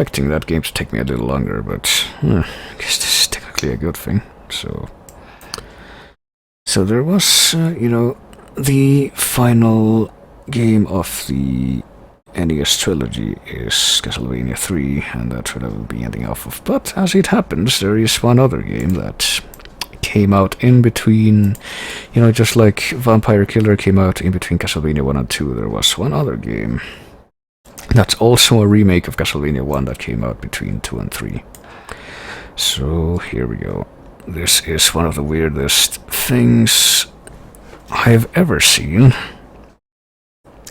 expecting that game to take me a little longer, but I guess this is technically a good thing. So there was, the final game of the NES trilogy is Castlevania 3, and that's what I will be ending off of. But as it happens, there is one other game that came out in between, just like Vampire Killer came out in between Castlevania 1 and 2, there was one other game that's also a remake of Castlevania 1 that came out between 2 and 3. So here we go. This is one of the weirdest things I've ever seen.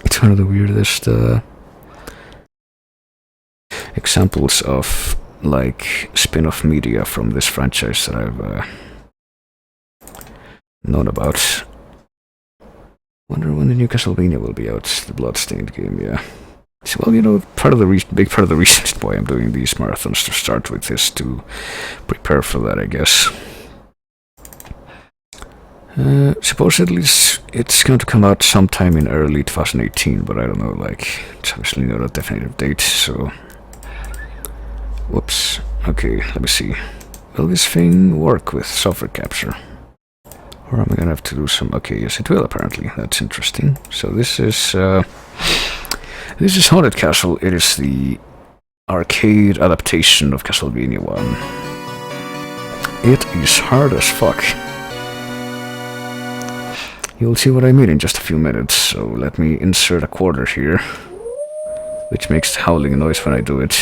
It's one of the weirdest examples of like spin-off media from this franchise that I've known about. Wonder when the new Castlevania will be out. The Bloodstained game, yeah. So, well, big part of the reason why I'm doing these marathons to start with is to prepare for that, I guess. Supposedly it's going to come out sometime in early 2018, but I don't know, it's obviously not a definitive date, so... Whoops. Okay, let me see. Will this thing work with software capture? Or am I gonna have to do some... Okay, yes it will, apparently. That's interesting. So this is Haunted Castle. It is the arcade adaptation of Castlevania 1. It is hard as fuck. You'll see what I mean in just a few minutes, so let me insert a quarter here, which makes the howling noise when I do it.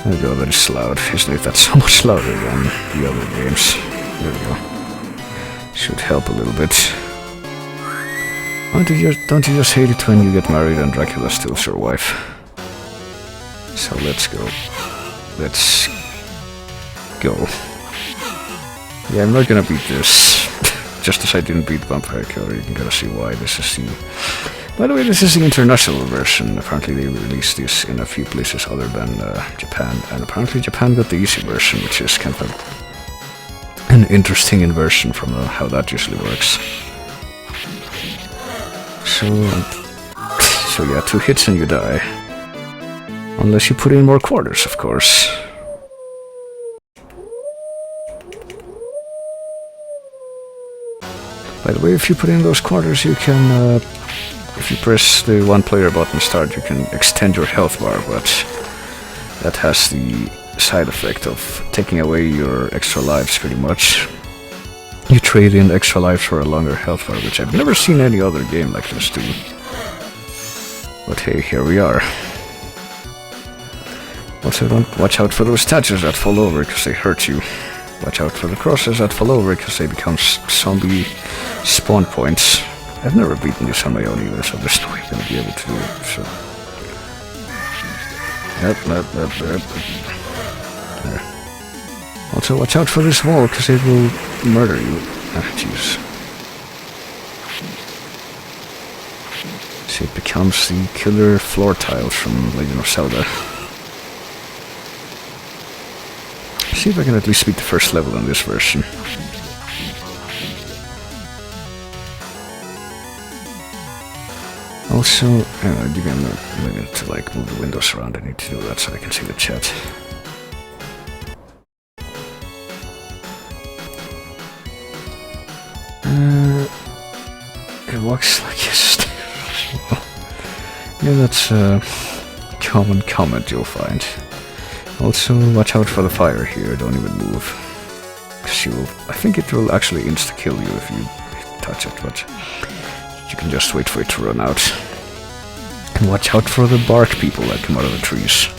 There we go, that is loud, isn't it? That's so much louder than the other games. There we go. Should help a little bit. Don't you just hate it when you get married and Dracula steals your wife? So let's go. Let's go. Yeah, I'm not gonna beat this. Just as I didn't beat Vampire Killer, you can gotta see why. This is the... By the way, this is the international version. Apparently they released this in a few places other than Japan. And apparently Japan got the easy version, which is kind of an interesting inversion from how that usually works. So yeah, 2 hits and you die. Unless you put in more quarters, of course. By the way, if you put in those quarters, you can, if you press the one-player button start, you can extend your health bar, but that has the side effect of taking away your extra lives, pretty much. You trade in extra lives for a longer health bar, which I've never seen any other game like this do. But hey, here we are. Also, don't watch out for those statues that fall over, because they hurt you. Watch out for the crosses that fall over, because they become zombie spawn points. I've never beaten this on my own either, so there's no way I'm going to be able to do it, so... Yep. There. Also, watch out for this wall, because it will murder you. Ah, jeez. See, it becomes the killer floor tiles from Legend of Zelda. See if I can at least beat the first level in this version. Also, I'm going to move the windows around. I need to do that so I can see the chat. It walks like yes. Yeah, that's a common comment you'll find. Also, watch out for the fire here, don't even move. Because I think it will actually insta-kill you if you touch it, but you can just wait for it to run out. And watch out for the bark people that come out of the trees.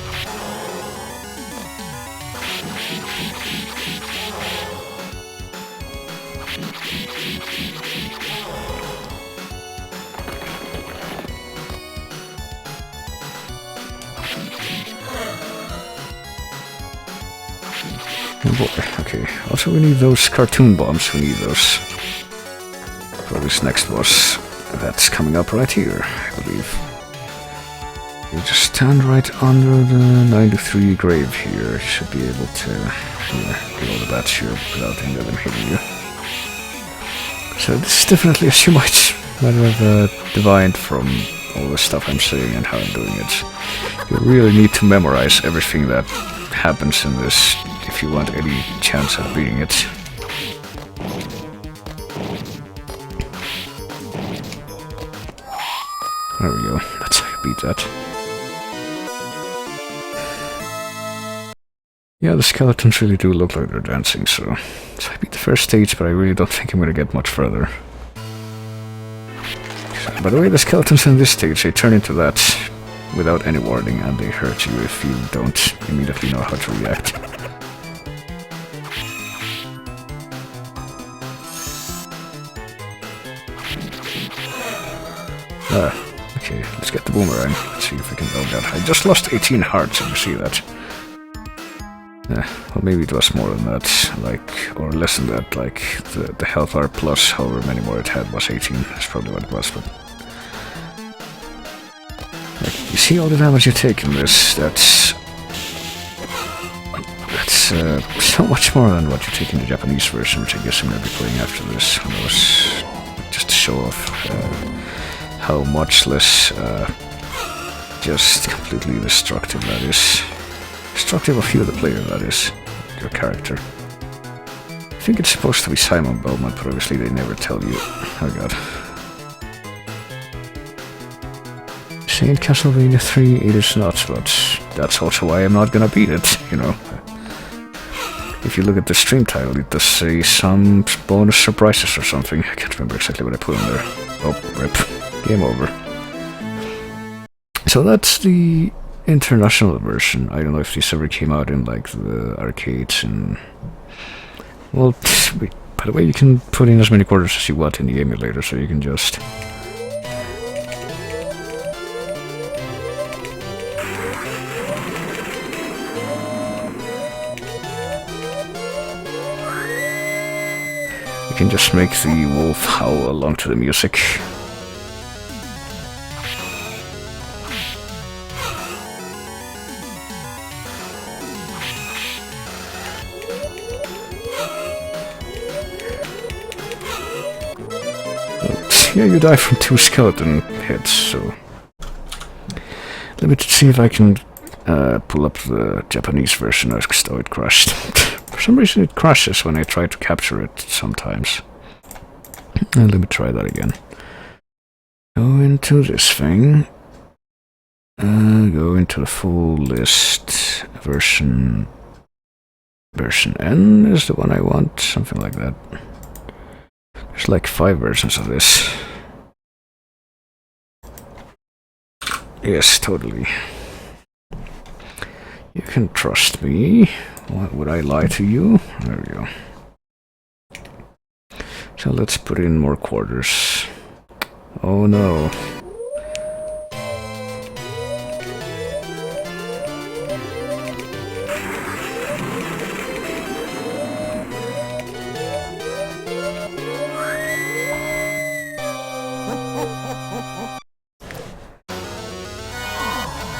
Oh boy, okay. Also we need those cartoon bombs, we need those for this next boss. That's coming up right here, I believe. You just stand right under the 93 grave here. You should be able to get all the bats here without any of them hitting you. So this is definitely, as you might have divined from all the stuff I'm saying and how I'm doing it. You really need to memorize everything that happens in this if you want any chance at beating it. There we go, that's how you beat that. Yeah, the skeletons really do look like they're dancing, so I beat the first stage, but I really don't think I'm gonna get much further. By the way, the skeletons in this stage, they turn into that without any warning, and they hurt you if you don't immediately know how to react. Okay, let's get the boomerang. Let's see if we can build that. I just lost 18 hearts, if you see that. Well, maybe it was more than that, like, or less than that, like, the health bar plus however many more it had was 18. That's probably what it was, but... Like, you see all the damage you take in this, that's so much more than what you take in the Japanese version, which I guess I'm going to be playing after this. Who knows? Just to show off how much less just completely destructive that is. Destructive of you, the player, that is. Your character. I think it's supposed to be Simon Belmont, but obviously they never tell you. Oh god. Saying Castlevania 3, it is not, but that's also why I'm not gonna beat it, you know. If you look at the stream title, it does say some bonus surprises or something. I can't remember exactly what I put on there. Oh, rip. Game over. So that's the international version. I don't know if this ever came out in like the arcades and... Well, by the way, you can put in as many quarters as you want in the emulator, so you can just... You can just make the wolf howl along to the music. Yeah, you die from 2 skeleton hits, so... Let me see if I can pull up the Japanese version, though it crashed. For some reason it crashes when I try to capture it sometimes. Let me try that again. Go into this thing. Go into the full list. Version N is the one I want, something like that. There's like 5 versions of this. Yes, totally. You can trust me. Why would I lie to you? There we go. So let's put in more quarters. Oh no.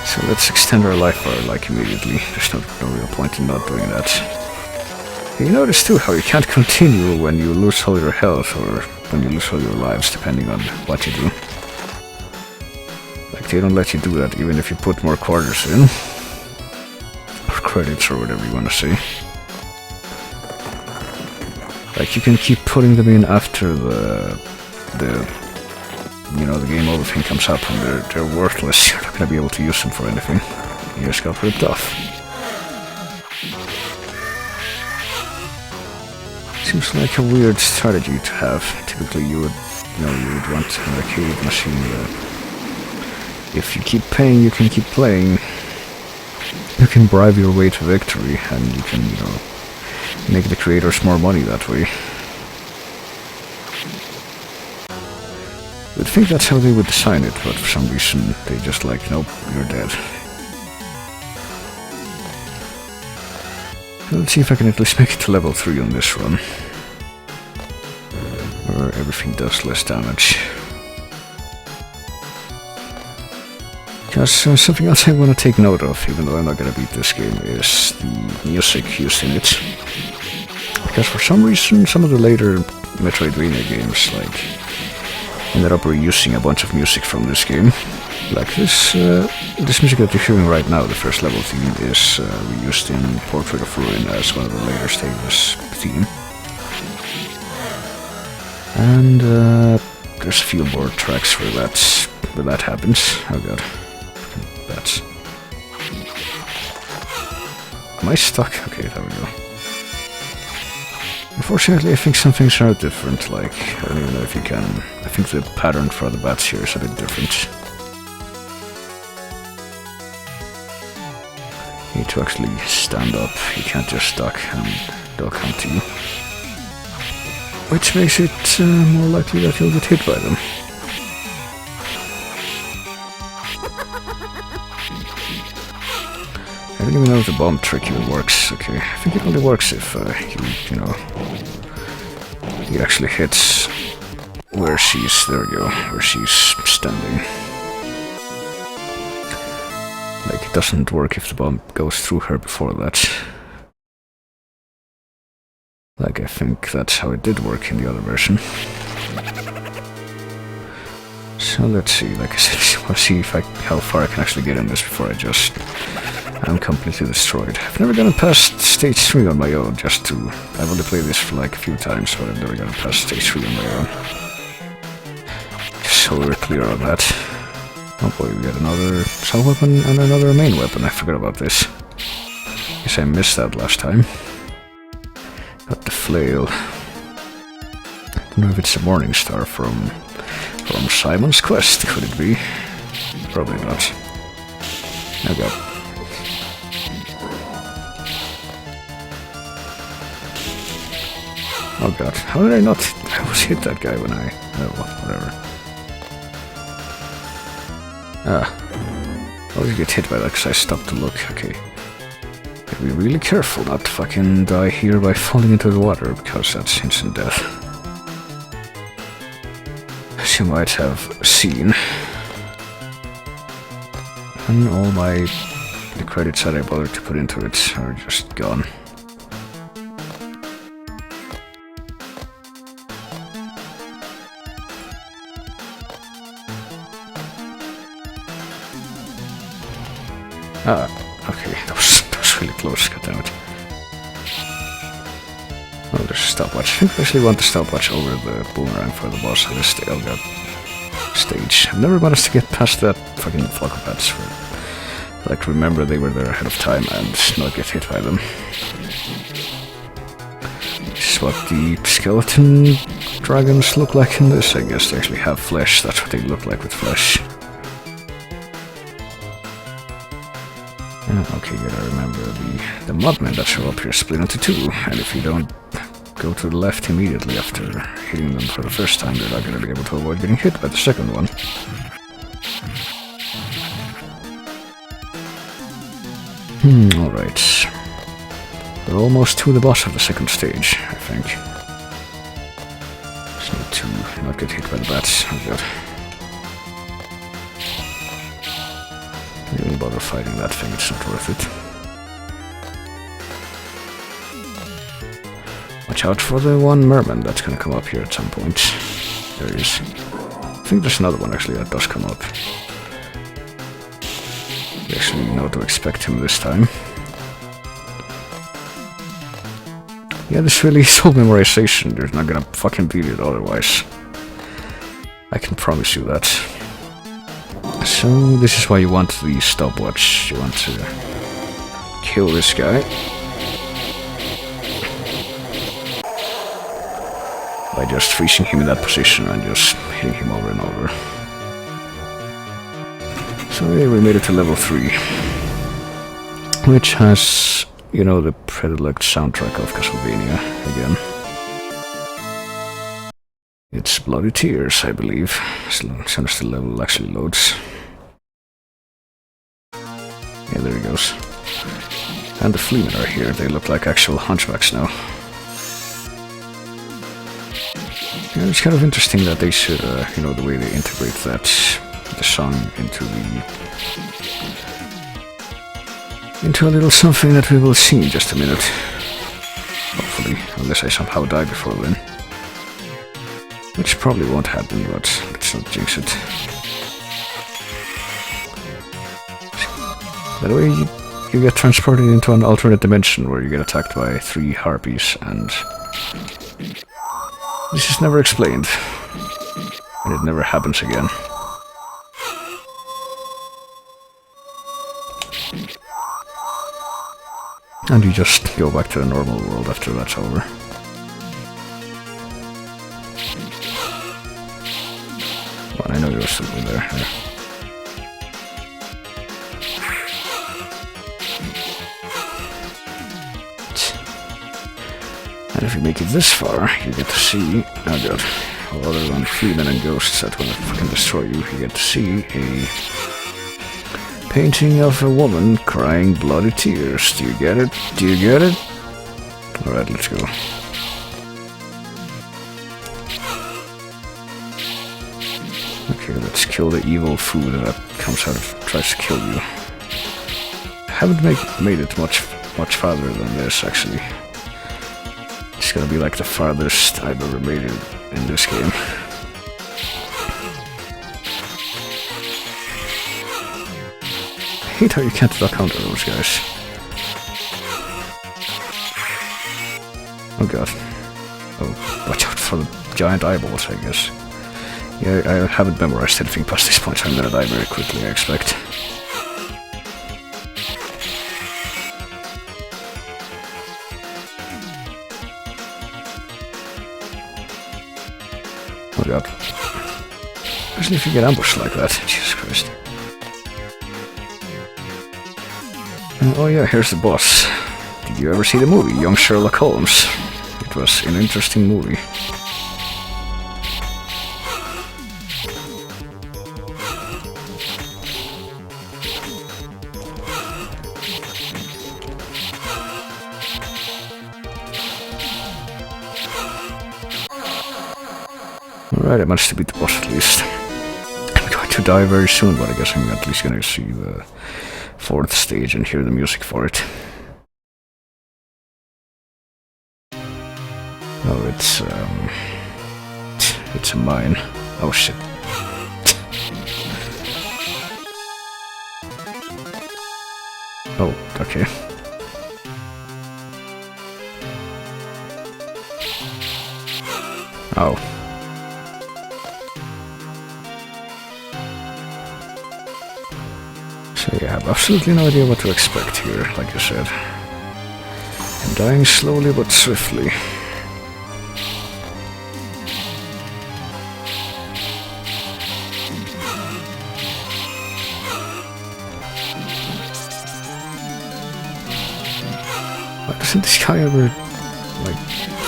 So let's extend our life bar like immediately. There's no real point in not doing that. You notice too how you can't continue when you lose all your health or when you lose all your lives, depending on what you do. Like they don't let you do that even if you put more quarters in. Or credits or whatever you want to say. Like you can keep putting them in after the game over thing comes up and they're worthless. You're not gonna be able to use them for anything. You just got ripped off. Seems like a weird strategy to have. Typically you would want an arcade machine that if you keep paying, you can keep playing. You can bribe your way to victory and you can, make the creators more money that way. I think that's how they would design it, but for some reason they just like, nope, you're dead. Let's see if I can at least make it to level 3 on this run. Where everything does less damage. Because something else I want to take note of, even though I'm not going to beat this game, is the music used in it. Because for some reason, some of the later Metroidvania games, like, ended up reusing a bunch of music from this game. Like this music that you're hearing right now, the first level theme, is reused in Portrait of Ruin as one of the later stages theme. And there's a few more tracks where that happens. Oh god. That's... Am I stuck? Okay, there we go. Unfortunately, I think some things are different, like, I don't even know if you can... I think the pattern for the bats here is a bit different. You need to actually stand up, you can't just duck and they'll come to you. Which makes it more likely that you'll get hit by them. I don't even know if the bomb trick even works. Okay, I think it only works if you know, he actually hits where she's, there we go, where she's standing. Like, it doesn't work if the bomb goes through her before that. Like, I think that's how it did work in the other version. So let's see, like I said, I'll see if how far I can actually get in this before I'm completely destroyed. I've never gotten past stage 3 on my own, I've only played this for like a few times, but I've never gotten past stage 3 on my own. Just so we're clear on that. Oh boy, we got another sub weapon and another main weapon, I forgot about this. Guess I missed that last time. Got the flail. I don't know if it's a morning star from Simon's Quest, could it be? Probably not. Oh god. Oh god, how did I not... I almost hit that guy when I... Oh, well, whatever. I always get hit by that because I stopped to look, okay. Gotta be really careful not to fucking die here by falling into the water, because that's instant death. As you might have seen. And all the credits that I bothered to put into it are just gone. Okay, that was really close, goddammit. Oh, there's a stopwatch. I think I actually want the stopwatch over the boomerang for the boss of this stage. I've never managed to get past that fucking flock of bats. Like, remember they were there ahead of time and not get hit by them. This is what the skeleton dragons look like in this. I guess they actually have flesh. That's what they look like with flesh. Okay, gotta remember the mudmen that show up here split into two, and if you don't go to the left immediately after hitting them for the first time, you're not gonna be able to avoid getting hit by the second one. Alright. We're almost to the boss of the second stage, I think. Just need to not get hit by the bats. Oh god. Don't even bother fighting that thing, it's not worth it. Watch out for the one merman that's gonna come up here at some point. There he is. I think there's another one actually that does come up. You actually know to expect him this time. Yeah, this really is all memorization. There's not gonna fucking beat it otherwise. I can promise you that. So, this is why you want the stopwatch. You want to kill this guy by just freezing him in that position and just hitting him over and over. So yeah, we made it to level 3, which has, you know, the predilect soundtrack of Castlevania again. It's Bloody Tears, I believe, as soon as the level actually loads. Yeah, there he goes. And the fleamen are here, they look like actual hunchbacks now. Yeah, it's kind of interesting that they should, you know, the way they integrate that, the song into a little something that we will see in just a minute. Hopefully, unless I somehow die before then. Which probably won't happen, but let's not jinx it. That way you get transported into an alternate dimension where you get attacked by 3 harpies, and this is never explained. And it never happens again. And you just go back to the normal world after that's over. Well, I know you're still in there. Yeah. And if you make it this far, you get to see... Oh god. Well, other than freemen and ghosts that will fucking destroy you, you get to see a painting of a woman crying bloody tears. Do you get it? Do you get it? Alright, let's go. Okay, let's kill the evil food that comes out of... tries to kill you. I haven't made it much farther than this, actually. It's gonna be like the farthest I've ever made it in this game. I hate how you can't duck counter those guys. Oh god. Oh, watch out for the giant eyeballs, I guess. Yeah, I haven't memorized anything past this point, so I'm gonna die very quickly, I expect. Oh god. Especially if you get ambushed like that. Jesus Christ. Oh yeah, here's the boss. Did you ever see the movie, Young Sherlock Holmes? It was an interesting movie. Alright, I managed to beat the boss at least. I'm going to die very soon, but I guess I'm at least going to see the 4th stage and hear the music for it. Oh, it's a mine. Oh shit. Oh, okay. Oh. So yeah, I have absolutely no idea what to expect here, like I said. I'm dying slowly but swiftly. Why doesn't this guy ever, like,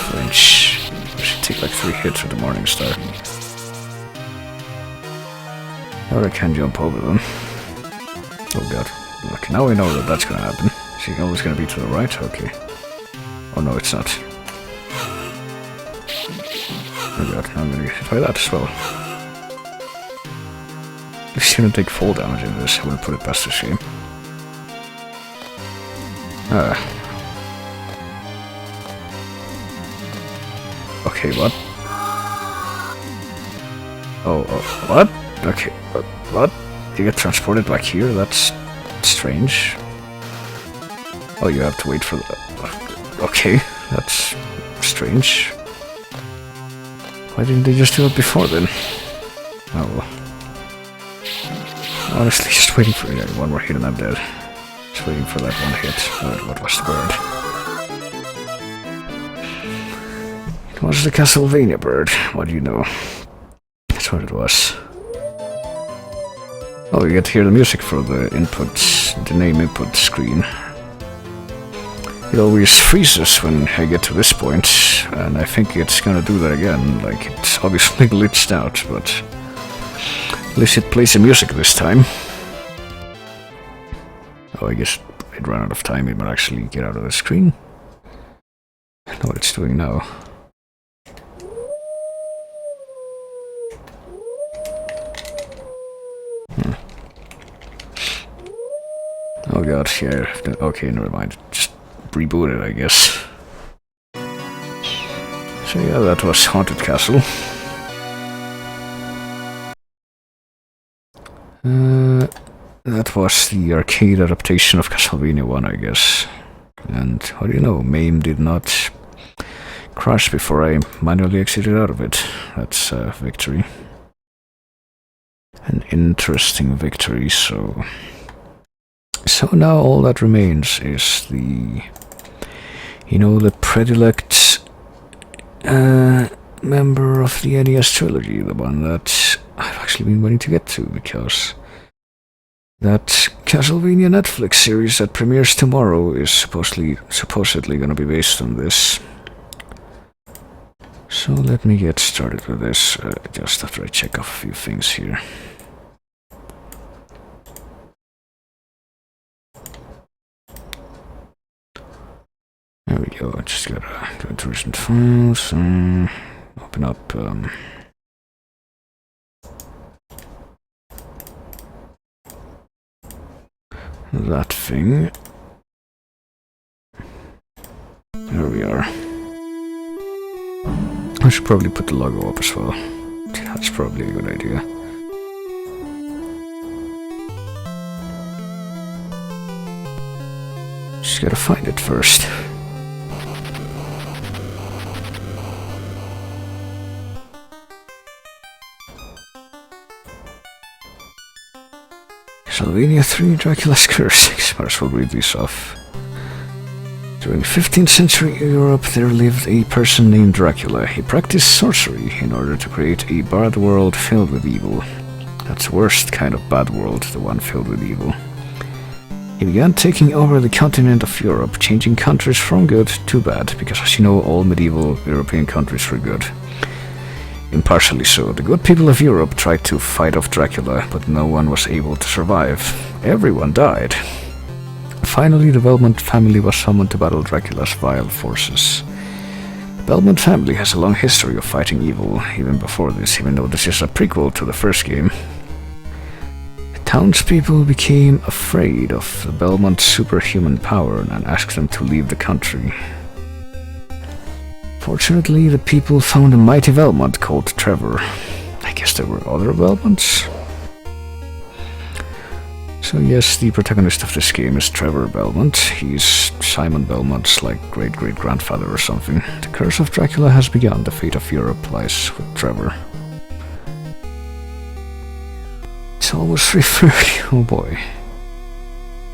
flinch? I should take like 3 hits with the Morning Star. Or I can jump over them. Oh god. Okay, now we know that that's gonna happen. Is he always gonna be to the right? Okay. Oh no, it's not. Oh god, I'm gonna get hit by that as well. At least you don't take fall damage in this. I wouldn't put it past this game. Okay, what? Oh, what? Okay, what? You get transported back here? That's strange. Oh, you have to wait for the... Okay, that's strange. Why didn't they just do it before then? Oh well. Honestly, just waiting for one more hit and I'm dead. Just waiting for that one hit. What was the bird? It was the Castlevania bird. What do you know? That's what it was. Oh, you get to hear the music for the inputs, the name input screen. It always freezes when I get to this point, and I think it's gonna do that again. Like, it's obviously glitched out, but at least it plays the music this time. Oh, I guess it ran out of time. It might actually get out of the screen. I know what it's doing now. Oh god, yeah, okay, never mind. Just reboot it, I guess. So yeah, that was Haunted Castle. That that was the arcade adaptation of Castlevania 1, I guess. And what do you know, MAME did not crash before I manually exited out of it. That's a victory. An interesting victory, so now all that remains is the, the predilect member of the NES trilogy, the one that I've actually been wanting to get to, because that Castlevania Netflix series that premieres tomorrow is supposedly gonna be based on this. So let me get started with this, just after I check off a few things here. There we go, I just gotta go to recent files, open up, that thing. There we are. I should probably put the logo up as well. That's probably a good idea. Just gotta find it first. Castlevania 3 Dracula's Curse. Might as well read these off. During 15th century Europe, there lived a person named Dracula. He practiced sorcery in order to create a bad world filled with evil. That's the worst kind of bad world, the one filled with evil. He began taking over the continent of Europe, changing countries from good to bad, because as you know, all medieval European countries were good. Impartially so. The good people of Europe tried to fight off Dracula, but no one was able to survive. Everyone died. Finally, the Belmont family was summoned to battle Dracula's vile forces. The Belmont family has a long history of fighting evil, even before this, even though this is a prequel to the first game. The townspeople became afraid of the Belmont's superhuman power and asked them to leave the country. Fortunately, the people found a mighty Belmont called Trevor. I guess there were other Belmonts? So yes, the protagonist of this game is Trevor Belmont. He's Simon Belmont's great-great-grandfather or something. The curse of Dracula has begun. The fate of Europe lies with Trevor. It's almost 3:30. Oh boy.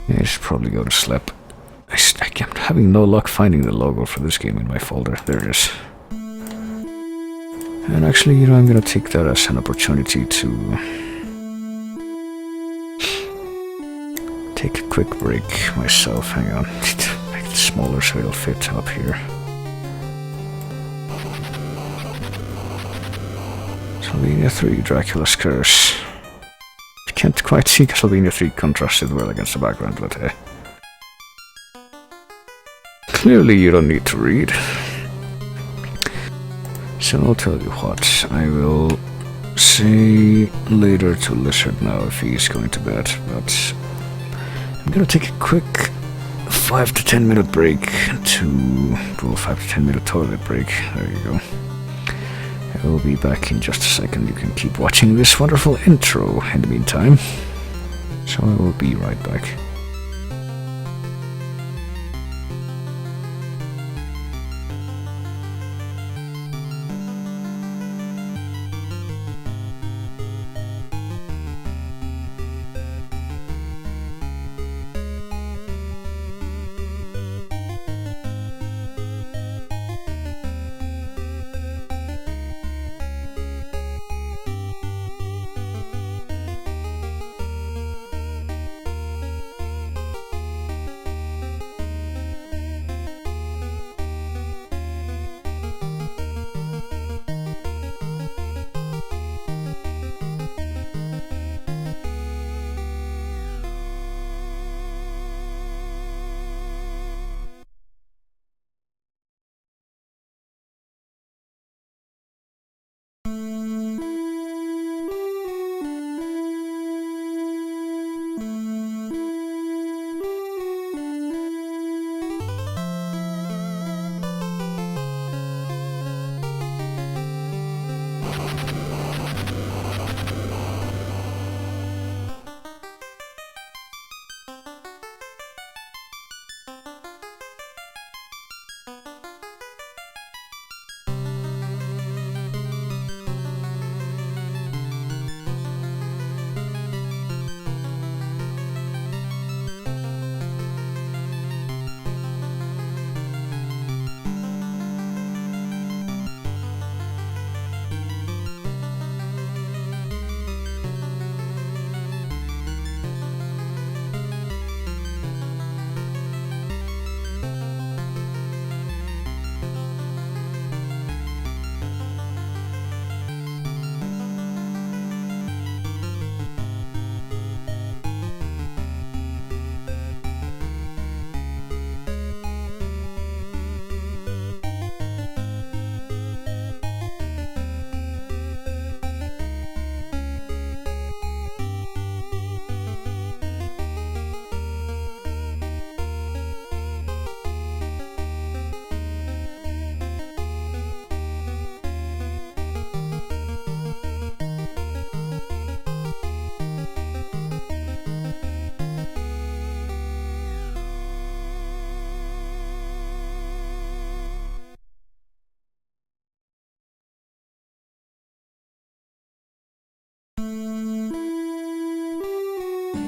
Yeah, I should probably go to sleep. I'm having no luck finding the logo for this game in my folder. There it is. And actually, I'm gonna take that as an opportunity to take a quick break myself. Hang on. Make it smaller so it'll fit up here. Castlevania 3 Dracula's Curse. I can't quite see Castlevania 3 contrasted well against the background, but clearly you don't need to read. So I'll tell you what, I will say later to Lizard now if he's going to bed, but I'm gonna take a quick 5 to 10 minute break to... well, 5 to 10 minute toilet break. There you go. I will be back in just a second. You can keep watching this wonderful intro in the meantime. So I will be right back.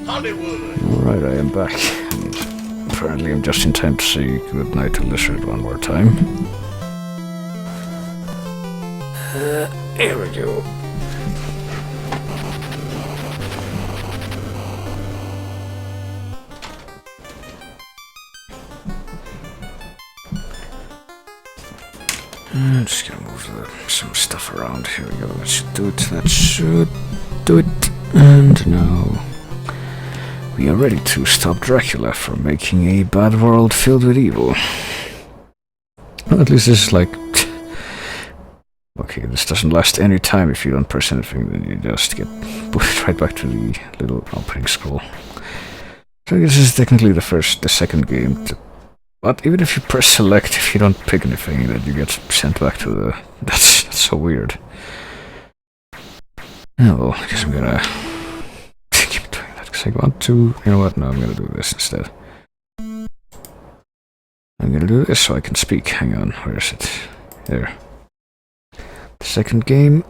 Alright, I am back. And apparently I'm just in time to say goodnight to Lizard one more time. Here we go. Just gonna move some stuff around. Here we go. That should do it. That should do it. And now we are ready to stop Dracula from making a bad world filled with evil. Well, at least this is like... Okay, this doesn't last any time if you don't press anything, then you just get pushed right back to the little opening scroll. So this is technically the second game to... But even if you press select, if you don't pick anything, then you get sent back to the... That's so weird. Oh, well, I guess I'm gonna... keep doing that, because I want to... You know what? No, I'm gonna do this instead. I'm gonna do this so I can speak. Hang on, where is it? There. The second game.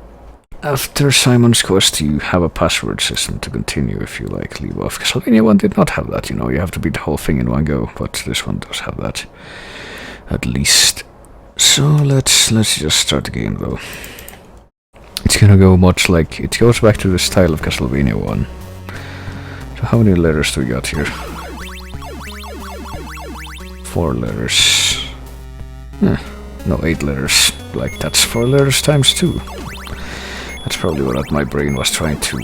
After Simon's Quest, you have a password system to continue if you like leave off. Castlevania 1 did not have that, you know, you have to beat the whole thing in one go, but this one does have that, at least. So let's just start the game though. It's gonna go much like, it goes back to the style of Castlevania 1. So how many letters do we got here? 4 letters. No, 8 letters. Like, that's 4 letters times 2. That's probably what my brain was trying to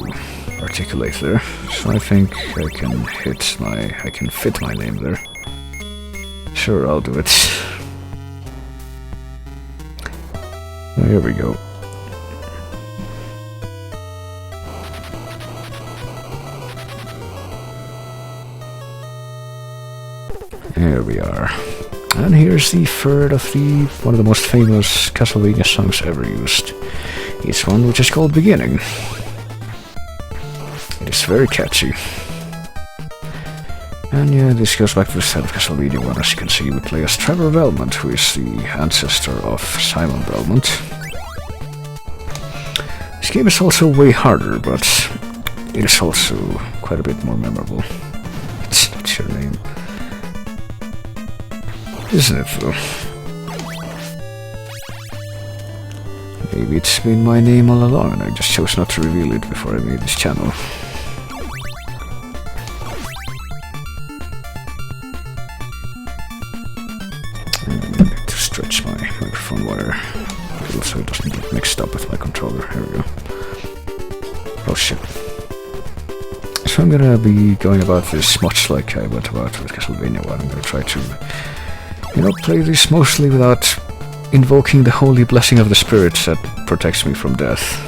articulate there. So I think I can fit my name there. Sure, I'll do it. Oh, here we go. Here we are. And here's the third of one of the most famous Castlevania songs ever used. It's one which is called Beginning. It is very catchy. And yeah, this goes back to the style of Castlevania 1. As you can see, we play as Trevor Belmont, who is the ancestor of Simon Belmont. This game is also way harder, but it is also quite a bit more memorable. What's your name? Isn't it though? Maybe it's been my name all along and I just chose not to reveal it before I made this channel. I'm going to stretch my microphone wire a little so it doesn't get mixed up with my controller. Here we go. Oh shit. So I'm gonna be going about this much like I went about with Castlevania 1. I'm gonna try to, you know, play this mostly without invoking the holy blessing of the spirits that protects me from death.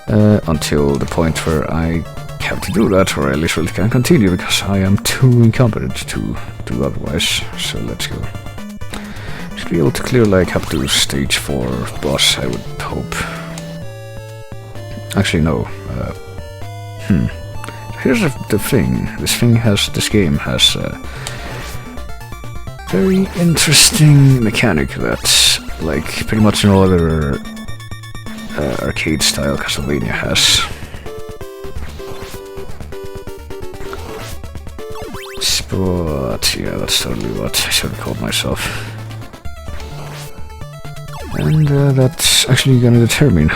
Until the point where I have to do that, or I literally can't continue because I am too incompetent to do otherwise. So let's go. Should be able to clear like up to stage 4 boss, I would hope. Actually, no. Here's the thing. This game has very interesting mechanic that, like, pretty much no other arcade-style Castlevania has. But yeah, that's totally what I should have called myself. And that's actually gonna determine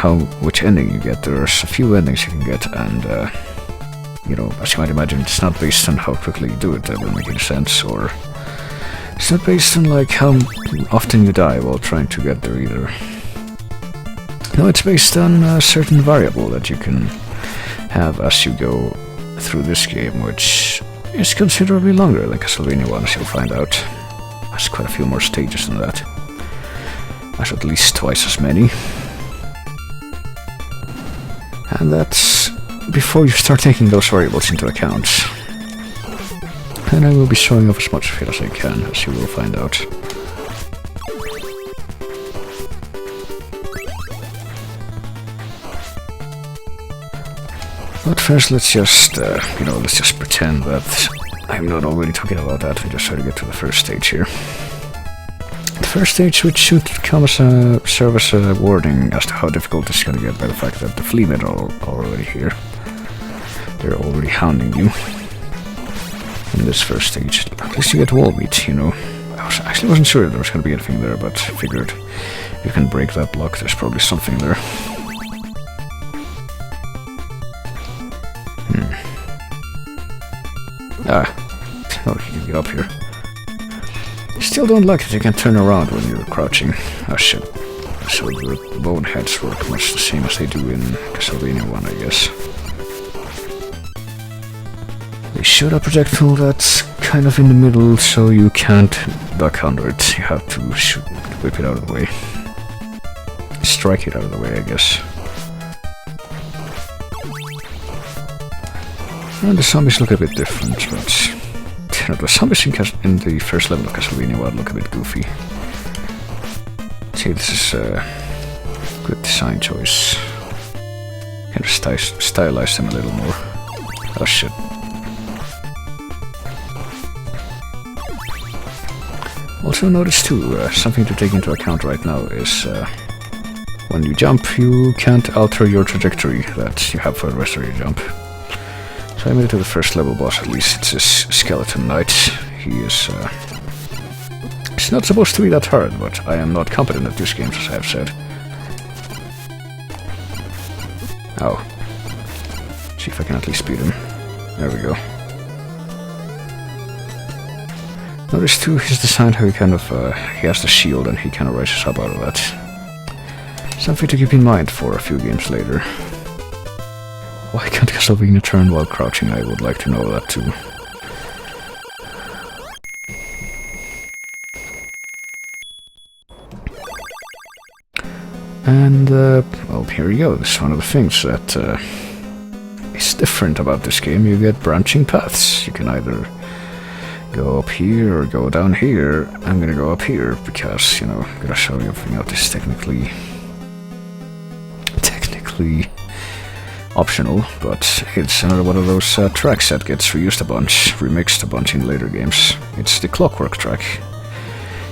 which ending you get. There's a few endings you can get, and you know, as you might imagine, it's not based on how quickly you do it. That will make any sense, or it's not based on like how often you die while trying to get there either. No, it's based on a certain variable that you can have as you go through this game, which is considerably longer than Castlevania 1, as you'll find out. There's quite a few more stages than that. There's at least twice as many. And that's before you start taking those variables into account. And I will be showing off as much of it as I can, as you will find out. But first, let's just, let's just pretend that I'm not already talking about that. We just try to get to the first stage here. The first stage, which should serve as a warning as to how difficult this is going to get by the fact that the flea men are already here. they're already hounding you. In this first stage, at least you get wall meat, you know. I actually wasn't sure if there was going to be anything there, but figured if you can break that block, there's probably something there. Oh, you can get up here. I still don't like that you can turn around when you're crouching. Oh shit. So the boneheads work much the same as they do in Castlevania 1, I guess. They shoot a projectile that's kind of in the middle, so you can't duck under it. You have to whip it out of the way. Strike it out of the way, I guess. And the zombies look a bit different, but you know, the zombies in the first level of Castlevania 1 look a bit goofy. See, this is a good design choice. Can just stylize them a little more. Oh shit. Also notice too, something to take into account right now is when you jump, you can't alter your trajectory that you have for the rest of your jump. So I made it to the first level boss, at least. It's a skeleton knight. He is... it's not supposed to be that hard, but I am not competent at this game, as I have said. Oh. See if I can at least beat him. There we go. Notice too his design, how he kind of... he has the shield and he kind of rises up out of that. Something to keep in mind for a few games later. Why can't Castlevania turn while crouching? I would like to know that too. And, well, here you go. This is one of the things that is different about this game. You get branching paths. You can either go up here or go down here. I'm gonna go up here because, you know, I'm gonna show you everything out. This is technically optional, but it's another one of those tracks that gets reused a bunch, remixed a bunch in later games. It's the clockwork track,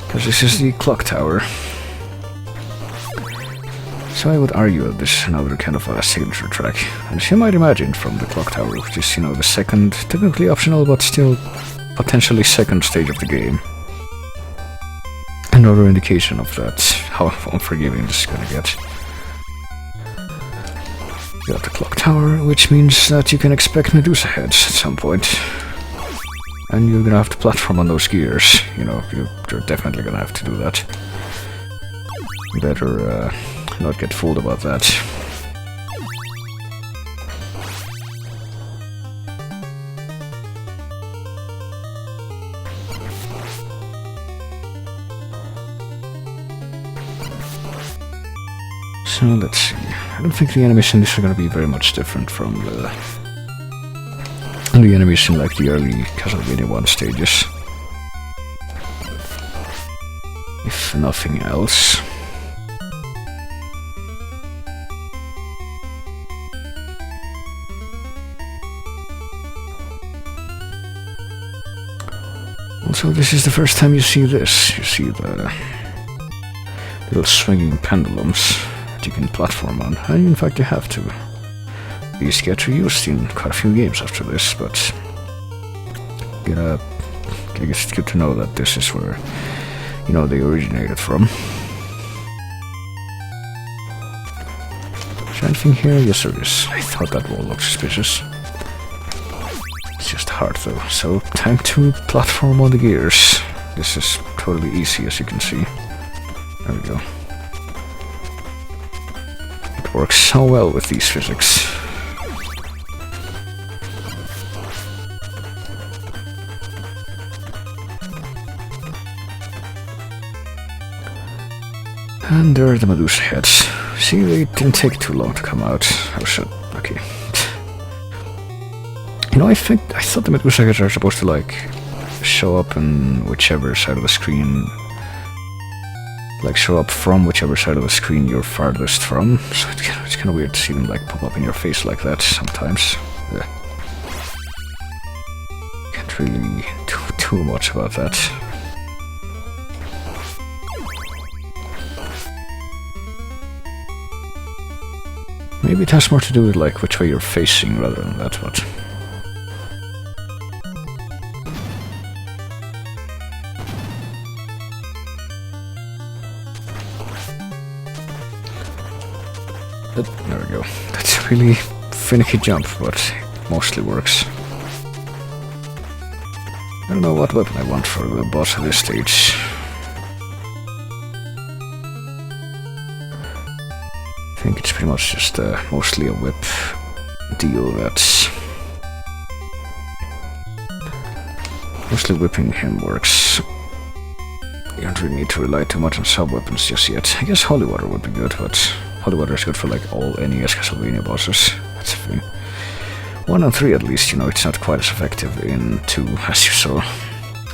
because this is the clock tower. So I would argue that this is another kind of a signature track, and as you might imagine from the clock tower, which is, you know, the second, technically optional, but still potentially second stage of the game. Another indication of that, how unforgiving this is gonna get. You got the clock tower, which means that you can expect Medusa heads at some point. And you're gonna have to platform on those gears. You know, you're definitely gonna have to do that. Better not get fooled about that. So let's see. I don't think the enemies in this are going to be very much different from the enemies in like the early Castlevania 1 stages. If nothing else. Also, this is the first time you see this. You see the little swinging pendulums you can platform on, and in fact you have to. These get reused in quite a few games after this, but I guess it's good to know that this is where, you know, they originated from. Is there anything here? Yes there is. I thought that wall looked suspicious. It's just hard though, so time to platform on the gears. This is totally easy, as you can see. There we go. Works so well with these physics. And there are the Medusa heads. See, they didn't take too long to come out. Oh shit, okay. You know, I thought the Medusa heads are supposed to, like, show up on whichever side of the screen. Like, show up from whichever side of the screen you're farthest from. So it's kind of weird to see them, like, pop up in your face like that sometimes. Can't really do too much about that. Maybe it has more to do with, like, which way you're facing rather than that, but There we go. That's a really finicky jump, but mostly works. I don't know what weapon I want for the boss at this stage. I think it's pretty much just mostly a whip deal that's... Mostly whipping him works. You don't really need to rely too much on sub-weapons just yet. I guess Holy Water would be good, but Holy Water is good for like all NES Castlevania bosses. That's a thing. 1 and 3 at least, you know, it's not quite as effective in 2 as you saw.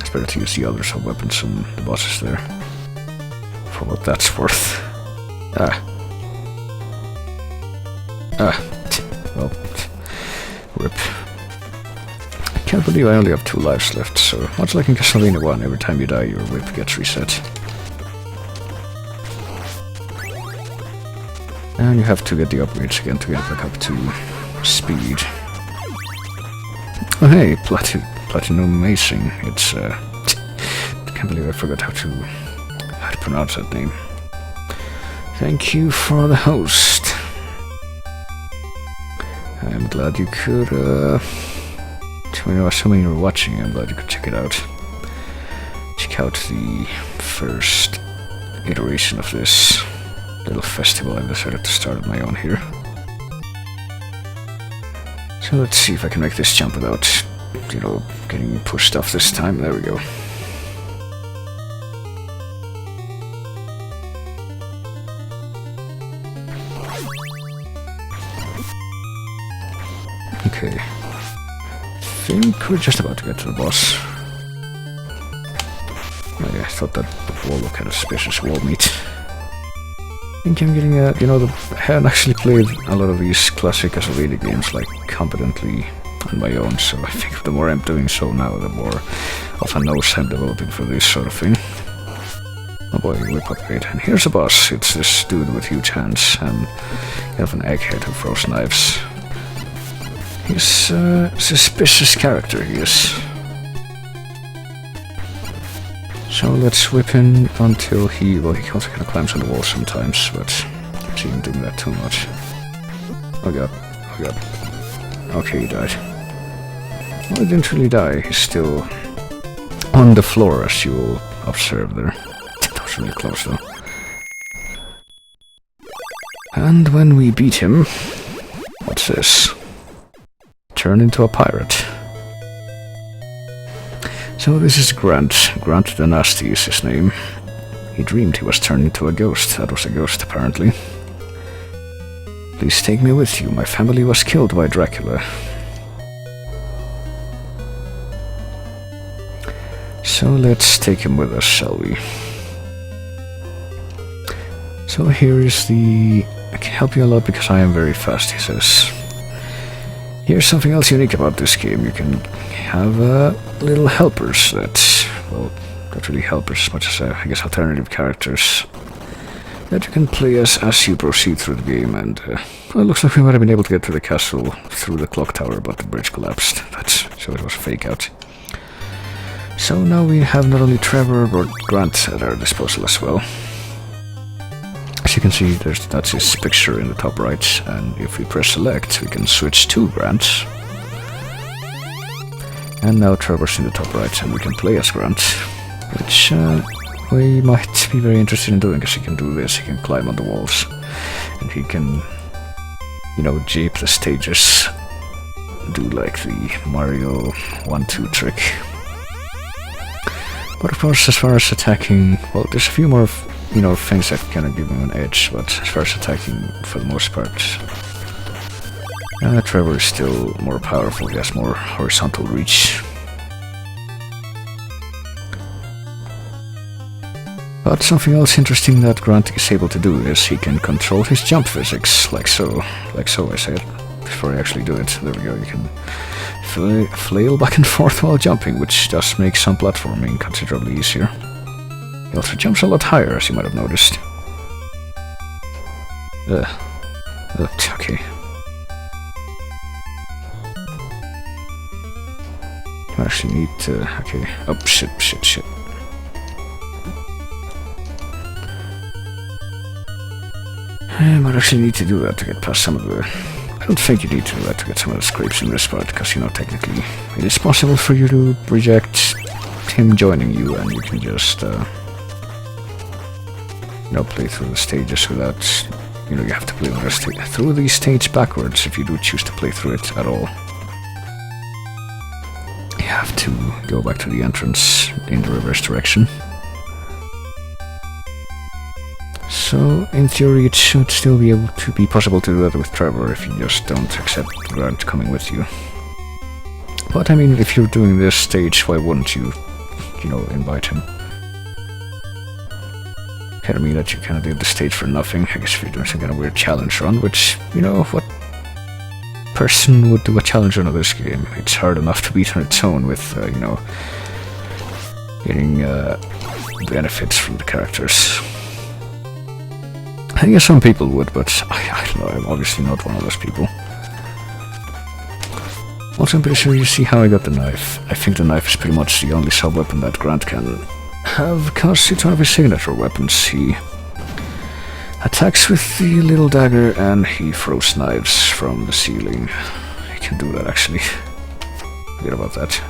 It's better to use the other sub-weapons on the bosses there. For what that's worth. Well, rip. I can't believe I only have 2 lives left, so much like in Castlevania 1, every time you die your whip gets reset. And you have to get the upgrades again to get back up to speed. Oh hey, Platinum Amazing. It's I can't believe I forgot how to pronounce that name. Thank you for the host. I'm glad you could assuming you're watching, I'm glad you could check it out. Check out the first iteration of this little festival I've decided to start on my own here. So let's see if I can make this jump without, you know, getting pushed off this time. There we go. Okay. I think we're just about to get to the boss. Oh yeah, I thought that the wall looked kind of suspicious. Wall meat. I think I'm getting you know, I haven't actually played a lot of these classic Castlevania games like competently on my own, so I think the more I'm doing so now, the more of a nose I'm developing for this sort of thing. Oh boy, whip upgrade. And here's a boss. It's this dude with huge hands and kind of an egghead who throws knives. He's a suspicious character, he is. So let's whip him until he also kind of climbs on the wall sometimes, but I don't see him doing that too much. Oh god, oh god. Okay, he died. Well, he didn't really die, he's still on the floor, as you'll observe there. That was really close though. And when we beat him, what's this? Turn into a pirate. So this is Grant. Grant the Nasty is his name. He dreamed he was turned into a ghost. That was a ghost, apparently. Please take me with you. My family was killed by Dracula. So let's take him with us, shall we? So here is the... I can help you a lot because I am very fast, he says. Here's something else unique about this game. You can have little helpers that, well, not really helpers as much as, I guess, alternative characters that you can play as you proceed through the game. And, well, it looks like we might have been able to get to the castle through the clock tower, but the bridge collapsed. So it was a fake out. So now we have not only Trevor, but Grant at our disposal as well. As you can see, that's his picture in the top right, and if we press select, we can switch to Grant. And now Trevor's in the top right, and we can play as Grant, which we might be very interested in doing, because he can do this, he can climb on the walls, and he can, you know, jape the stages, do like the Mario 1-2 trick. But of course, as far as attacking, well, there's a few more, you know, things that kind of give him an edge, but as far as attacking, for the most part, Trevor is still more powerful, he has more horizontal reach. But something else interesting that Grant is able to do is he can control his jump physics, like so I said, before I actually do it. There we go, you can flail back and forth while jumping, which does make some platforming considerably easier. He also jumps a lot higher, as you might have noticed. Okay. I actually need to... okay. Oh, shit. I might actually need to do that to get past some of the... I don't think you need to do that to get some of the scrapes in this part, because, you know, technically it is possible for you to reject him joining you, and you can just, you know, play through the stages without... You know, you have to play through the stage backwards if you do choose to play through it at all. You have to go back to the entrance in the reverse direction. So, in theory, it should still be able to be possible to do that with Trevor if you just don't accept Grant coming with you. But I mean, if you're doing this stage, why wouldn't you, you know, invite him? Kind of mean that you kind of did the stage for nothing. I guess if you're doing some kind of weird challenge run, which, you know, what person would do a challenge run of this game? It's hard enough to beat on its own with, you know, getting benefits from the characters. I guess some people would, but I don't know, I'm obviously not one of those people. Also, I'm pretty sure you see how I got the knife. I think the knife is pretty much the only sub-weapon that Grant can have, because it's one of his signature weapons. He attacks with the little dagger and he throws knives from the ceiling. He can do that, actually. Forget about that.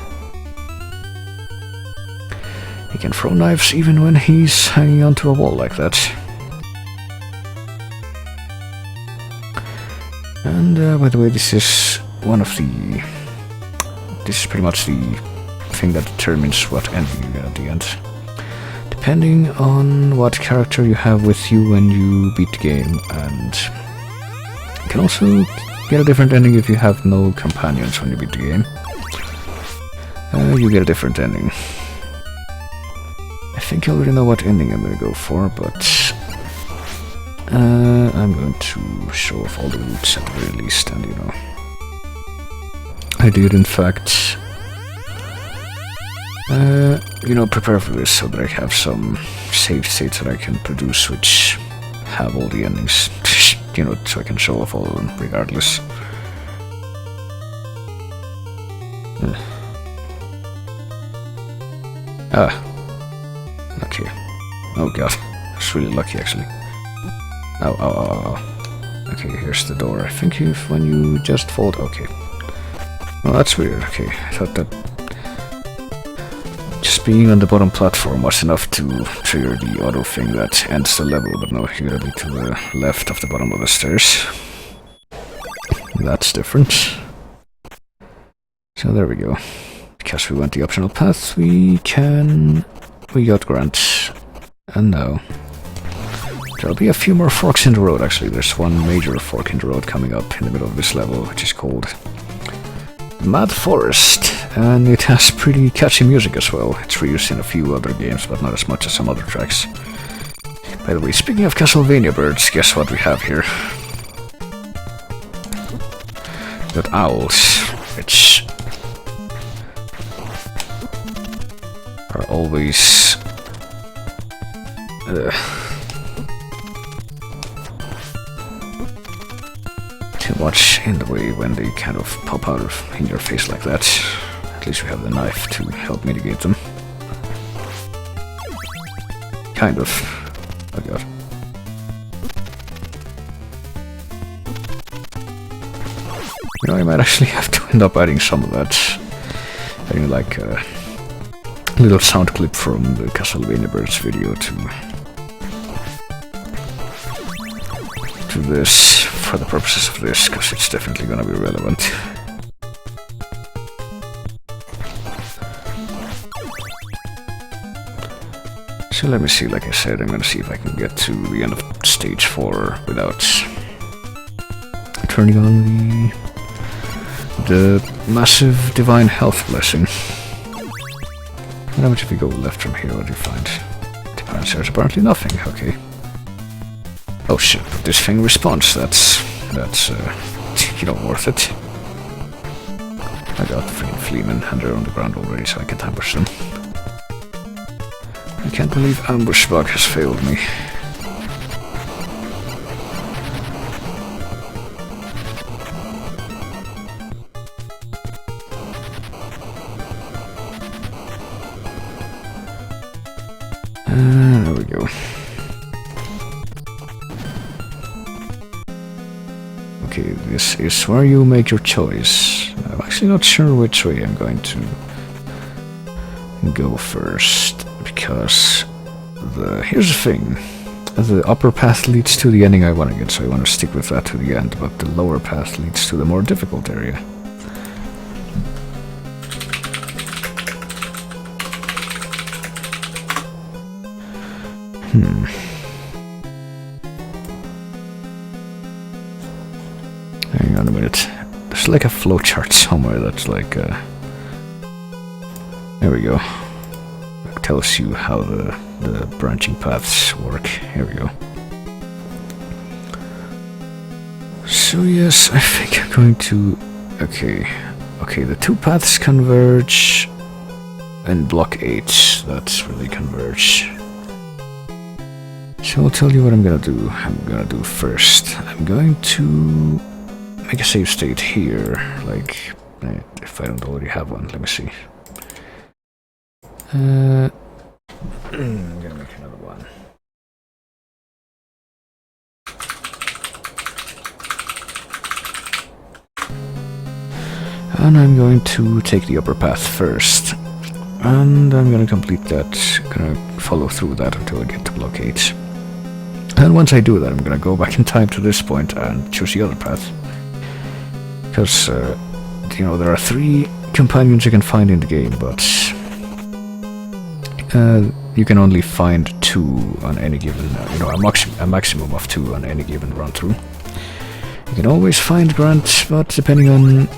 He can throw knives even when he's hanging onto a wall like that. And, by the way, this is one of the... This is pretty much the thing that determines what ending you get at the end. Depending on what character you have with you when you beat the game, and you can also get a different ending if you have no companions when you beat the game. You get a different ending. I think I already know what ending I'm gonna go for, but I'm going to show off all the loots at the very least, and you know, I did in fact you know, prepare for this so that I have some save states that I can produce which have all the endings, you know, so I can show off all of them regardless. Lucky. Oh god, that's really lucky actually. Oh. Okay, here's the door. I think when you just fold... Okay. Well, that's weird. Okay, I thought that just being on the bottom platform was enough to trigger the auto thing that ends the level, but no, you gotta be to the left of the bottom of the stairs. That's different. So there we go. Because we went the optional path, we got Grant. And now there'll be a few more forks in the road, actually. There's one major fork in the road coming up in the middle of this level, which is called Mad Forest, and it has pretty catchy music as well. It's reused in a few other games, but not as much as some other tracks. By the way, speaking of Castlevania birds, guess what we have here? Got owls, which are always too much in the way when they kind of pop out in your face like that. At least we have the knife to help mitigate them. Kind of. Oh god. You know, I might actually have to end up adding some of that. Adding like a little sound clip from the Castlevania Birds video to this, for the purposes of this, because it's definitely gonna be relevant. So let me see, like I said, I'm gonna see if I can get to the end of stage 4 without turning on the massive divine health blessing. And how much if we go left from here, what do you find? Depends, there's apparently nothing, okay. Oh shit, but this thing responds, that's you know, worth it. I got freaking Fleeman, and they're on the ground already, so I can't ambush them. I can't believe ambush bug has failed me. There we go. Okay, this is where you make your choice. I'm actually not sure which way I'm going to go first, because here's the thing. The upper path leads to the ending I want to get, so I want to stick with that to the end, but the lower path leads to the more difficult area. Hang on a minute. There's like a flowchart somewhere that's like there we go. It tells you how the branching paths work. Here we go. So yes, I think I'm going to... Okay, the two paths converge in block 8. That's where they converge. So I'll tell you what I'm gonna do. I'm gonna do first. I'm going to make a save state here, like, if I don't already have one, let me see. I'm gonna make another one. And I'm going to take the upper path first. And I'm gonna complete that, gonna follow through that until I get to block 8. And once I do that, I'm gonna go back in time to this point and choose the other path. Because, you know, there are 3 companions you can find in the game, but you can only find 2 on any given, a maximum of 2 on any given run through. You can always find Grant, but depending on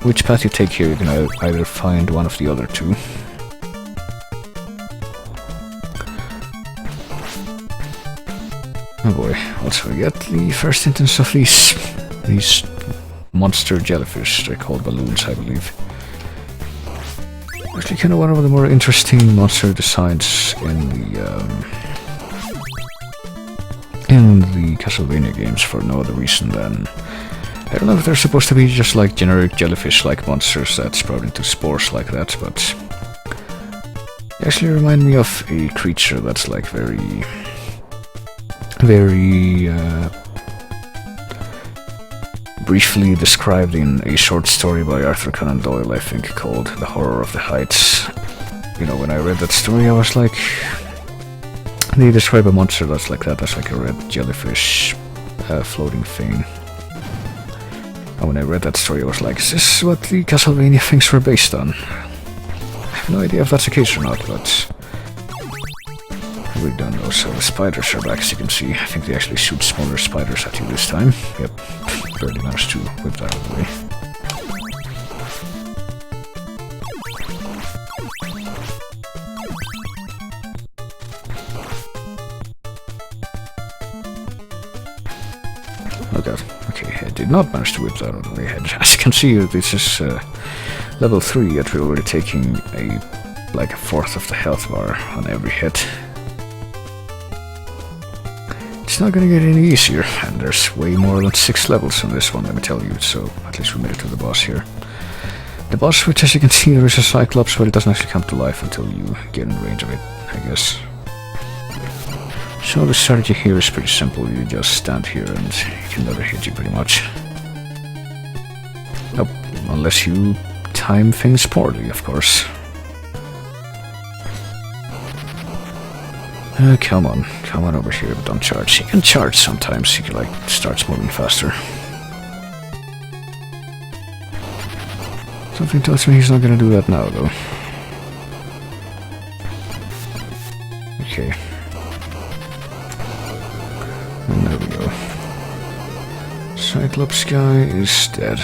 which path you take here, you can either find one of the other 2. Oh boy, also we get the first instance of these monster jellyfish. They're called balloons, I believe. Actually, kind of one of the more interesting monster designs in the Castlevania games, for no other reason than, I don't know if they're supposed to be just like generic jellyfish-like monsters that sprout into spores like that, but they actually remind me of a creature that's like very briefly described in a short story by Arthur Conan Doyle, I think, called The Horror of the Heights. You know, when I read that story, I was like, they describe a monster that's like that, as like a red jellyfish floating thing. And when I read that story, I was like, is this what the Castlevania things were based on? I have no idea if that's the case or not, but I really don't know. So the spiders are back, as you can see. I think they actually shoot smaller spiders at you this time. Yep, barely managed to whip that out of the way. Oh god, okay, I did not manage to whip that out of the way. As you can see, this is level 3, yet we're already taking like a fourth of the health bar on every hit. It's not gonna get any easier, and there's way more than 6 levels on this one, let me tell you, so at least we made it to the boss here. The boss, which as you can see, there is a Cyclops, but it doesn't actually come to life until you get in range of it, I guess. So the strategy here is pretty simple. You just stand here and it can never hit you, pretty much. Nope, unless you time things poorly, of course. Come on over here, but don't charge. He can charge sometimes, he like starts moving faster. Something tells me he's not gonna do that now, though. Okay. And there we go. Cyclops guy is dead.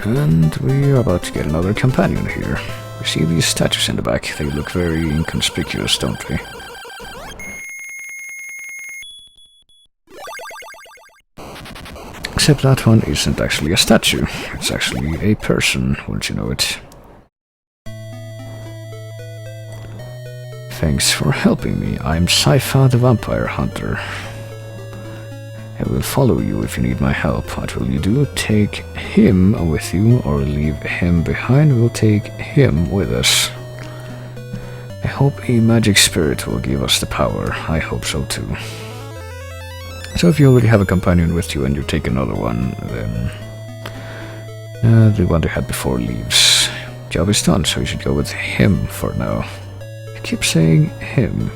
And we are about to get another companion here. You see these statues in the back? They look very inconspicuous, don't they? Except that one isn't actually a statue. It's actually a person, wouldn't you know it? Thanks for helping me. I'm Sypha the Vampire Hunter. I will follow you if you need my help. What will you do? Take him with you or leave him behind? We'll take him with us. I hope a magic spirit will give us the power. I hope so too. So if you already have a companion with you and you take another one, then the one you had before leaves. Job is done, so you should go with him for now. I keep saying him.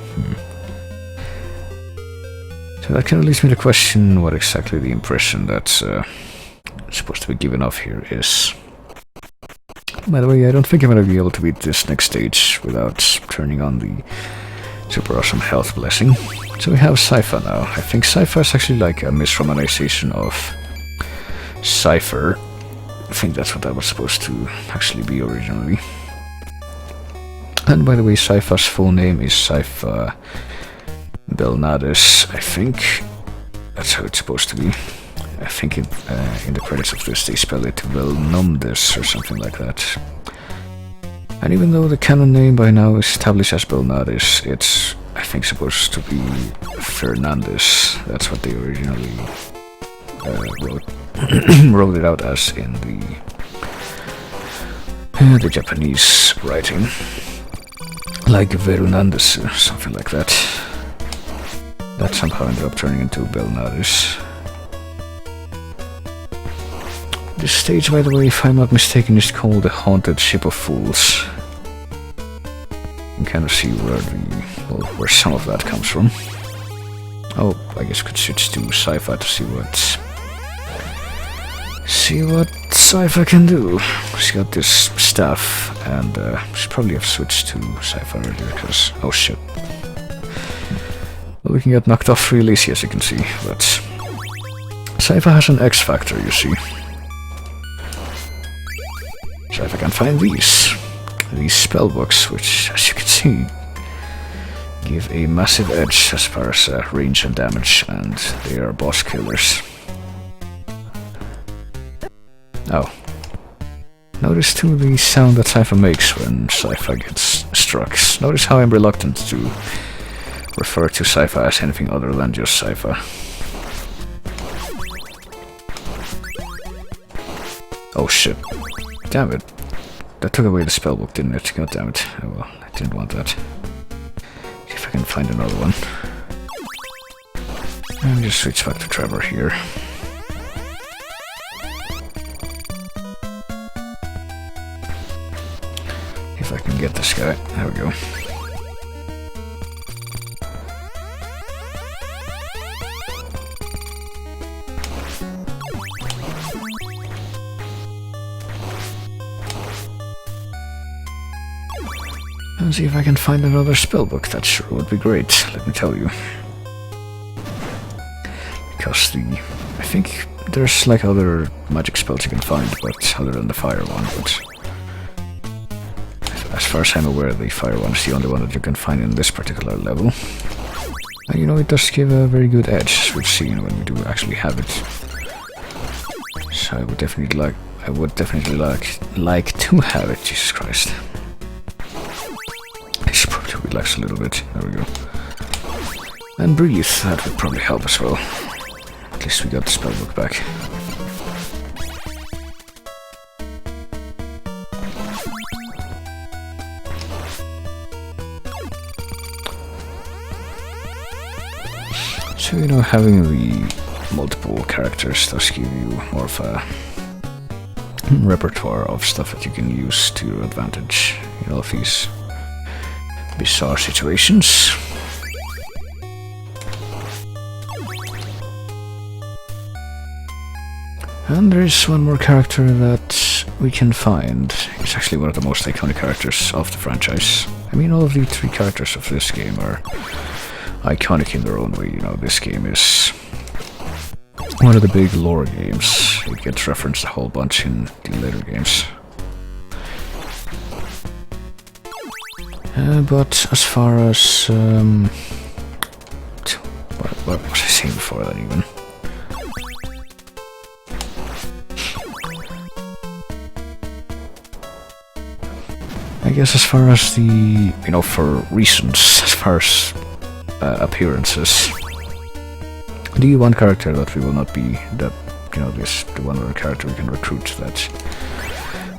So that kind of leads me to question what exactly the impression that's supposed to be given off here is. By the way, I don't think I'm going to be able to beat this next stage without turning on the super awesome health blessing. So we have Sypha now. I think Sypha is actually like a misromanization of Cypher. I think that's what that was supposed to actually be originally. And by the way, Sypha's full name is Sypha Belnades, I think. That's how it's supposed to be. I think in the credits of this they spell it Belnumdes or something like that. And even though the canon name by now is established as Belnades, it's, I think, supposed to be Fernandez. That's what they originally wrote it out as in the Japanese writing. Like Verunandes, something like that. That somehow ended up turning into Belnades. This stage, by the way, if I'm not mistaken, is called the Haunted Ship of Fools. You can kind of see where some of that comes from. Oh, I guess we could switch to Sypha to see what Sypha can do. She's got this staff, and she probably have switched to Sypha earlier because, oh shit. Well, we can get knocked off real easy, as you can see, but Sypha has an X factor, you see. So if I can find these spellbooks, which, as you can see, give a massive edge as far as range and damage, and they are boss killers. Oh. Notice too the sound that Sypha makes when Sypha gets struck. Notice how I'm reluctant to refer to Sypha as anything other than just Sypha. Oh shit. Damn it. That took away the spellbook, didn't it? God damn it. Oh well, I didn't want that. See if I can find another one. And just switch back to Trevor here. If I can get this guy. There we go. And see if I can find another spellbook. That sure would be great, let me tell you. Because I think there's like other magic spells you can find, but other than the fire one, but as far as I'm aware, the fire one is the only one that you can find in this particular level. And you know, it does give a very good edge, as we've seen when we do actually have it. So I would definitely like to have it, Jesus Christ. I should probably relax a little bit, there we go. And breathe, that would probably help as well. At least we got the spellbook back. So, you know, having the multiple characters does give you more of a repertoire of stuff that you can use to your advantage. You know, of these bizarre situations. And there is one more character that we can find. It's actually one of the most iconic characters of the franchise. I mean, all of the three characters of this game are iconic in their own way. You know, this game is one of the big lore games. It gets referenced a whole bunch in the later games. But as far as what was I saying before that even? I guess as far as the, you know, for reasons, as far as appearances, the one character that we will not be, that, you know, the one other character we can recruit that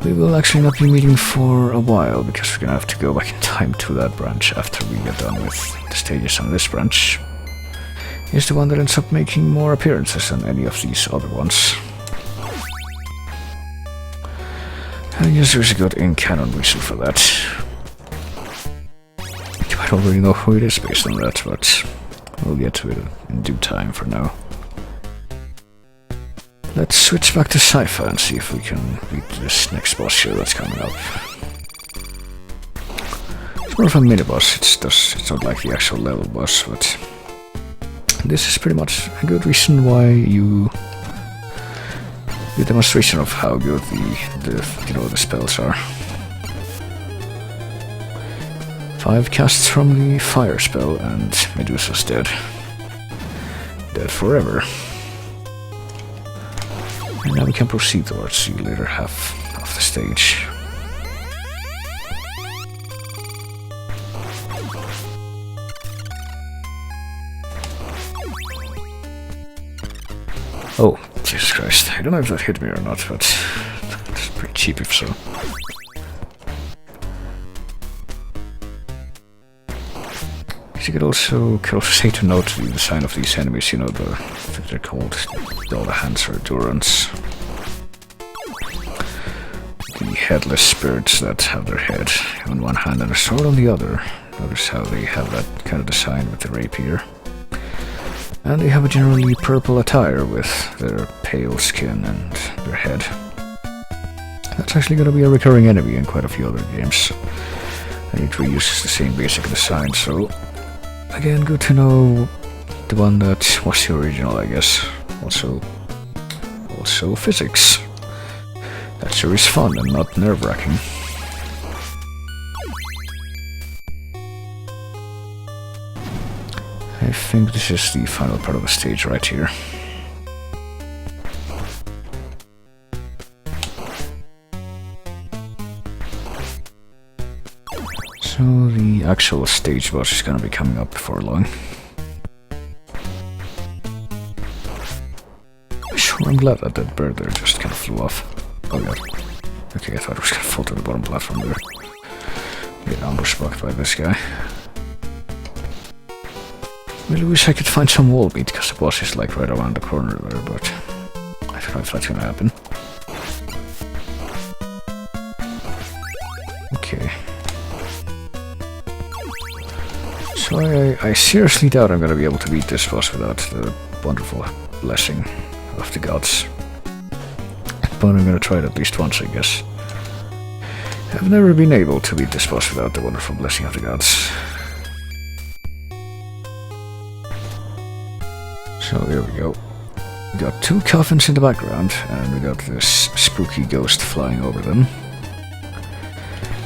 we will actually not be meeting for a while, because we're gonna have to go back in time to that branch after we get done with the stages on this branch, is the one that ends up making more appearances than any of these other ones. I guess there's a good in-canon reason for that. You might already know who it is based on that, but we'll get to it in due time for now. Let's switch back to Sci-Fi and see if we can beat this next boss here that's coming up. It's more of a mini-boss, it's not like the actual level boss, but this is pretty much a good reason why the demonstration of how good the spells are. 5 casts from the fire spell and Medusa's dead. Dead forever. And now we can proceed towards the later half of the stage. Oh, Jesus Christ. I don't know if that hit me or not, but it's pretty cheap if so. You could also say to note the design of these enemies, I think they're called all the hands or Durans. The headless spirits that have their head on one hand and a sword on the other. Notice how they have that kind of design with the rapier. And they have a generally purple attire with their pale skin and their head. That's actually going to be a recurring enemy in quite a few other games. And it reuses the same basic design, so again, good to know the one that was the original, I guess. Also physics. That sure is fun and not nerve-wracking. I think this is the final part of the stage right here. So the actual stage boss is gonna be coming up before long. Sure, I'm glad that that bird there just kind of flew off. Oh god. Okay, I thought it was gonna fall to the bottom platform there. Get ambush blocked by this guy. Really wish I could find some wall meat, because the boss is like right around the corner there, but I don't know if that's gonna happen. Okay. So I seriously doubt I'm gonna be able to beat this boss without the wonderful blessing of the gods. But I'm gonna try it at least once, I guess. I've never been able to beat this boss without the wonderful blessing of the gods. So here we go. We got 2 coffins in the background, and we got this spooky ghost flying over them.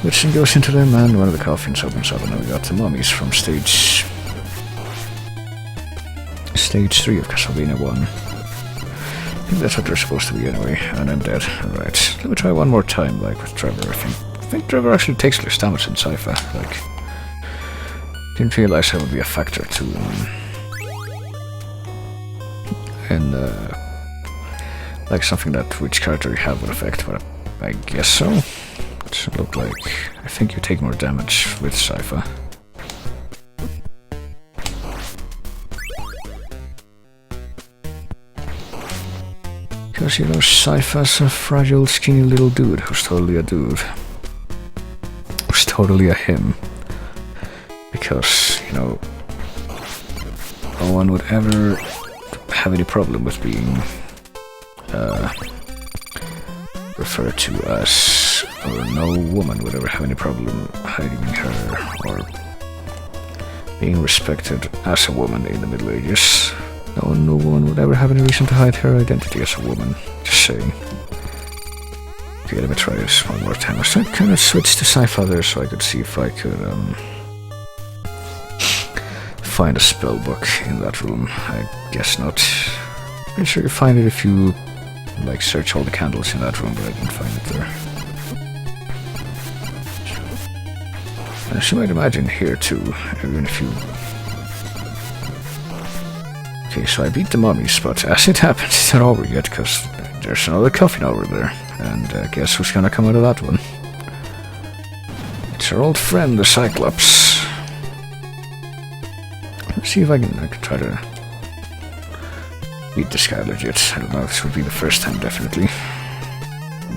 Which then goes into them, and one of the coffins opens up, and then we got the mummies from stage 3 of Castlevania 1. I think that's what they're supposed to be anyway, and I'm dead. Alright, let me try one more time, like with Trevor. I think Trevor actually takes less damage in Sci-Fi. Like, didn't realize that would be a factor too. And like something that which character you have would affect, but I guess so. It should look like I think you take more damage with Sci-Fi. Because Sci-Fi's a fragile, skinny little dude who's totally a dude. Who's totally a him. Because, no one would ever have any problem with being referred to as, or no woman would ever have any problem hiding her or being respected as a woman in the Middle Ages. No woman would ever have any reason to hide her identity as a woman. Just saying. Okay, let me try this one more time. I was kind of switch to Sci-Fi there so I could see if I could find a spell book in that room. I guess not. Pretty sure you find it if you like search all the candles in that room, but I didn't find it there. As you might imagine here too, even if you... Okay, so I beat the mummies, but as it happens, it's not over yet, because there's another coffin over there, and guess who's gonna come out of that one? It's our old friend, the Cyclops. Let's see if I can try to beat this guy legit. I don't know, this would be the first time definitely.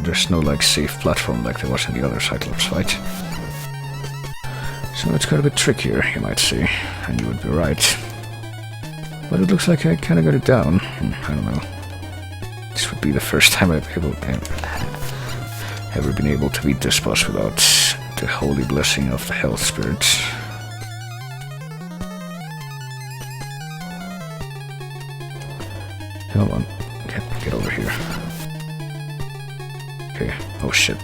There's no like safe platform like there was in the other Cyclops fight. So it's got a bit trickier, you might say, and you would be right. But it looks like I kinda got it down. I don't know. This would be the first time I've ever been able to beat this boss without the holy blessing of the health spirit. Come on, get over here. Okay, oh shit.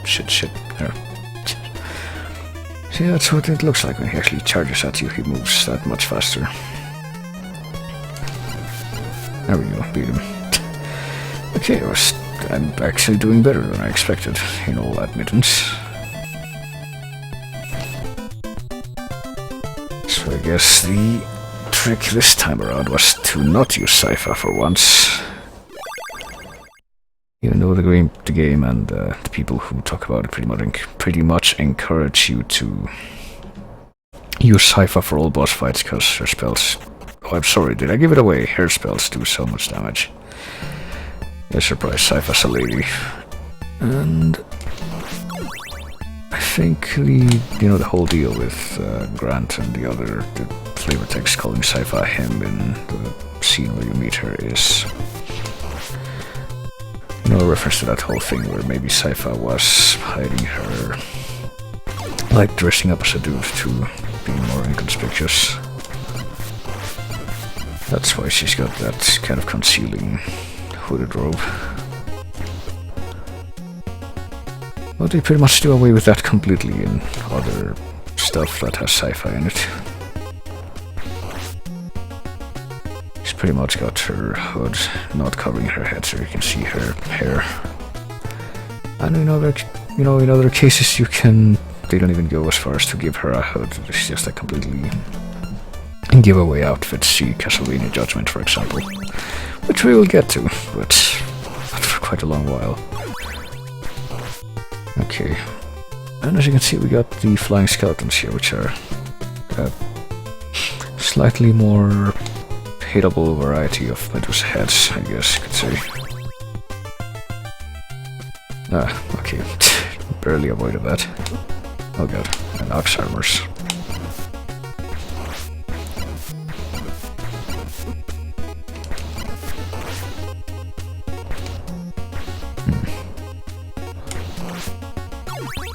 There. See, that's what it looks like when he actually charges at you. He moves that much faster. There we go, beat him. Okay, I'm actually doing better than I expected, in all admittance. So I guess the trick this time around was to not use Sypha for once. Even though the game and the people who talk about it pretty much encourage you to use Sypha for all boss fights, because her spells... Oh, I'm sorry, did I give it away? Her spells do so much damage. A surprise, Sypha's a lady. And I think the whole deal with Grant and the flavor text calling Sypha him in the scene where you meet her is a reference to that whole thing where maybe Sypha was hiding her, like dressing up as a dude to be more inconspicuous. That's why she's got that kind of concealing hooded robe. But they pretty much do away with that completely in other stuff that has Sypha in it. She's pretty much got her hood not covering her head so you can see her hair. And in other cases they don't even go as far as to give her a hood. It's just a completely giveaway outfit. See Castlevania Judgment, for example. Which we will get to, but not for quite a long while. Okay. And as you can see, we got the flying skeletons here, which are slightly more hittable variety of Medusa heads, I guess you could say. Okay. Barely avoided that. Oh god, and ox armors.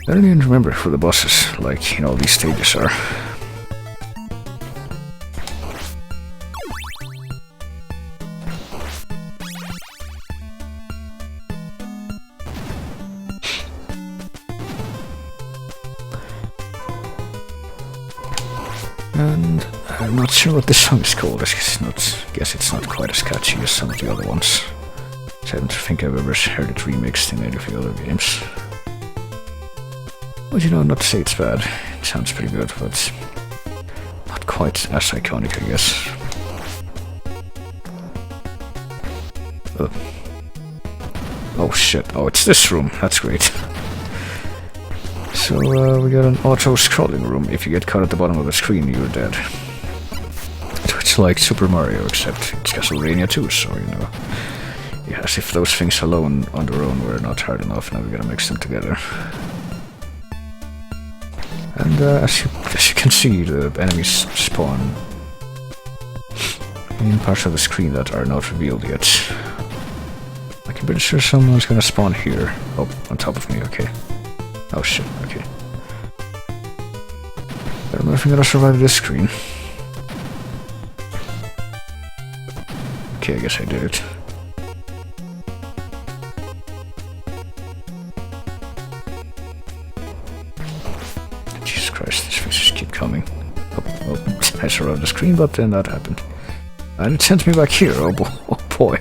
I don't even remember who the bosses, like, in all these stages are. And I'm not sure what this song is called. I guess it's not quite as catchy as some of the other ones. I don't think I've ever heard it remixed in any of the other games. But not to say it's bad. It sounds pretty good, but not quite as iconic, I guess. Oh shit, oh it's this room, that's great. So we got an auto-scrolling room. If you get caught at the bottom of the screen, you're dead. It's like Super Mario, except it's Castlevania too, so yeah, as if those things alone, on their own, were not hard enough, now we gotta mix them together. And as you can see, the enemies spawn in parts of the screen that are not revealed yet. Like, I'm pretty sure someone's gonna spawn here. Oh, on top of me, okay. Oh shit, okay. I don't know if I'm gonna survive this screen. Okay, I guess I did it. Jesus Christ, these things just keep coming. Oh, I survived the screen, but then that happened. And it sent me back here, oh boy.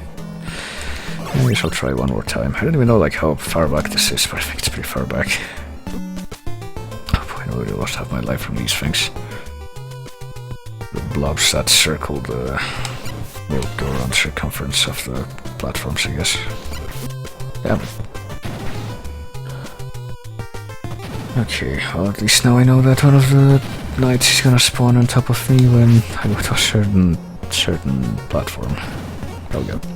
I guess I'll try one more time. I don't even know like how far back this is, but I think it's pretty far back. Oh boy, I really lost half my life from these things. The blobs that circle will go around the circumference of the platforms, I guess. Damn it. Okay, well at least now I know that one of the knights is gonna spawn on top of me when I go to a certain platform. Oh god.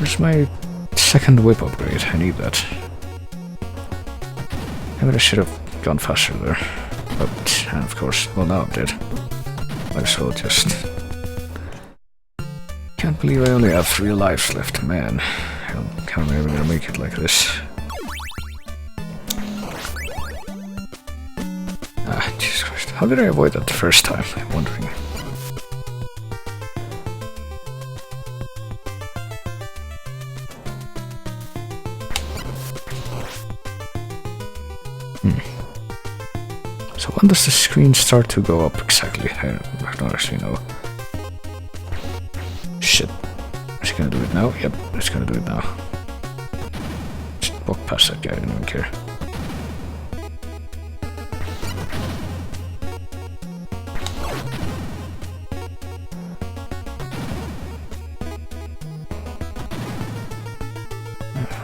Where's my second whip upgrade? I need that. Maybe I should have gone faster there. But, and of course, well now I'm dead. Might as well just... Can't believe I only have 3 lives left, man. How am I ever gonna make it like this? Ah, Jesus Christ. How did I avoid that the first time? I'm wondering. So when does the screen start to go up exactly? I don't actually know. Shit. Is he gonna do it now? Yep, it's gonna do it now. Just walk past that guy, I didn't even care.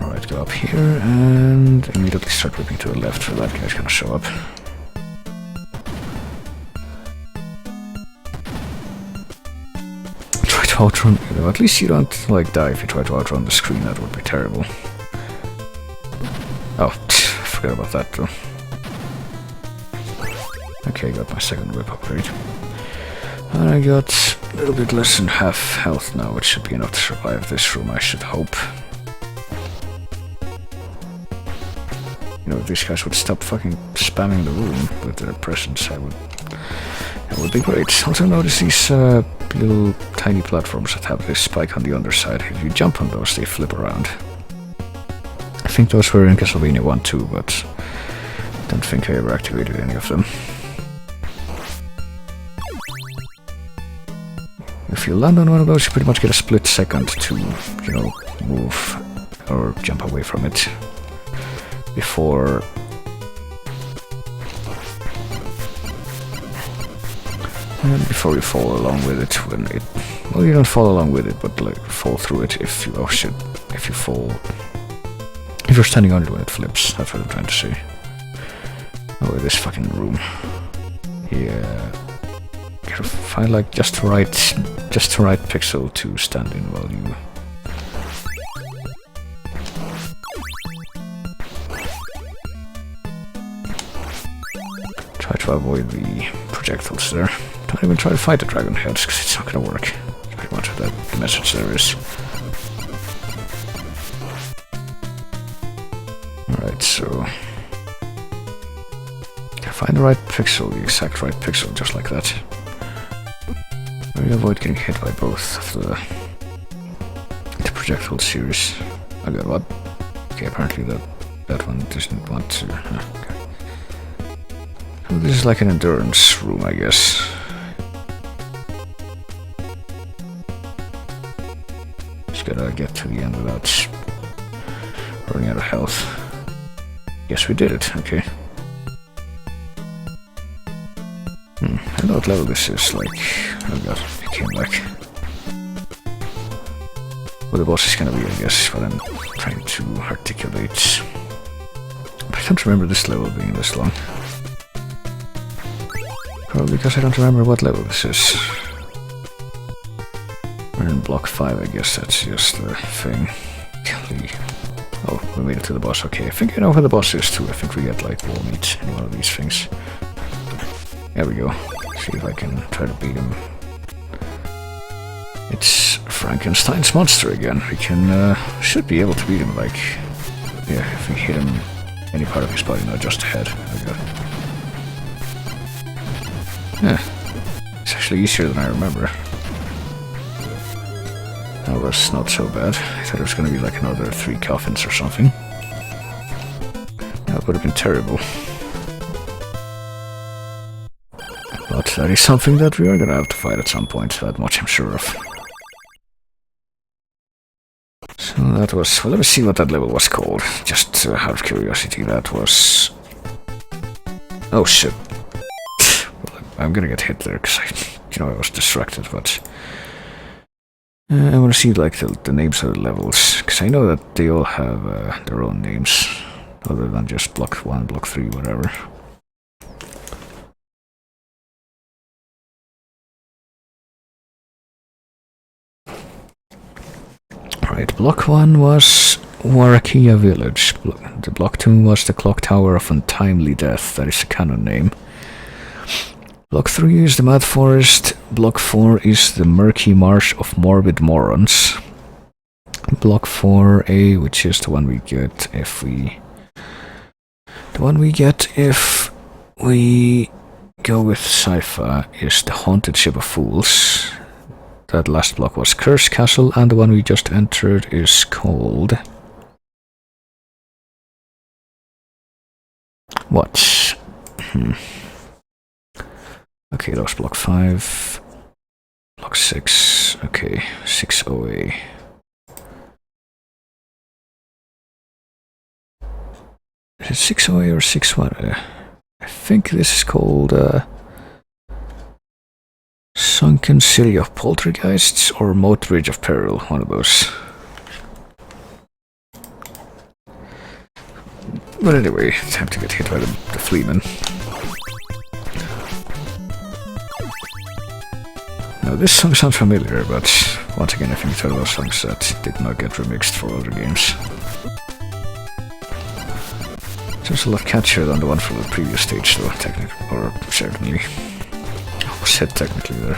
Alright, go up here and immediately start whipping to the left so that guy's gonna show up. Outrun, you know, at least you don't like die if you try to outrun the screen. That would be terrible. Oh, forgot about that though. Okay, got my second whip upgrade. And I got a little bit less than half health now, which should be enough to survive this room, I should hope. You know, if these guys would stop fucking spamming the room with their presence, that would be great. Also notice these little tiny platforms that have this spike on the underside. If you jump on those, they flip around. I think those were in Castlevania 1 too, but I don't think I ever activated any of them. If you land on one of those, you pretty much get a split second to, you know, move or jump away from it before... And before you fall along with it, when it... Well, you don't fall along with it, but like fall through it if you... Oh shit. If you fall... If you're standing on it when it flips, that's what I'm trying to say. Oh, this fucking room. Yeah. Gotta find like just the right pixel to stand in while you... Try to avoid the projectiles there. Don't even try to fight the dragon heads, because it's not gonna work. That's pretty much what that message there is. Alright, so... Find the right pixel, the exact right pixel, just like that. Very avoid getting hit by both of the projectile series. I got what? Okay, apparently that one doesn't want to... Okay. So this is like an endurance room, I guess. Just gotta get to the end without running out of health. Yes, we did it, okay. I don't know what level this is, like... Oh god, it came back. What the boss is gonna be, I guess, what I'm trying to articulate. But I don't remember this level being this long. Probably because I don't remember what level this is. We're in block 5, I guess that's just the thing. Oh, we made it to the boss, okay. I think I know where the boss is too. I think we get like wall meat in one of these things. There we go. See if I can try to beat him. It's Frankenstein's monster again. We can, should be able to beat him, like... Yeah, if we hit him any part of his body, not just the head. There we go. Yeah. It's actually easier than I remember. That was not so bad. I thought it was gonna be like another 3 coffins or something. That would have been terrible. But that is something that we are gonna have to fight at some point, that much I'm sure of. So that was... Well, let me see what that level was called. Just out of curiosity, that was... Oh shit. Well, I'm gonna get hit there, because I was distracted, but... I want to see like the names of the levels, because I know that they all have their own names, other than just block 1, block 3, whatever. Alright, Right, block 1 was Warakia Village. The block 2 was the Clock Tower of Untimely Death, that is a canon name. Block 3 is the Mad Forest. Block 4 is the Murky Marsh of Morbid Morons. Block 4A, which is the one we get if we... The one we get if we go with Sci-Fi, is the Haunted Ship of Fools. That last block was Curse Castle, and the one we just entered is called... What? Okay, that was block 5. Block 6. Okay, 6OA. Is it 6OA or 61? I think this is called Sunken City of Poltergeists or Moat Bridge of Peril, one of those. But anyway, time to get hit by the Fleaman. Now this song sounds familiar, but once again I think it's one of those songs that did not get remixed for other games. It's a lot catchier than the one from the previous stage though, technically, or certainly. I said technically there.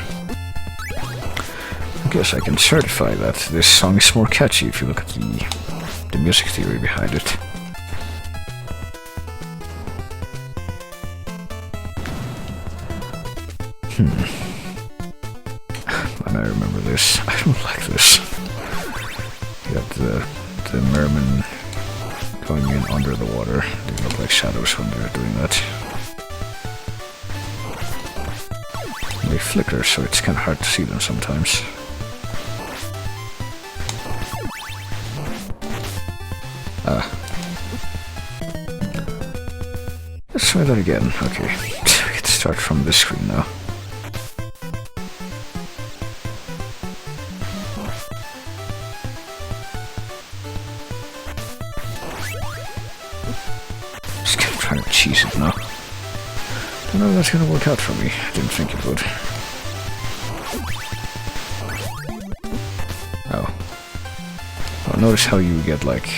I guess I can certify that this song is more catchy if you look at the music theory behind it. And I remember this. I don't like this. You got the mermen going in under the water. They look like shadows when they're doing that. They flicker, so it's kind of hard to see them sometimes. Let's try that again. Okay, we get to start from this screen now. Just kind of trying to cheese it now. Don't know if that's gonna work out for me. I didn't think it would. Oh, notice how you get like...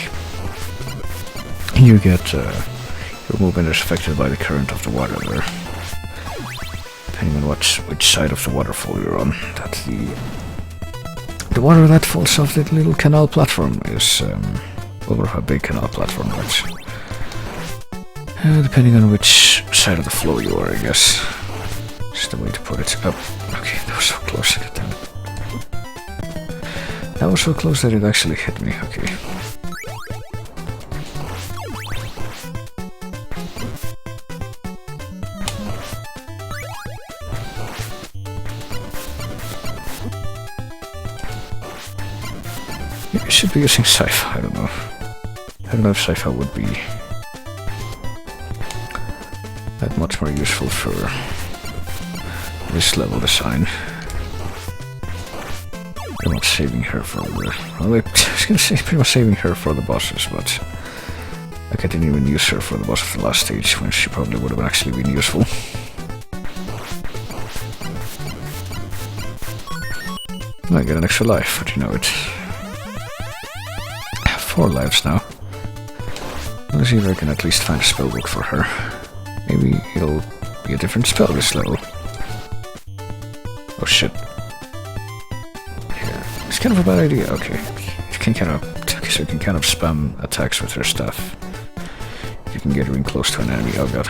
You get... your movement is affected by the current of the water there. Depending on which side of the waterfall you're on. That the water that falls off the little canal platform is over a big canal platform, but depending on which side of the flow you are, I guess. Is the way to put it. Oh, okay, that was so close. Damn it. That was so close that it actually hit me. Okay. Maybe I should be using Sci-Fi, I don't know. I don't know if Sci-Fi would be that much more useful for this level design. Pretty much saving her for the... Well, I was gonna say pretty much saving her for the bosses, but... Like I didn't even use her for the boss of the last stage, when she probably would have actually been useful. I get an extra life, but you know it. I have 4 lives now. Let's see if I can at least find a spellbook for her. Maybe it'll be a different spell this level. Oh shit. Yeah, it's kind of a bad idea. Okay, you can kind of... So you can kind of spam attacks with her stuff. You can get her in close to an enemy. Oh god.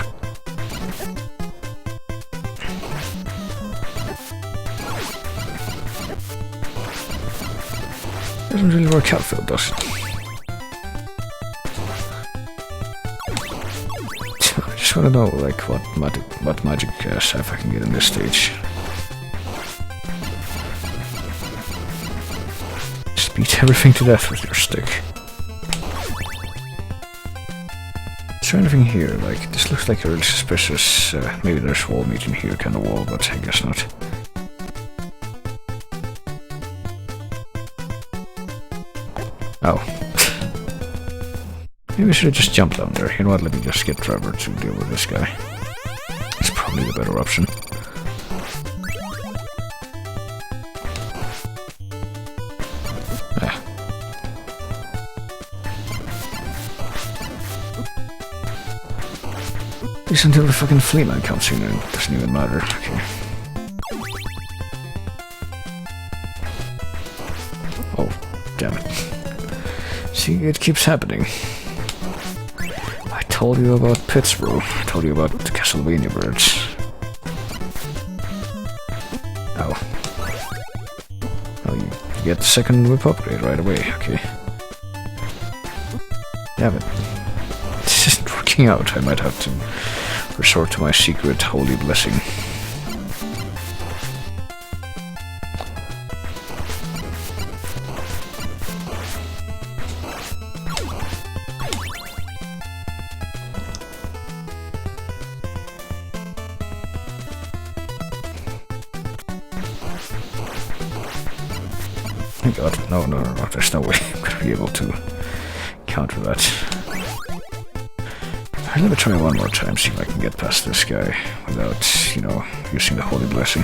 Doesn't really work out though, does it? I just want to know, like, what magic stuff I can get in this stage. Just beat everything to death with your stick. Is there anything here? Like, this looks like a really suspicious, maybe there's wall meat in here kind of wall, but I guess not. Oh. Maybe I should have just jumped down there. You know what, let me just get Trevor to deal with this guy. It's probably the better option. Ah. least until the fucking flea man comes in and it doesn't even matter. Okay. Oh, damn it. See, it keeps happening. I told you about Pittsburgh. I told you about the Castlevania birds. Ow. Oh, you get the second whip upgrade right away, okay. Damn it. This isn't working out. I might have to resort to my secret holy blessing. Oh god, no, there's no way I'm gonna be able to counter that. Let me try one more time, see if I can get past this guy without, you know, using the holy blessing.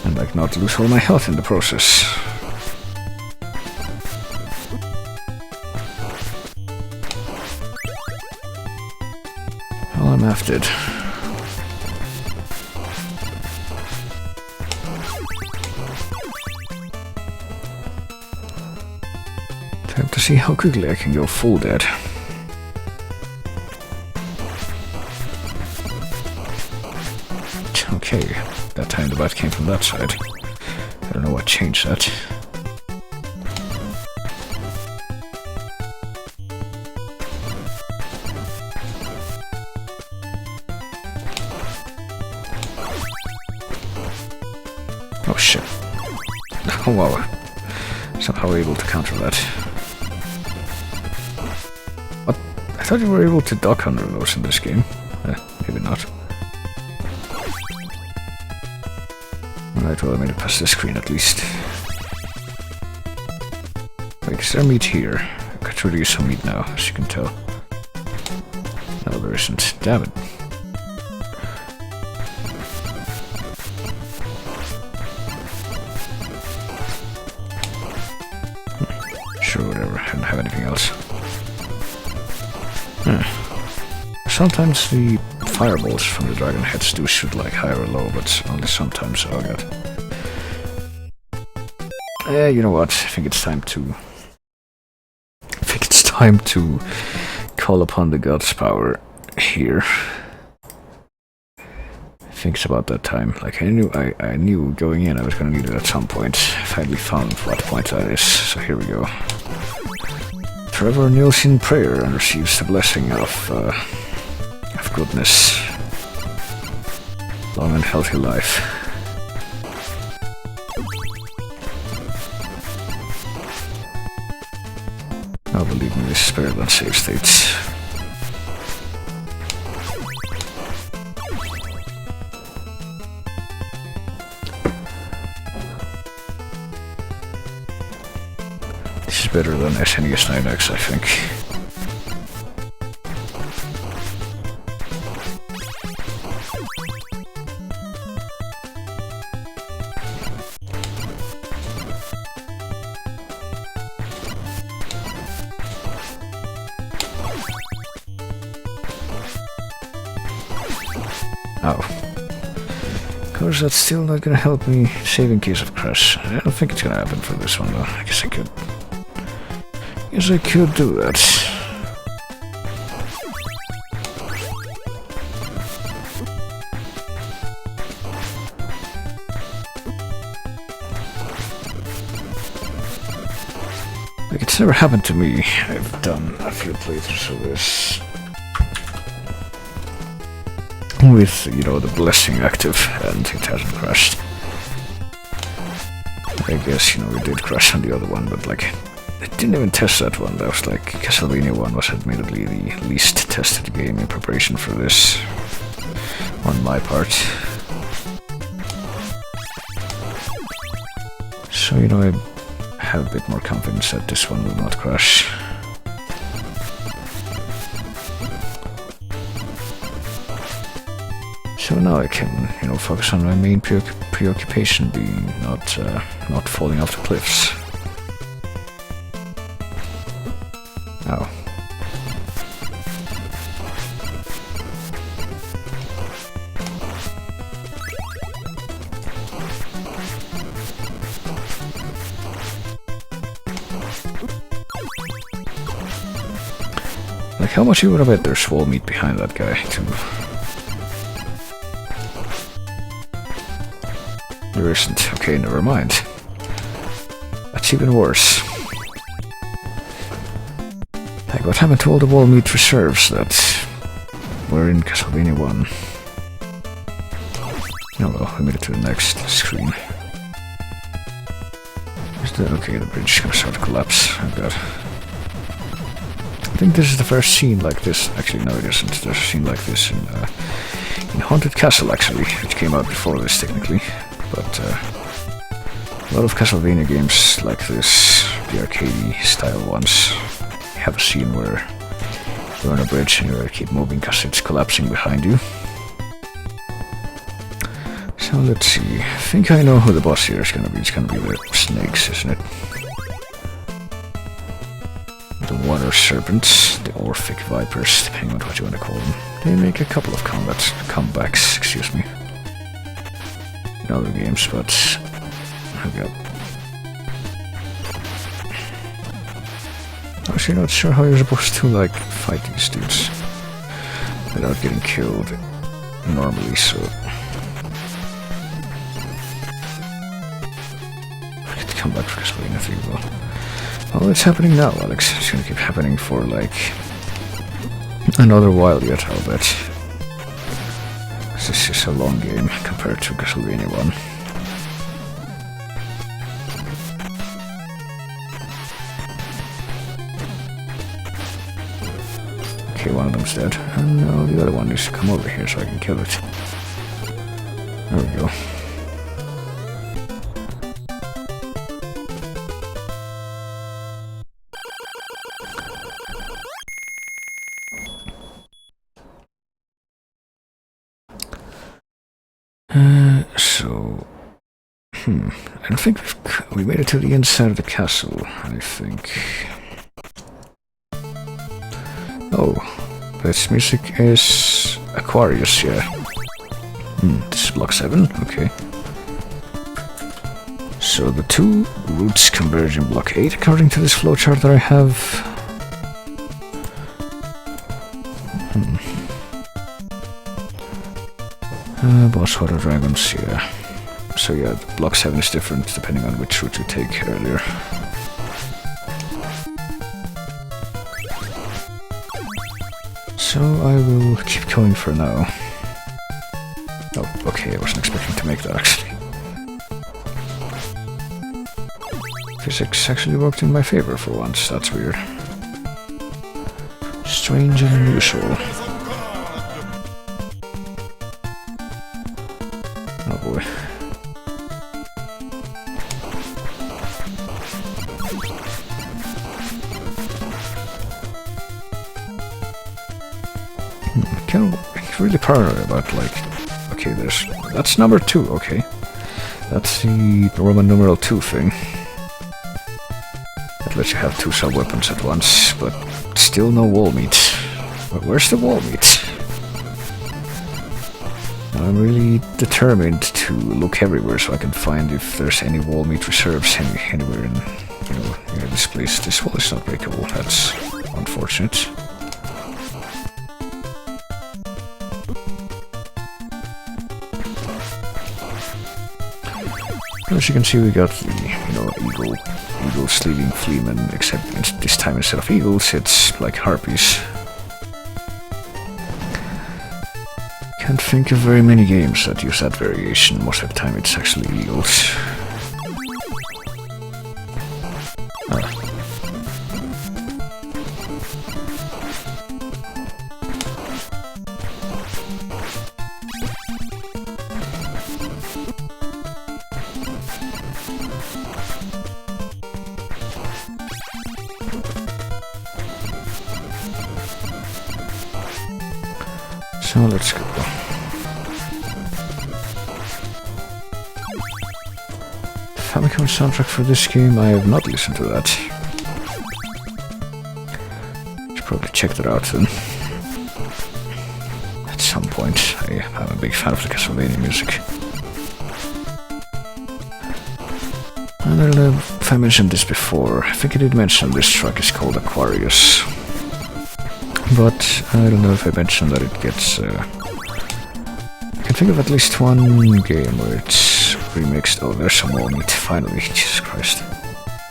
And like not lose all my health in the process. Well, I'm after it. Time to see how quickly I can go full dead. Okay, that time the bat came from that side. I don't know what changed that. Oh shit. Oh wow. Somehow able to counter that. What? I thought you were able to duck under those in this game. Maybe not. Alright, well I made it past the screen at least. Wait, is there meat here? I could really use some meat now, as you can tell. No, there isn't. Damn it. Sure, whatever. I don't have anything else. Sometimes the fireballs from the dragon heads do shoot like high or low, but only sometimes. Oh god. You know what? I think it's time to call upon the gods' power here. I think it's about that time. Like I knew going in I was gonna need it at some point. I finally found what point that is, so here we go. Trevor kneels in prayer and receives the blessing of goodness. Long and healthy life. I believe me, this is better than save states. This is better than SNES 9X, I think. Oh. Of course, that's still not gonna help me save in case of crash. I don't think it's gonna happen for this one though. I guess I could do that. Like, it's never happened to me. I've done a few playthroughs of this with, you know, the blessing active, and it hasn't crashed. I guess, you know, we did crash on the other one, but like, I didn't even test that one. That was like, Castlevania 1 was admittedly the least tested game in preparation for this, on my part. So, you know, I have a bit more confidence that this one will not crash. So now I can, you know, focus on my main preoccupation being not falling off the cliffs. Ow. Like, how much you would have bet there's wall meat behind that guy, too? There isn't. Okay, never mind. That's even worse. Like, what happened to all the wall meat reserves that were in Castlevania 1? Oh well, we made it to the next screen. Okay, the bridge is gonna start to collapse. Oh god. I think this is the first scene like this. Actually, no, it isn't. There's a scene like this in Haunted Castle, actually, which came out before this, technically. But a lot of Castlevania games like this, the arcade-style ones, have a scene where you're on a bridge and you gotta keep moving because it's collapsing behind you. So let's see. I think I know who the boss here is gonna be. It's gonna be the snakes, isn't it? The water serpents, the Orphic vipers, depending on what you want to call them. They make a couple of comebacks, excuse me, in other games, but oh god. I'm actually not sure how you're supposed to like fight these dudes without getting killed normally, so come back for Castlevania 3, well, it's happening now, Alex. It's gonna keep happening for, like, another while yet, I'll bet. This is a long game compared to Castlevania 1. Okay, one of them's dead. And now the other one needs to come over here so I can kill it. There we go. I think we made it to the inside of the castle, I think. Oh, this music is Aquarius, yeah. This is block 7, okay. So the two routes converge in block 8, according to this flowchart that I have. Boss water dragons, yeah. So yeah, block 7 is different depending on which route you take earlier. So I will keep going for now. Oh, okay, I wasn't expecting to make that actually. Physics actually worked in my favor for once, that's weird. Strange and unusual. Oh boy. Really paranoid about, like, okay, that's number 2, okay. That's the Roman numeral 2 thing. That lets you have 2 sub-weapons at once, but still no wall meat. But where's the wall meat? I'm really determined to look everywhere so I can find if there's any wall meat reserves anywhere in, near this place. This wall is not breakable, that's unfortunate. As you can see, we got the, eagle sleeving fleamen, except this time instead of eagles, it's like harpies. Can't think of very many games that use that variation. Most of the time it's actually eagles. So let's go. Famicom soundtrack for this game, I have not listened to that. Should probably check that out then. At some point, I'm a big fan of the Castlevania music. And I don't know if I mentioned this before, I think I did mention this track is called Aquarius. But I don't know if I mentioned that it gets... I can think of at least one game where it's remixed. Oh, there's some more meat, finally. Jesus Christ.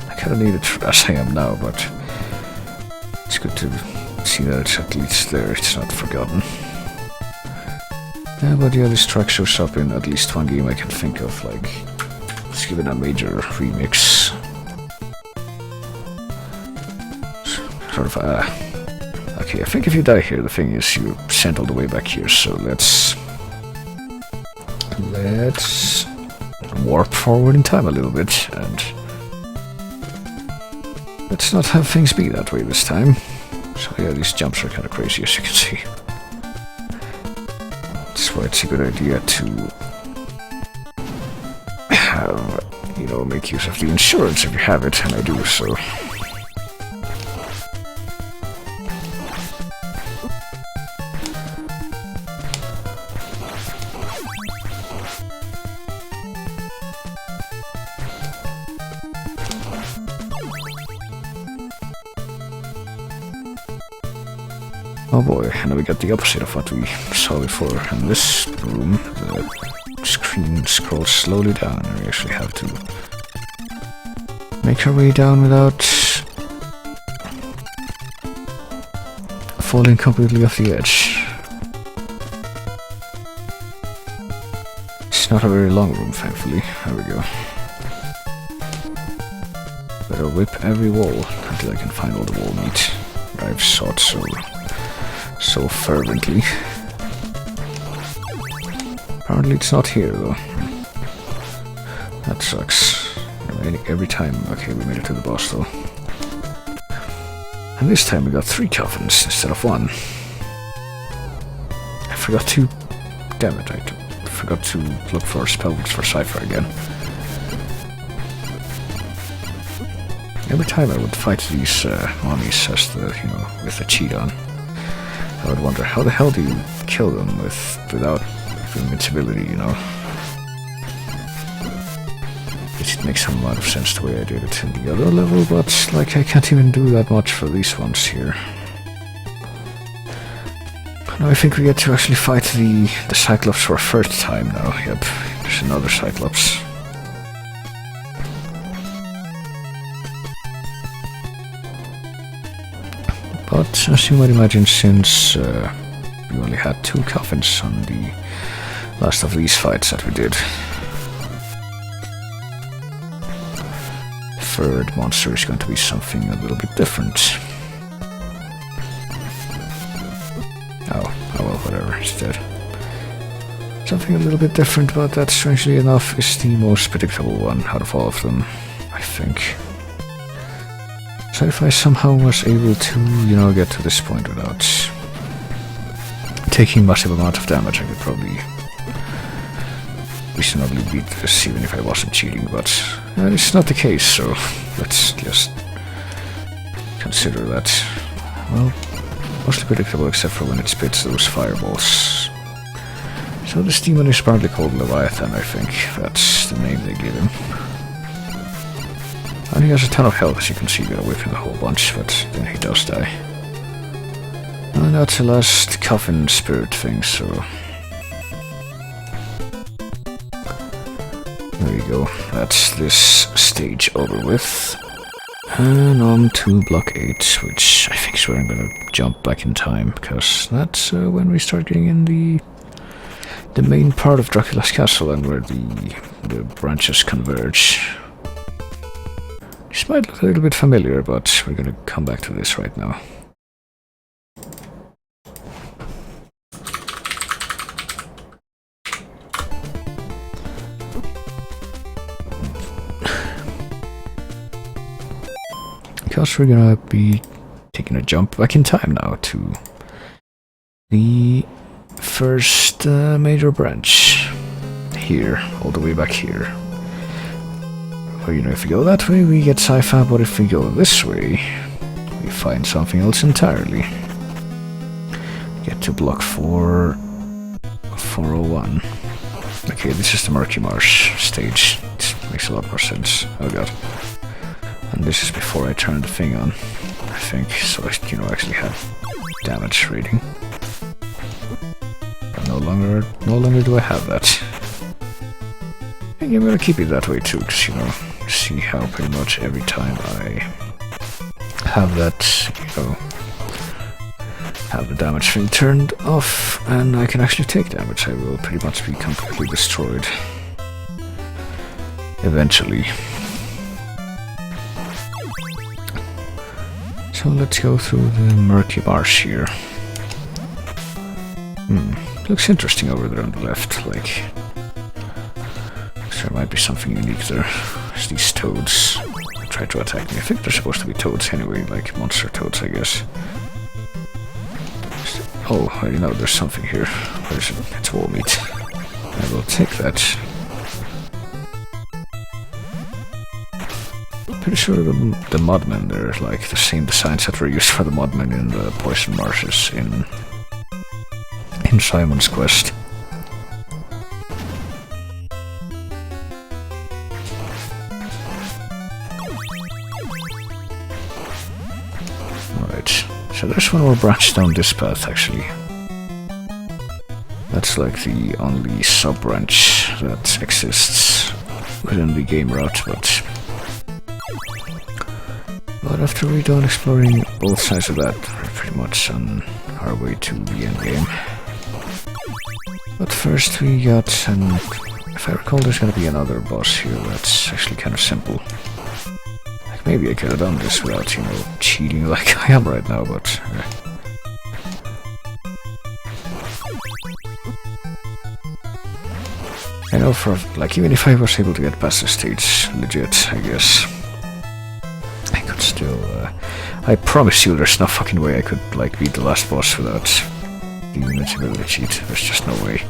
I kinda need it as I am now, but it's good to see that it's at least there, it's not forgotten. Yeah, but yeah, this track shows up in at least one game I can think of, like, it's given a major remix. Sort of, okay, I think if you die here, the thing is you sent all the way back here, so let's warp forward in time a little bit, and let's not have things be that way this time. So yeah, these jumps are kind of crazy, as you can see. That's why it's a good idea to have, you know, make use of the insurance if you have it, and I do, so... Oh boy, and now we got the opposite of what we saw before. In this room, the screen scrolls slowly down, and we actually have to make our way down without falling completely off the edge. It's not a very long room, thankfully. There we go. Better whip every wall until I can find all the wall meat I've sought so fervently. Apparently it's not here though. That sucks. Every time. Okay, we made it to the boss though. And this time we got 3 coffins instead of 1. I forgot to... Damn it, I forgot to look for spellbooks for Cypher again. Every time I would fight these armies as the, you know, with the cheat on, I would wonder, how the hell do you kill them without invincibility, you know? It makes some amount of sense the way I did it in the other level, but, like, I can't even do that much for these ones here. Now I think we get to actually fight the Cyclops for a third time now. Yep, there's another Cyclops. But, as you might imagine, since we only had 2 coffins on the last of these fights that we did, the third monster is going to be something a little bit different. Oh well, whatever, it's dead. Something a little bit different, but that, strangely enough, is the most predictable one out of all of them, I think. So if I somehow was able to, you know, get to this point without taking massive amount of damage, I could probably reasonably beat this even if I wasn't cheating, but it's not the case, so let's just consider that, well, mostly predictable except for when it spits those fireballs. So this demon is apparently called Leviathan, I think. That's the name they give him. And he has a ton of health, as you can see, got away from a whole bunch, but then he does die. And that's the last coffin spirit thing, so... There you go, that's this stage over with. And on to block 8, which I think is where I'm gonna jump back in time, because that's when we start getting in the main part of Dracula's castle and where the branches converge. This might look a little bit familiar, but we're gonna come back to this right now. Because we're gonna be taking a jump back in time now to the first major branch. Here, all the way back here. Well, you know, if we go that way, we get sci-fi, but if we go this way, we find something else entirely. Get to block 401. Okay, this is the Murky Marsh stage. It makes a lot more sense. Oh god. And this is before I turn the thing on, I think, so I, you know, actually had damage rating. But no longer do I have that. And I'm gonna keep it that way too, because, you know, see how pretty much every time I have that, you know, have the damage thing turned off, and I can actually take damage, I will pretty much be completely destroyed. Eventually. So let's go through the murky marsh here. Looks interesting over there on the left, like... there might be something unique there. There's these toads try to attack me. I think they're supposed to be toads anyway, like monster toads, I guess. Oh, I know there's something here. Where is it? It's wall meat. I will take that. Pretty sure the mudmen, they're like the same designs that were used for the mudmen in the poison marshes in Simon's Quest. Alright, so there's one more branch down this path actually. That's like the only sub-branch that exists within the game route, but after we're done exploring both sides of that, we're pretty much on our way to the end game. But first we got, and if I recall, there's gonna be another boss here that's actually kind of simple. Like maybe I could have done this without, you know, cheating like I am right now, but... I know for, like, even if I was able to get past the stage legit, I guess, I could still, I promise you there's no fucking way I could, like, beat the last boss without the invincibility cheat. There's just no way.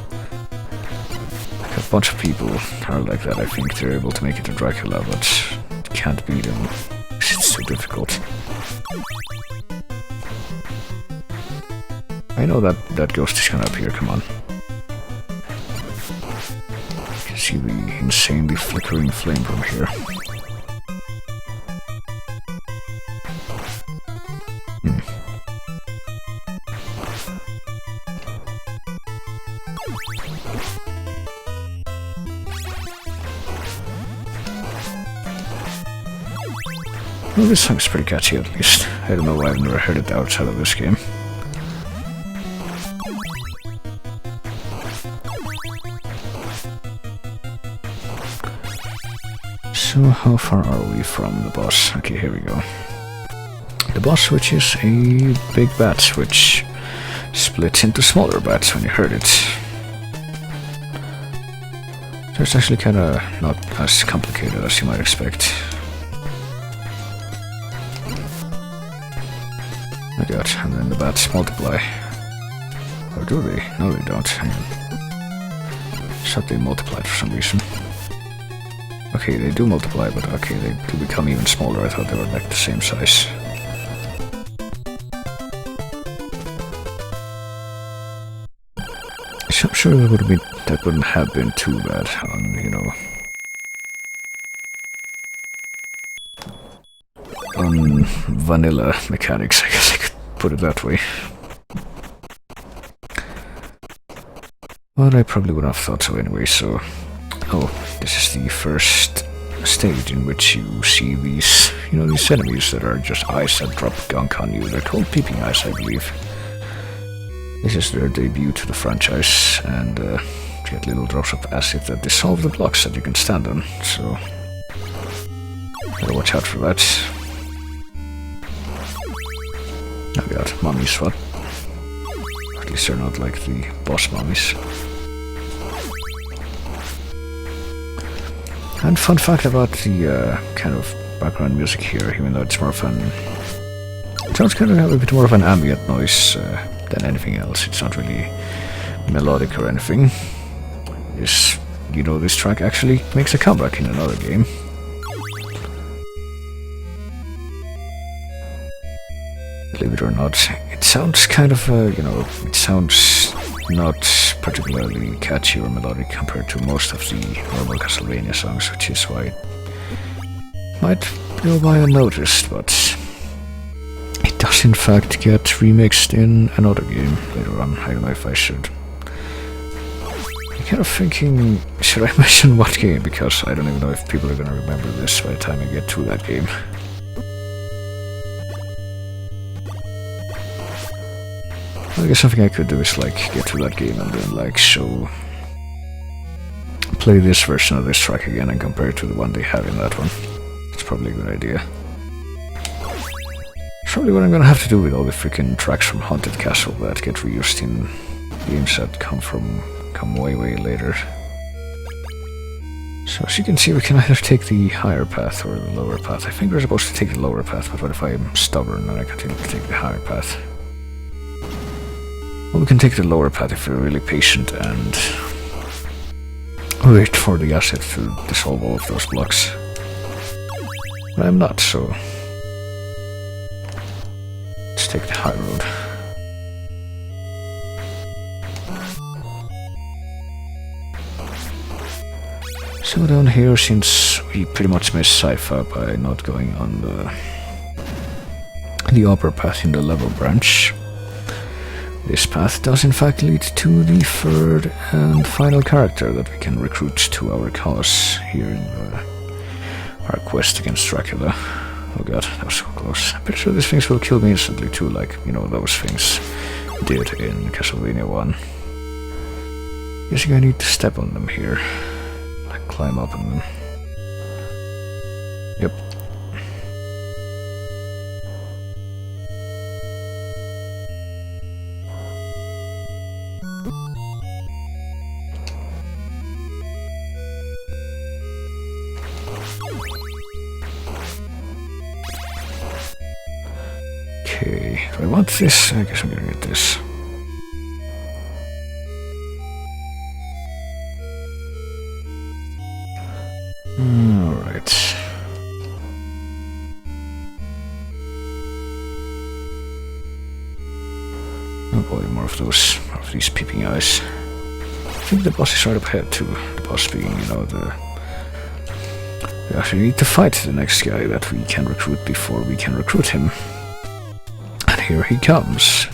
Like, a bunch of people are like that, I think. They're able to make it to Dracula, but can't beat him. It's too difficult. I know that ghost is gonna appear, come on. You can see the insanely flickering flame from here. Well, this song's pretty catchy at least. I don't know why I've never heard it outside of this game. So how far are we from the boss? Okay, here we go. The boss, which is a big bat, which splits into smaller bats when you hurt it. So it's actually kinda not as complicated as you might expect. Oh god, and then the bats multiply. Or do they? No, they don't. Hang on. Except they multiplied for some reason. Okay, they do multiply, but okay, they do become even smaller. I thought they were like the same size. So I'm sure that wouldn't have been too bad on, you know, on vanilla mechanics, I guess I could put it that way. But I probably wouldn't have thought so anyway, so... Oh, this is the first stage in which you see these, you know, these enemies that are just eyes that drop gunk on you. They're called peeping eyes, I believe. This is their debut to the franchise, and you get little drops of acid that dissolve the blocks that you can stand on, so... Gotta watch out for that. Oh god, mummies, what? At least they're not like the boss mummies. And fun fact about the kind of background music here, even though it's more fun, it sounds kind of a bit more of an ambient noise than anything else. It's not really melodic or anything. This, you know, this track actually makes a comeback in another game. Believe it or not, it sounds kind of, you know, it sounds not particularly catchy or melodic compared to most of the normal Castlevania songs, which is why it might go by unnoticed, but it does in fact get remixed in another game later on. I don't know if I should. I'm kind of thinking, should I mention what game? Because I don't even know if people are gonna remember this by the time I get to that game. I guess something I could do is like get to that game and then like play this version of this track again and compare it to the one they have in that one. It's probably a good idea. Probably what I'm gonna have to do with all the freaking tracks from Haunted Castle that get reused in games that come way later. So as you can see, we can either take the higher path or the lower path. I think we're supposed to take the lower path, but what if I'm stubborn and I continue to take the higher path? Well, we can take the lower path if we're really patient and wait for the asset to dissolve all of those blocks. But I'm not, so let's take the high road. So down here, since we pretty much missed Sci-Fi by not going on the upper path in the level branch, this path does in fact lead to the third and final character that we can recruit to our cause here in our quest against Dracula. Oh god, that was so close. I'm pretty sure these things will kill me instantly too, like, you know, those things did in Castlevania 1. Guessing I need to step on them here. Like, climb up on them. Yep. Okay, do I want this? I guess I'm gonna get this. Alright. Oh boy, more of these peeping eyes. I think the boss is right up ahead too. The boss being, you know, we actually need to fight the next guy that we can recruit before we can recruit him. And here he comes.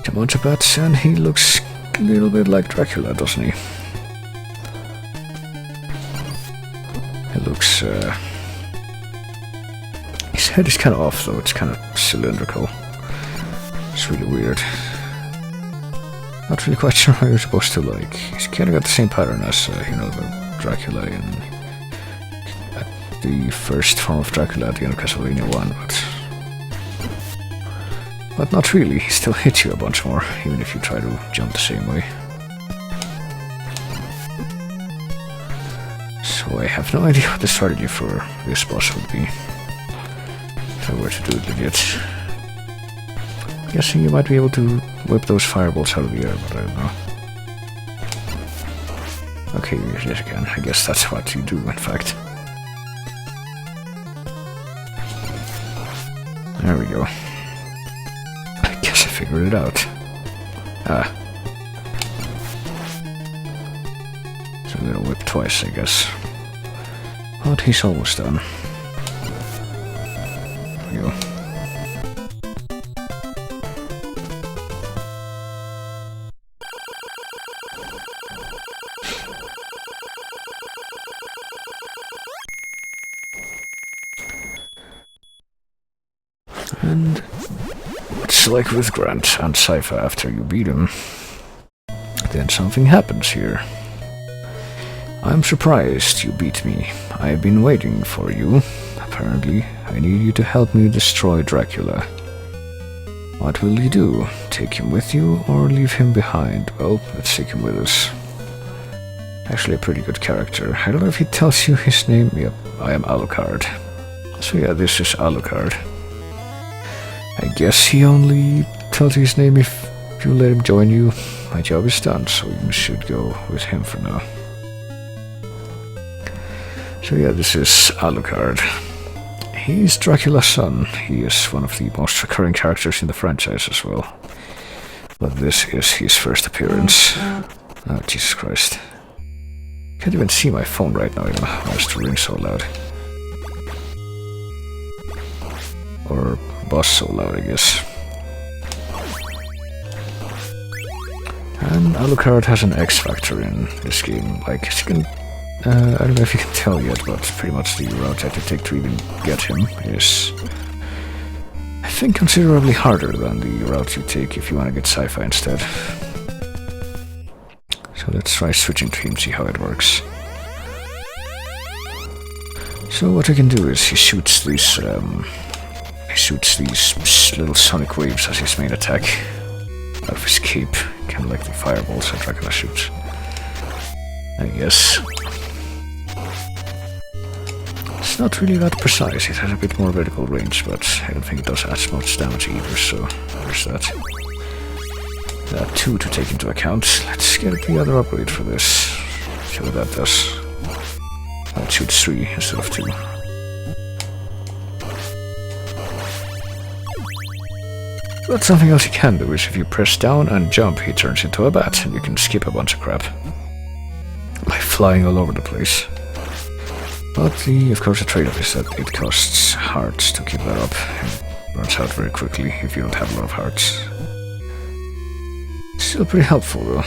Come on, Jabats, and he looks a little bit like Dracula, doesn't he? He looks, his head is kind of off though, it's kind of cylindrical. It's really weird. Not really quite sure how you're supposed to, like, he's kind of got the same pattern as, you know, the Dracula in the first form of Dracula at the end of Castlevania 1, but not really. He still hits you a bunch more, even if you try to jump the same way. So I have no idea what the strategy for this boss would be, if I were to do it legit. Guessing you might be able to whip those fireballs out of the air, but I don't know. Okay, yes you can. I guess that's what you do, in fact. There we go. I guess I figured it out. Ah. So I'm gonna whip twice, I guess. But he's almost done. There we go. And it's like with Grant and Sci-Fi, after you beat him, then something happens here. I'm surprised you beat me. I've been waiting for you. Apparently, I need you to help me destroy Dracula. What will you do? Take him with you or leave him behind? Well, let's take him with us. Actually a pretty good character. I don't know if he tells you his name. Yep, I am Alucard. So yeah, this is Alucard. I guess he only tells you his name if you let him join you. My job is done, so you should go with him for now. So yeah, this is Alucard. He's Dracula's son. He is one of the most recurring characters in the franchise as well. But this is his first appearance. Oh, Jesus Christ. Can't even see my phone right now, you know, I was to ring so loud. Or boss so loud, I guess. And Alucard has an X factor in this game. Like, as you can, I don't know if you can tell yet, but pretty much the route that you take to even get him is, I think, considerably harder than the route you take if you want to get sci-fi instead. So let's try switching to him, see how it works. So what I can do is he shoots these little sonic waves as his main attack out of his cape, kind of like the fireballs that Dracula shoots, I guess. It's not really that precise, it has a bit more vertical range, but I don't think it does as much damage either, so there's that. There are 2 to take into account. Let's get the other upgrade for this. See what that does. Oh, it shoots 3 instead of 2. But something else you can do is if you press down and jump, he turns into a bat, and you can skip a bunch of crap by flying all over the place. But of course, the trade-off is that it costs hearts to keep that up, and runs out very quickly if you don't have a lot of hearts. Still pretty helpful, though.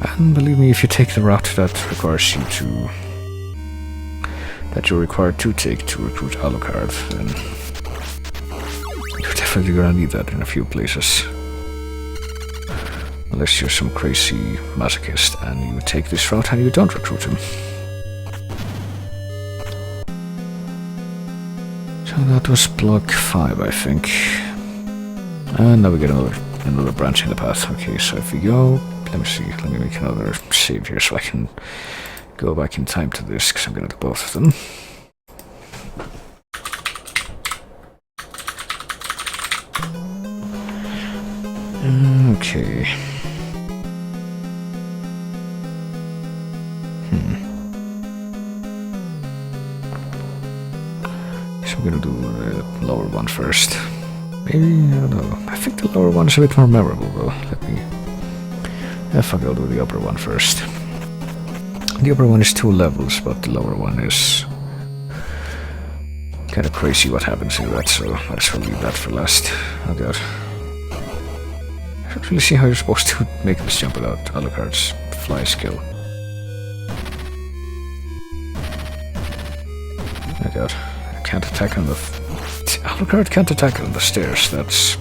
And believe me, if you take the route that requires you to... that you're required to take to recruit Alucard, then you're definitely gonna need that in a few places. Unless you're some crazy masochist and you take this route and you don't recruit him. So that was block 5, I think. And now we get another branch in the path. Okay, so if we go... let me see, let me make another save here so I can go back in time to this, because I'm gonna do both of them. Okay. So I'm gonna do the lower one first. Maybe, I don't know. I think the lower one is a bit more memorable though. Let me... fuck, I'll do the upper one first. The upper one is 2 levels, but the lower one is kind of crazy what happens in that, so might as well leave that for last. Oh god. I don't really see how you're supposed to make this jump without Alucard's fly skill. Oh god. I can't attack on the... Alucard can't attack on the stairs, that's...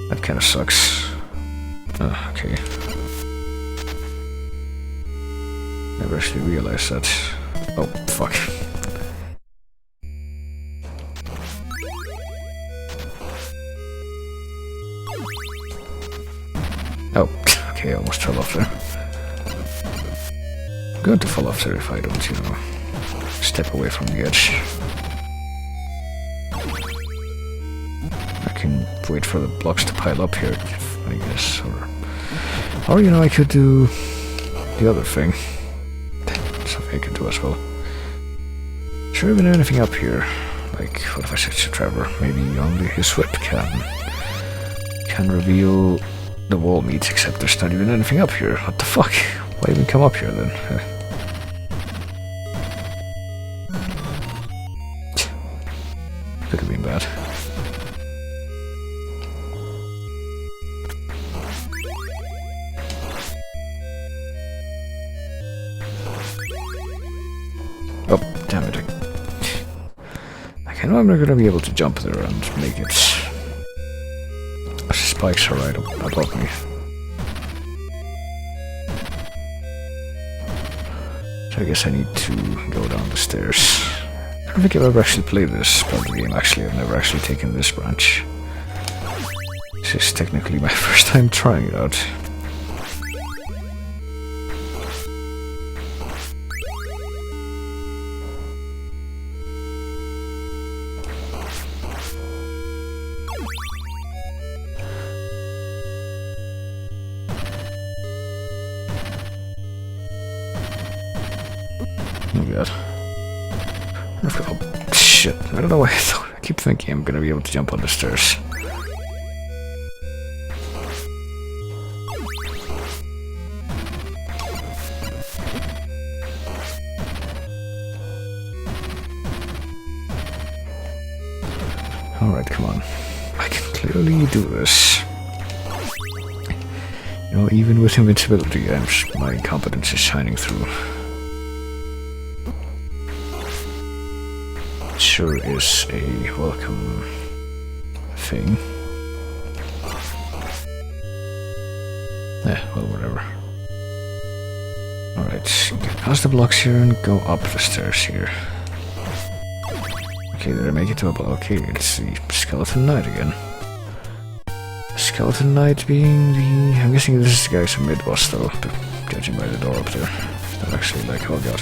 that kinda sucks. Oh, okay. Never actually realized that. Oh, fuck. Oh, okay, I almost fell off there. I'm going to fall off there if I don't, you know, step away from the edge. I can wait for the blocks to pile up here, I guess, or you know, I could do the other thing. Something I could do as well. Is there even anything up here? Like, what if I said to Trevor? Maybe only his whip can reveal the wall meat, except there's not even anything up here. What the fuck? Why even come up here then? Could have been bad. Oh, damn it. I know I'm not gonna be able to jump there and make it. The spikes are right above me. So I guess I need to go down the stairs. I don't think I've ever actually played this part of the game. Actually, I've never actually taken this branch. This is technically my first time trying it out. Oh god. Oh shit, I don't know why I keep thinking I'm gonna be able to jump on the stairs. Alright, come on. I can clearly do this. You know, even with invincibility, my incompetence is shining through. It sure is a welcome thing. Well, whatever. Alright, get past the blocks here and go up the stairs here. Okay, did I make it to a block? Okay, it's the Skeleton Knight again. Skeleton Knight being the... I'm guessing this is the guy's mid-boss though, judging by the door up there. Not actually like, oh god.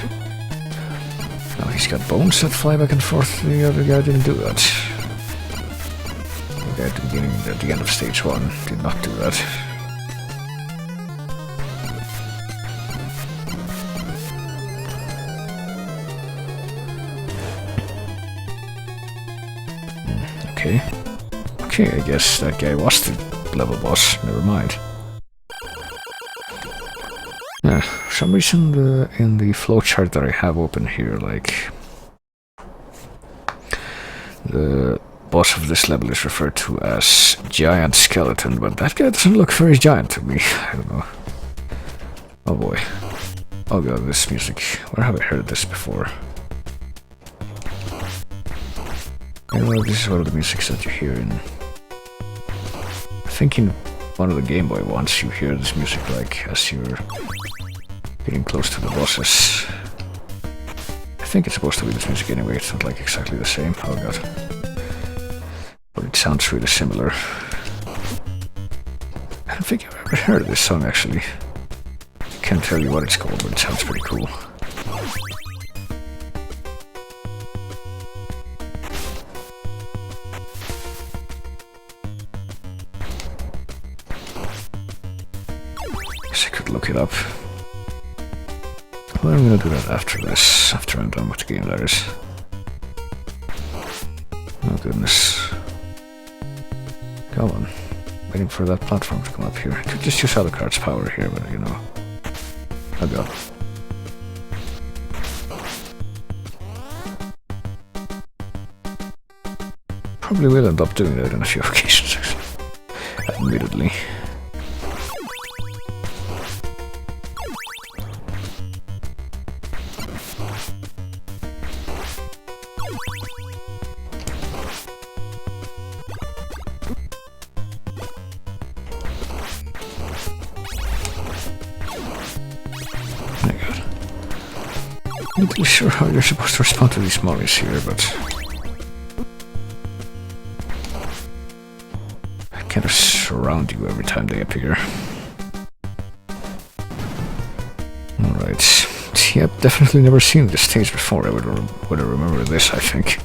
Now he's got bones that fly back and forth, the other guy didn't do that. The guy at the end of stage 1 did not do that. Okay, I guess that guy was the level boss. Never mind. For some reason, in the flowchart that I have open here, like... the boss of this level is referred to as Giant Skeleton, but that guy doesn't look very giant to me. I don't know. Oh boy. Oh god, this music. Where have I heard this before? You know, this is one of the musics that you hear in... I think in one of the Game Boy ones you hear this music like as you're getting close to the bosses. I think it's supposed to be this music anyway, it's not like exactly the same. Oh god. But it sounds really similar. I don't think I've ever heard this song actually. I can't tell you what it's called, but it sounds pretty cool. Look it up. Well, I'm gonna do that after this, after I'm done with the game, that is. Oh goodness. Come on. Waiting for that platform to come up here. I could just use Alucard's power here, but you know. Oh god. Probably will end up doing that on a few occasions, actually. Admittedly. I'm not really sure how you're supposed to respond to these mollies here, but... I kind of surround you every time they appear. Alright. Yep, definitely never seen this stage before. I would remember this, I think.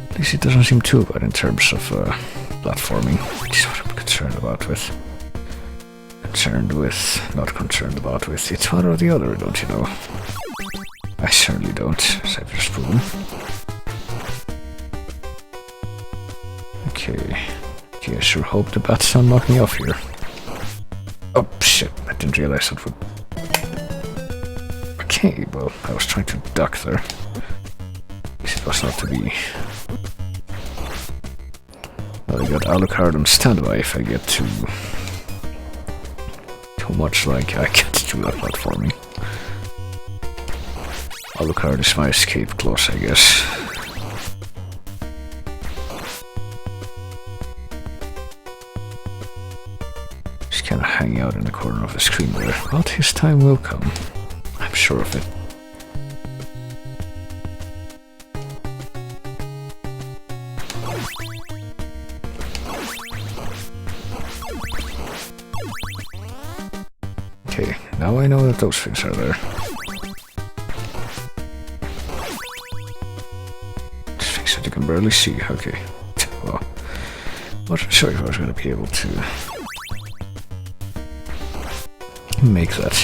At least it doesn't seem too bad in terms of platforming, which is what I'm concerned about with. Not concerned about with. It's one or the other, don't you know? I certainly don't, as I've just proven. Okay. I sure hope the bats don't knock me off here. Oh shit, I didn't realize that would... Okay, well, I was trying to duck there. It was not to be. Well, I got Alucard on standby if I get too much like I can't do that platforming. Alucard is my escape clause, I guess. Just kinda hanging out in the corner of the screen there. But his time will come. I'm sure of it. Okay, now I know that those things are there. Things that you can barely see, okay. Well, I wasn't sure if I was going to be able to make that.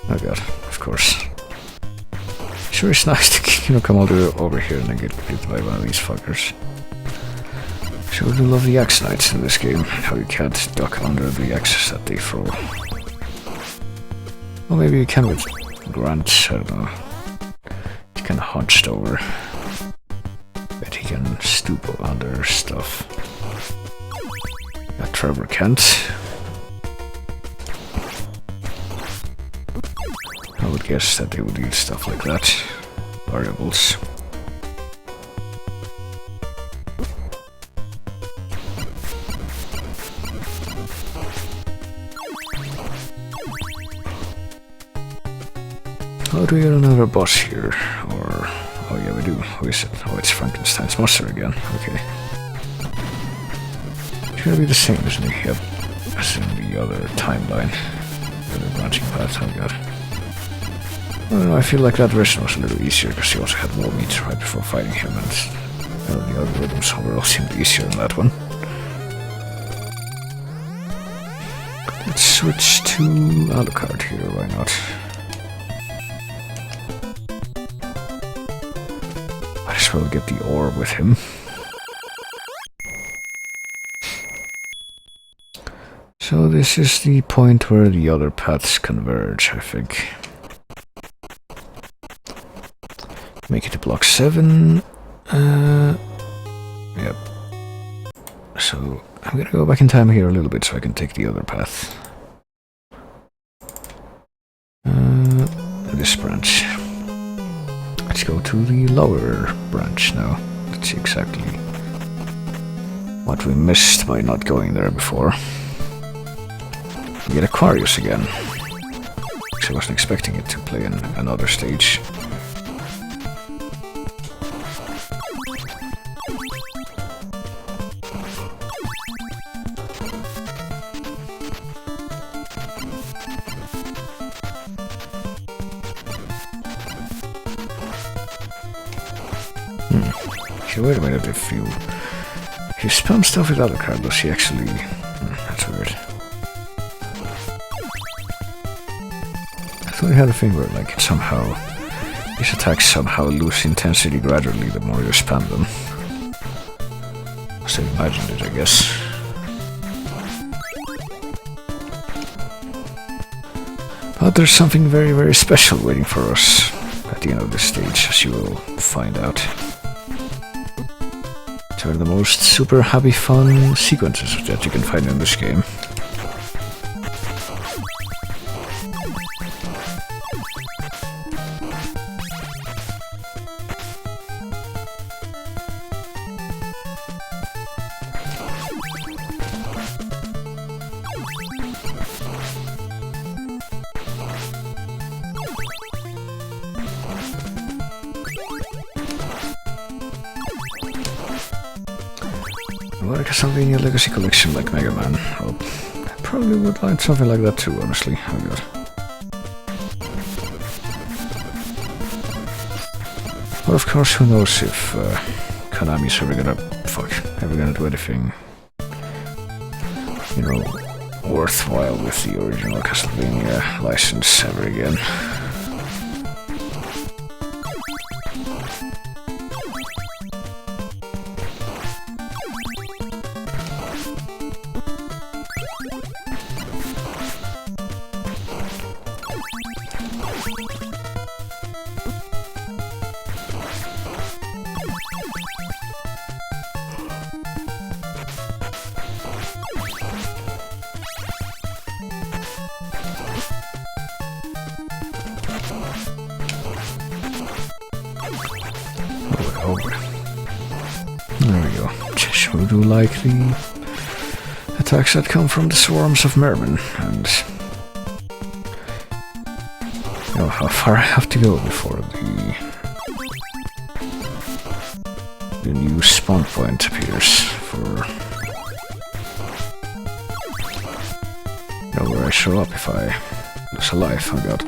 Oh god, of course. Sure is nice to, come all the way over here and then get hit by one of these fuckers. Sure do love the axe knights in this game, how you can't duck under the axes that they throw. Well, maybe you can with Grant, I don't know. He's kinda hunched over. Bet he can stoop under stuff. Yeah, Trevor can't. I would guess that they would use stuff like that. Variables. Oh, do we get another boss here? Or... oh yeah, we do. Who is it? Oh, it's Frankenstein's monster again. Okay. It's gonna be the same, isn't it? Yep. As in the other timeline. The other branching path, oh god. I don't know, I feel like that version was a little easier because you also had more meat right before fighting him, and the algorithms overall seemed easier than that one. Let's switch to Alucard here, why not? Might as well get the orb with him. So this is the point where the other paths converge, I think. Make it to block 7. Yep. So I'm gonna go back in time here a little bit so I can take the other path. This branch. Let's go to the lower branch now. Let's see exactly what we missed by not going there before. We get Aquarius again. Because I wasn't expecting it to play in another stage. Okay, wait a minute, if you spam stuff with other card, does he actually... that's weird. I thought he had a thing where, like, somehow... his attacks somehow lose intensity gradually the more you spam them. So I imagined it, I guess. But there's something very, very special waiting for us at the end of this stage, as you will find out. These are the most super happy fun sequences that you can find in this game. What a Castlevania Legacy Collection like Mega Man. Well, I probably would like something like that too, honestly. Oh god. But of course, who knows if Konami's ever gonna do anything, you know, worthwhile with the original Castlevania license ever again. There we go. Sure do like the attacks that come from the swarms of mermen, and you know how far I have to go before the new spawn point appears for, you know, where I show up if I lose a life. Oh god.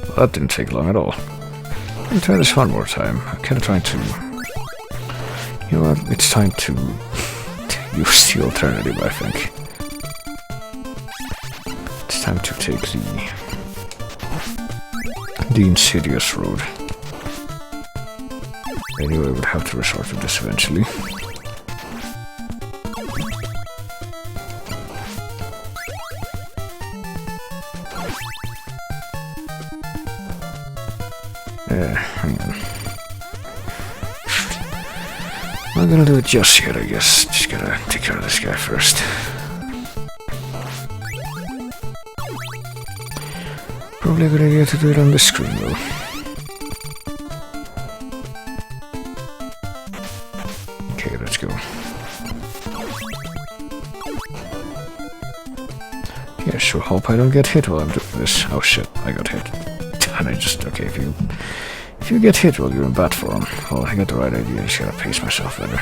Well, that didn't take long at all. Let me try this one more time. I'm kinda trying to... you know what? It's time to use the alternative, I think. It's time to take the the insidious road. I knew I would have to resort to this eventually. Hang on. I'm not gonna do it just yet, I guess. Just gotta take care of this guy first. Probably a good idea to do it on the screen, though. Okay, let's go. Yeah, sure hope I don't get hit while I'm doing this. Oh shit, I got hit. And I just... okay, if you get hit while you're in bat form, well, I got the right idea, I just gotta pace myself better.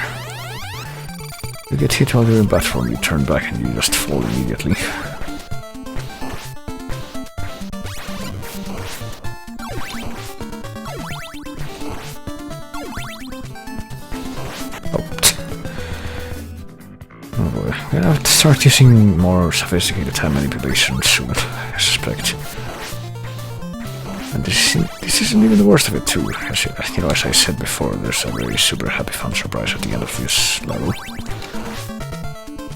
If you get hit while you're in bat form, you turn back and you just fall immediately. Oh boy, I'm gonna have to start using more sophisticated time manipulation soon, I suspect. And this isn't even the worst of it too. As I said before, there's a very super happy fun surprise at the end of this level.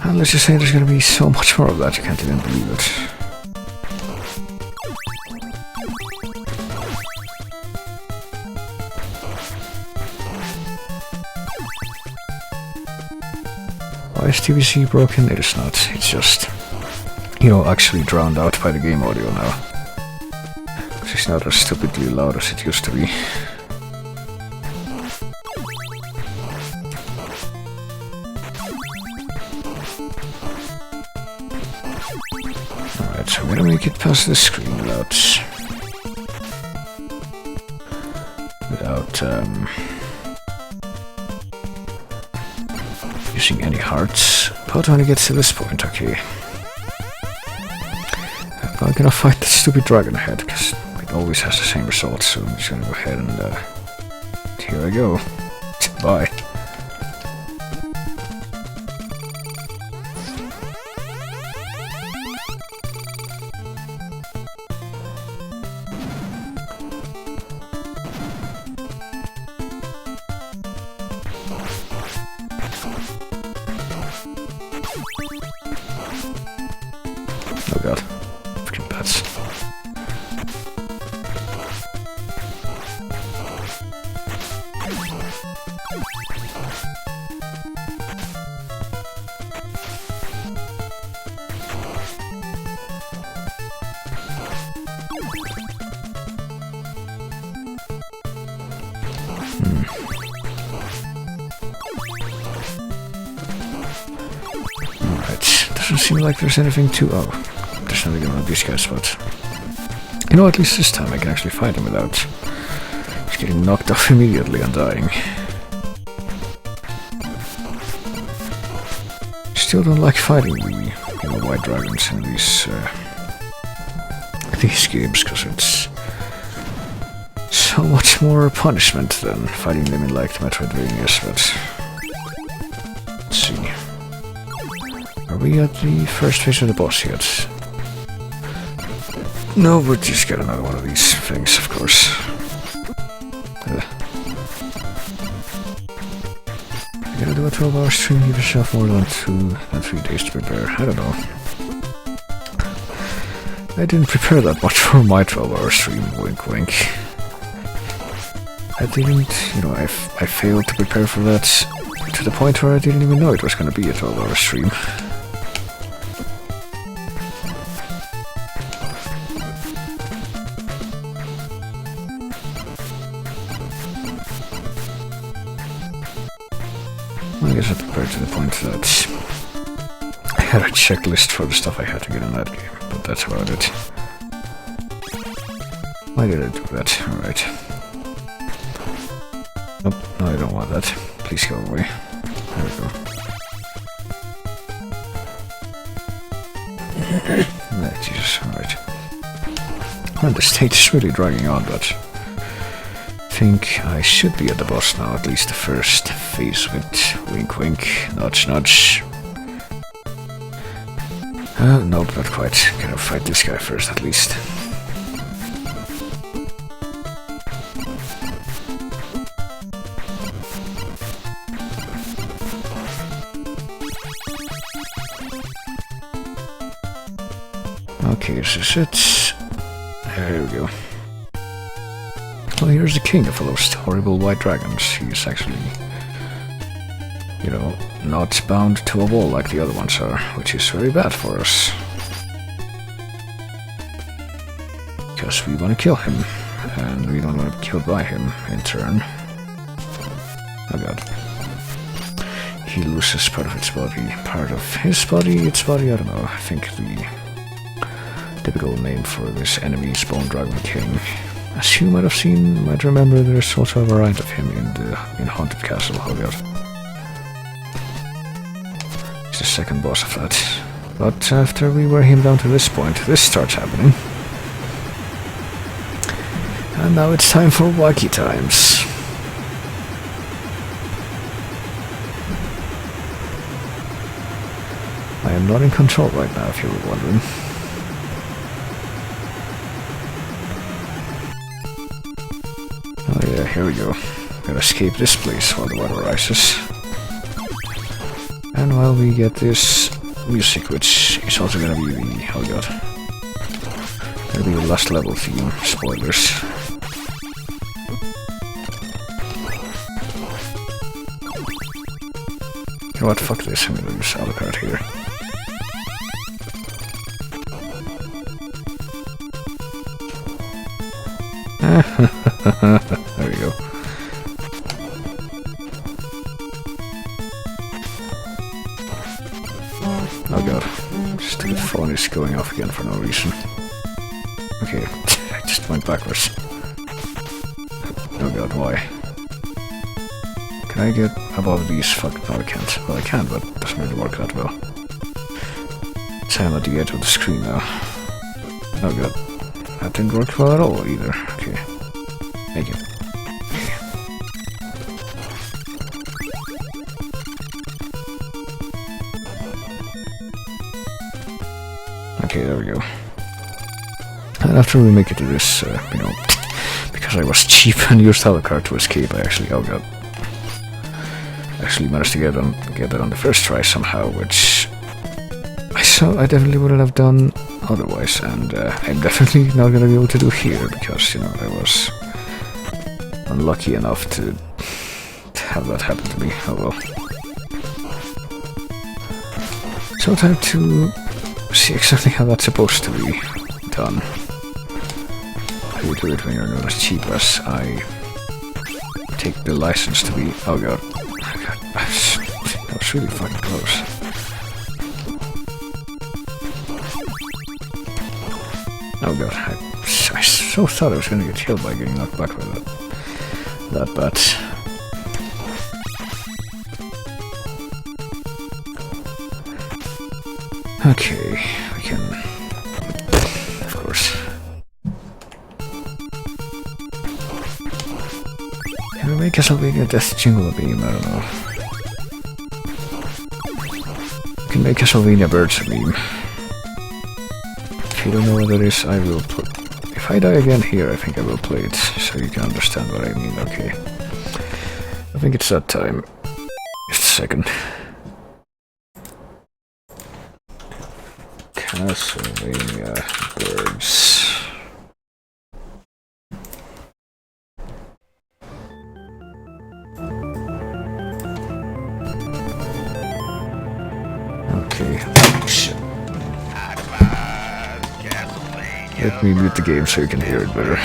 And let's just say there's gonna be so much more of that, you can't even believe it. Why is TVC broken? It is not. It's just, actually drowned out by the game audio now. It's not as stupidly loud as it used to be. Alright, so I'm gonna make it past the screen without using any hearts. But when it gets to this point, okay. I'm gonna fight that stupid dragon head, because it always has the same result, so I'm just gonna go ahead and here I go. Bye. Oh god. Freaking bats. Alright, doesn't seem like there's anything to... oh, there's nothing on these guys, but... at least this time I can actually fight him without just getting knocked off immediately and dying. Still don't like fighting the, white dragons in these games, because it's so much more punishment than fighting them in like the Metroidvanias, but... let's see. Are we at the first phase of the boss yet? No, we'll just get another one of these things, of course. You gotta do a 12-hour stream, give yourself more than 3 days to prepare. I don't know. I didn't prepare that much for my 12-hour stream, wink wink. I didn't, I failed to prepare for that to the point where I didn't even know it was gonna be a 12-hour stream. I guess I prepared to the point that I had a checklist for the stuff I had to get in that game, but that's about it. Why did I do that? Alright. Nope, no, I don't want that. Please go away. There we go. Jesus, alright. Well, the stage is really dragging on, but I think I should be at the boss now, at least the first phase of it. Wink wink, nudge nudge. Nope, not quite. Gonna fight this guy first, at least. Okay, this is it. There we go. Well, here's the king of all those horrible white dragons. He's actually, you know, not bound to a wall like the other ones are, which is very bad for us. Because we want to kill him, and we don't want to be killed by him in turn. Oh god. He loses part of its body. Part of his body, its body, I don't know. I think the typical name for this enemy is Bone Dragon King. As you might have seen, might remember, there's also a variant of him in Haunted Castle. Oh god. He's the second boss of that. But after we wear him down to this point, this starts happening. And now it's time for wacky times. I am not in control right now, if you were wondering. Oh yeah, here we go. Gotta escape this place while the water rises. And while we get this music, which is also gonna be the... oh god. Gonna be the last level theme. Spoilers. You know what, fuck this, I'm gonna use Alucard here. There we go. Oh god, stupid phone is going off again for no reason. Okay, I just went backwards. Oh god, why? Can I get above these? Fuck, no I can't. Well I can, but it doesn't really work that well. So I'm at the edge of the screen now. Oh god, that didn't work well at all either. Okay, thank you. Okay, there we go. And after we make it to this, you know, because I was cheap and used Alucard to escape, I actually, oh god, actually managed to get that on the first try somehow, which I definitely wouldn't have done otherwise, and I'm definitely not gonna be able to do here, because, you know, I was unlucky enough to have that happen to me. Oh well. So time to see exactly how that's supposed to be done. How you do it when you're not as cheap as I take the license to be. Oh god. That was really fucking close. Oh god, I so thought I was gonna get killed by getting knocked back by that bat. Okay, we can, of course. Can we make Castlevania Death Jingle Beam? I don't know. We can make Castlevania Birds Beam. If you don't know what that is, I will play. If I die again here, I think I will play it, so you can understand what I mean. Okay. I think it's that time. Just a second. Castlevania Birds. Okay. Shit. Let me mute the game so you can hear it better.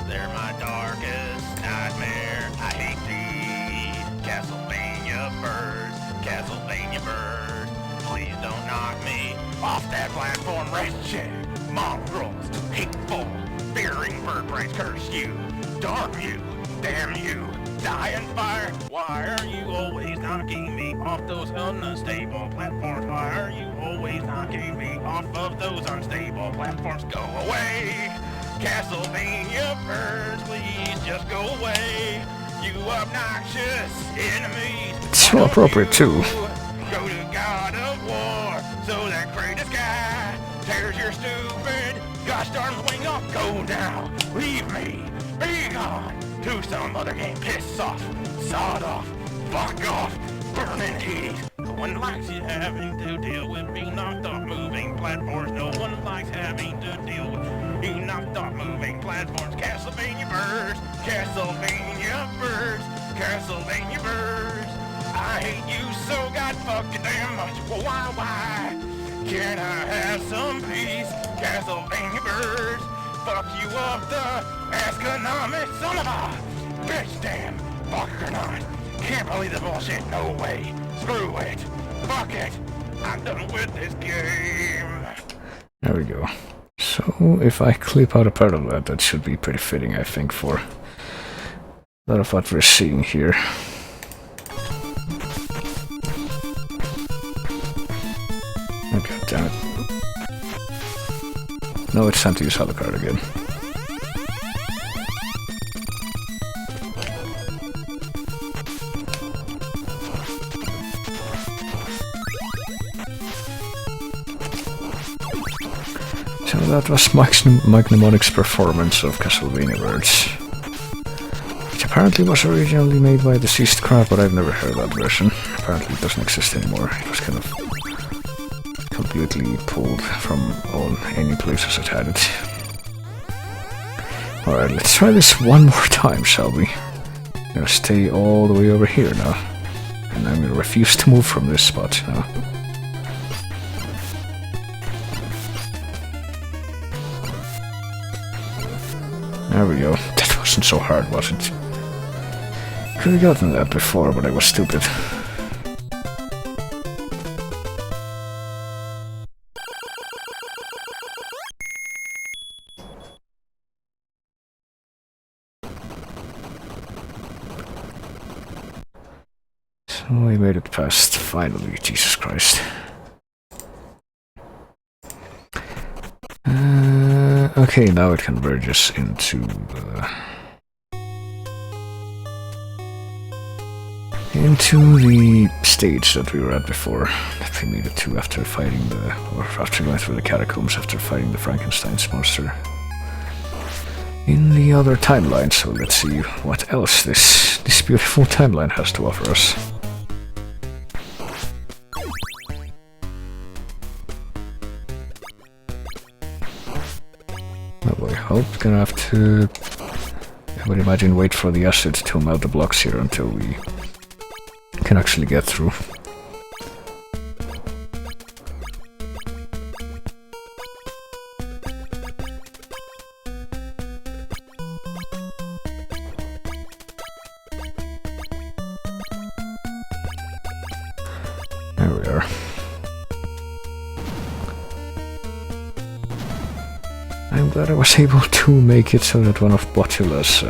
They're my darkest nightmare. I hate these Castlevania birds. Castlevania birds. Please don't knock me off that platform, wretched mongrels, hateful, fearing bird brains, curse you, darn you, damn you, die in fire. Why are you always knocking me off those unstable platforms? Why are you always knocking me off of those unstable platforms? Go away, Castlevania birds, please just go away. You obnoxious enemies. It's so appropriate too. Go to God of War, so that greatest guy tears your stupid gosh darn wing off. Go now, leave me, be gone, to some other game. Piss off, sawed off, fuck off, burn in Hades. No one likes you having to deal with being knocked off moving platforms. No one likes having to deal with being knocked off moving platforms. Castlevania birds, Castlevania birds, Castlevania birds. I hate you so god fucking damn much. Well, why? Can I have some peace? Castlevania birds, fuck you up the economic son of a bitch damn fucker not. Can't believe the bullshit, no way. Screw it. Fuck it. I'm done with this game. There we go. So, if I clip out a part of that, that should be pretty fitting, I think, for a lot of what we're seeing here. Oh, god damn it. No, it's time to use Alucard again. So that was Mike Mnemonic's performance of Castlevania Birds, which apparently was originally made by Deceased Crowd, but I've never heard that version. Apparently it doesn't exist anymore. It was kind of completely pulled from any places it had it. Alright, let's try this one more time, shall we? I'm gonna stay all the way over here now, and I'm gonna refuse to move from this spot now. There we go. That wasn't so hard, was it? Could have gotten that before, but I was stupid. So we made it past, finally, Jesus Christ. Okay, now it converges into the stage that we were at before, that we made it to after after going through the catacombs, after fighting the Frankenstein's monster in the other timeline. So let's see what else this beautiful timeline has to offer us. I hope gonna have to, I would imagine, wait for the acid to melt the blocks here until we can actually get through. There we are. I'm glad I was able to make it so that one of Botula's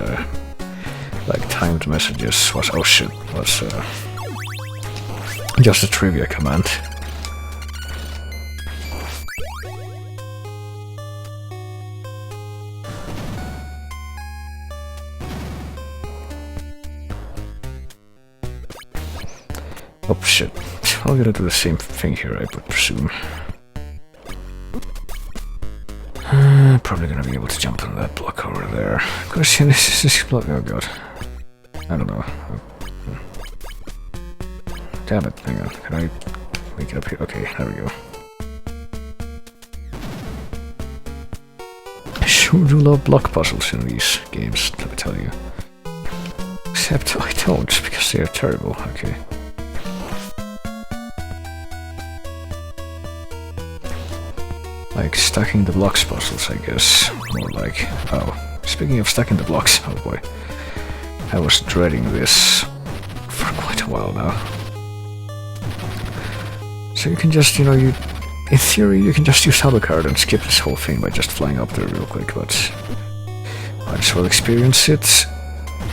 timed messages was just a trivia command. Oh shit. I'm gonna do the same thing here, I would presume. Probably gonna be able to jump on that block over there. Question is this block? Oh god. I don't know. Damn it, hang on. Can I make it up here? Okay, there we go. I sure do love block puzzles in these games, let me tell you. Except I don't, because they are terrible. Okay. Like stacking the blocks puzzles, I guess. More like... Oh, speaking of stacking the blocks, oh boy. I was dreading this for quite a while now. So you can just, in theory, you can just use Alucard and skip this whole thing by just flying up there real quick, but might as well experience it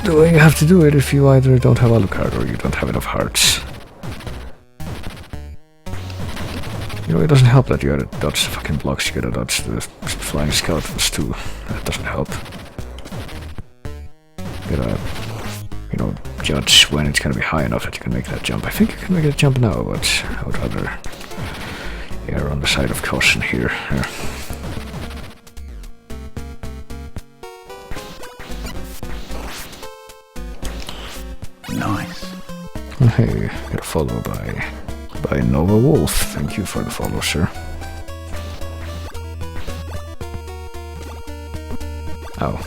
the way you have to do it if you either don't have Alucard or you don't have enough hearts. It doesn't help that you gotta dodge the fucking blocks, you gotta dodge the flying skeletons too. That doesn't help. You gotta, judge when it's gonna be high enough that you can make that jump. I think you can make that jump now, but I would rather err on the side of caution here. Nice. Hey, gotta follow by by Nova Wolf. Thank you for the follow, sir. Oh.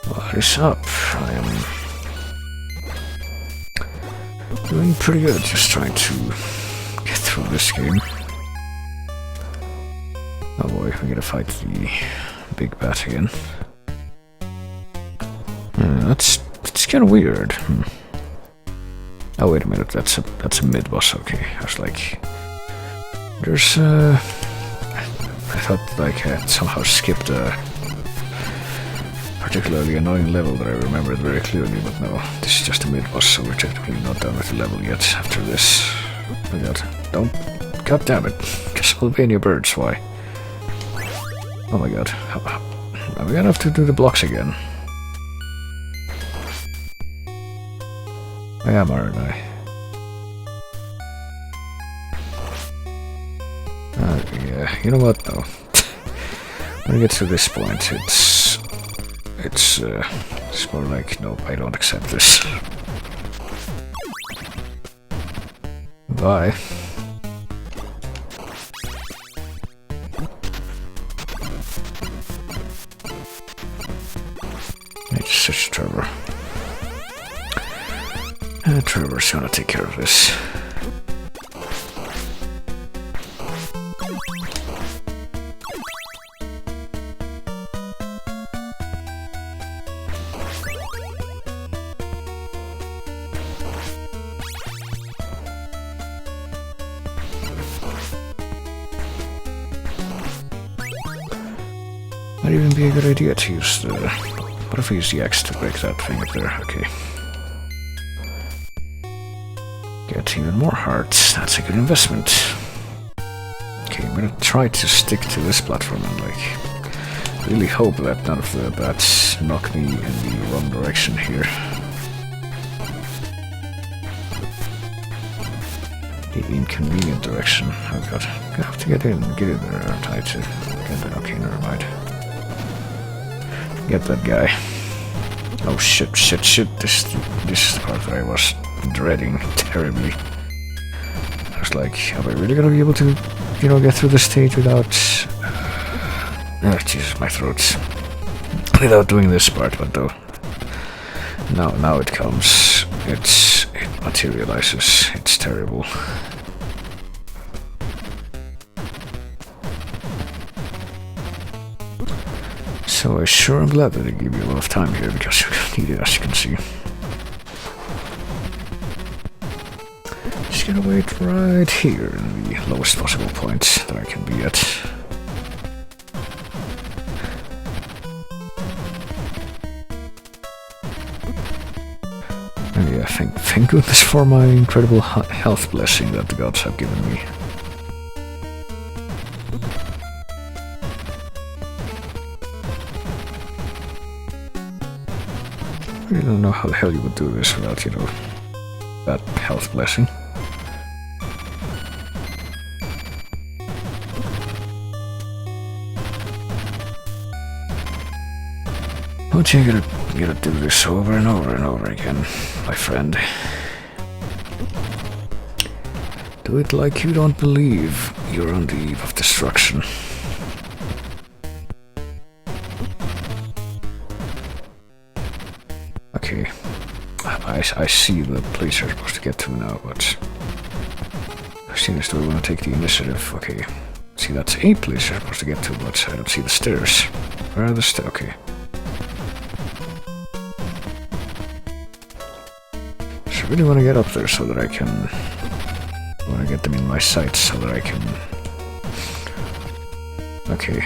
What is up? I am doing pretty good, just trying to get through this game. Oh boy, we gotta fight the big bat again. That's kind of weird. Oh wait a minute, that's a mid boss. Okay, I was like, there's I thought like I had somehow skipped a particularly annoying level that I remembered very clearly, but no, this is just a mid boss, so we're technically not done with the level yet. After this, oh my god, don't, god damn it, Castlevania birds, why? Oh my god, are we gonna have to do the blocks again? I am, aren't I? Yeah, you know what, though? When I get to this point, it's more like, nope, I don't accept this. Bye. It's such Trevor. Trevor's gonna take care of this. Might even be a good idea to use the... What if we use the axe to break that thing up there? Okay. Get even more hearts. That's a good investment. Okay, I'm gonna try to stick to this platform and like really hope that none of the bats knock me in the wrong direction here. The inconvenient direction. Oh god. I'm gonna have to get in there, aren't I, to get there. Okay, never mind. Get that guy. Oh shit. This is the part that I was dreading terribly. I was like, am I really gonna be able to, get through the stage without... Oh, Jesus, my throat. Without doing this part, but though. Now it comes. It materializes. It's terrible. So I sure am glad that they give you a lot of time here, because you need it, as you can see. Just gonna wait right here in the lowest possible point that I can be at. And yeah, thank goodness for my incredible health blessing that the gods have given me. I really don't know how the hell you would do this without, that health blessing. But you gotta do this over and over and over again, my friend. Do it like you don't believe you're on the eve of destruction. Okay, I see the place you're supposed to get to now, but... Seriously, do I want to take the initiative? Okay, see, that's a place you're supposed to get to, but I don't see the stairs. Where are the stairs? Okay. So I really want to get up there so that I can... I want to get them in my sights so that I can... Okay.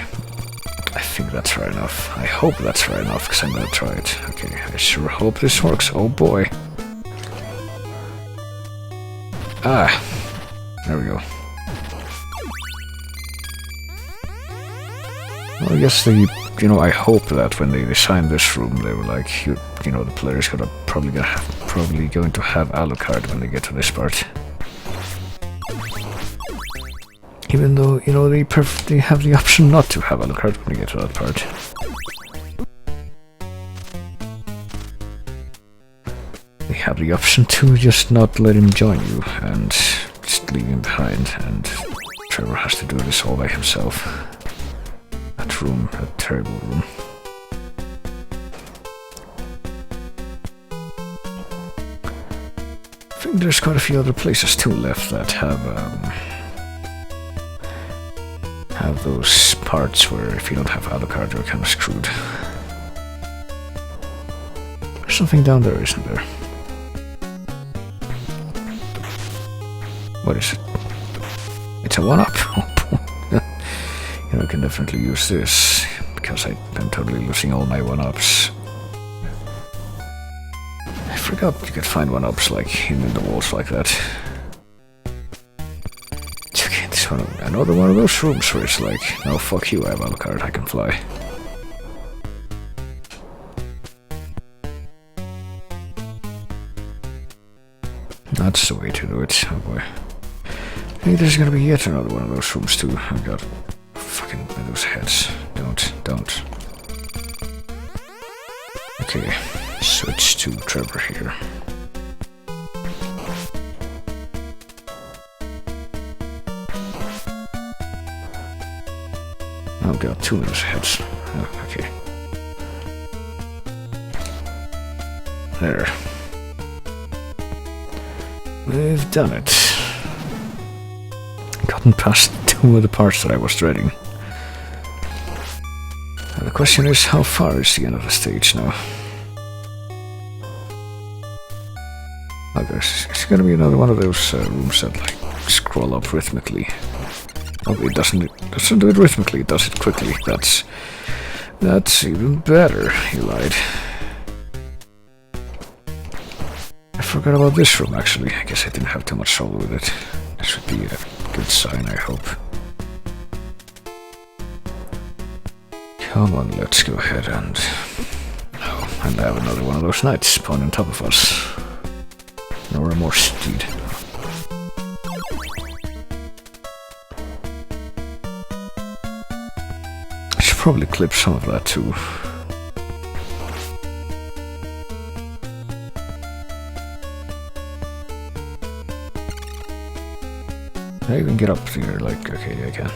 I think that's far enough. I hope that's far enough, because I'm gonna try it. Okay, I sure hope this works. Oh boy. Ah. There we go. Well, I guess they... I hope that when they designed this room, they were like, the player's probably going to have Alucard when they get to this part. Even though, you know, they have the option not to have Alucard when you get to that part. They have the option to just not let him join you and just leave him behind, and Trevor has to do this all by himself. That room, that terrible room. I think there's quite a few other places too left that have those parts where if you don't have Alucard you're kind of screwed. There's something down there, isn't there? What is it? It's a 1-up. You know, I can definitely use this because I'm totally losing all my 1-ups. I forgot you could find 1-ups like hidden in the walls like that. Okay, this one, another one of those rooms where it's like, no, fuck you, I have Alucard, I can fly. That's the way to do it. Oh boy. I think there's gonna be yet another one of those rooms too. Oh god. Fucking those heads. Don't. Okay. Switch to Trevor here. Oh god, 2 of those heads. Oh, okay. There. We've done it. Gotten past 2 of the parts that I was dreading. Now the question is, how far is the end of the stage now? Oh, there's gonna be another one of those rooms that like scroll up rhythmically. Oh, it doesn't do it rhythmically, it does it quickly. That's even better, he lied. I forgot about this room, actually. I guess I didn't have too much trouble with it. This would be a good sign, I hope. Come on, let's go ahead and... Oh, and have another one of those knights spawn on top of us. No remorse, indeed. I should probably clip some of that too. I can get up here, like, okay, I can.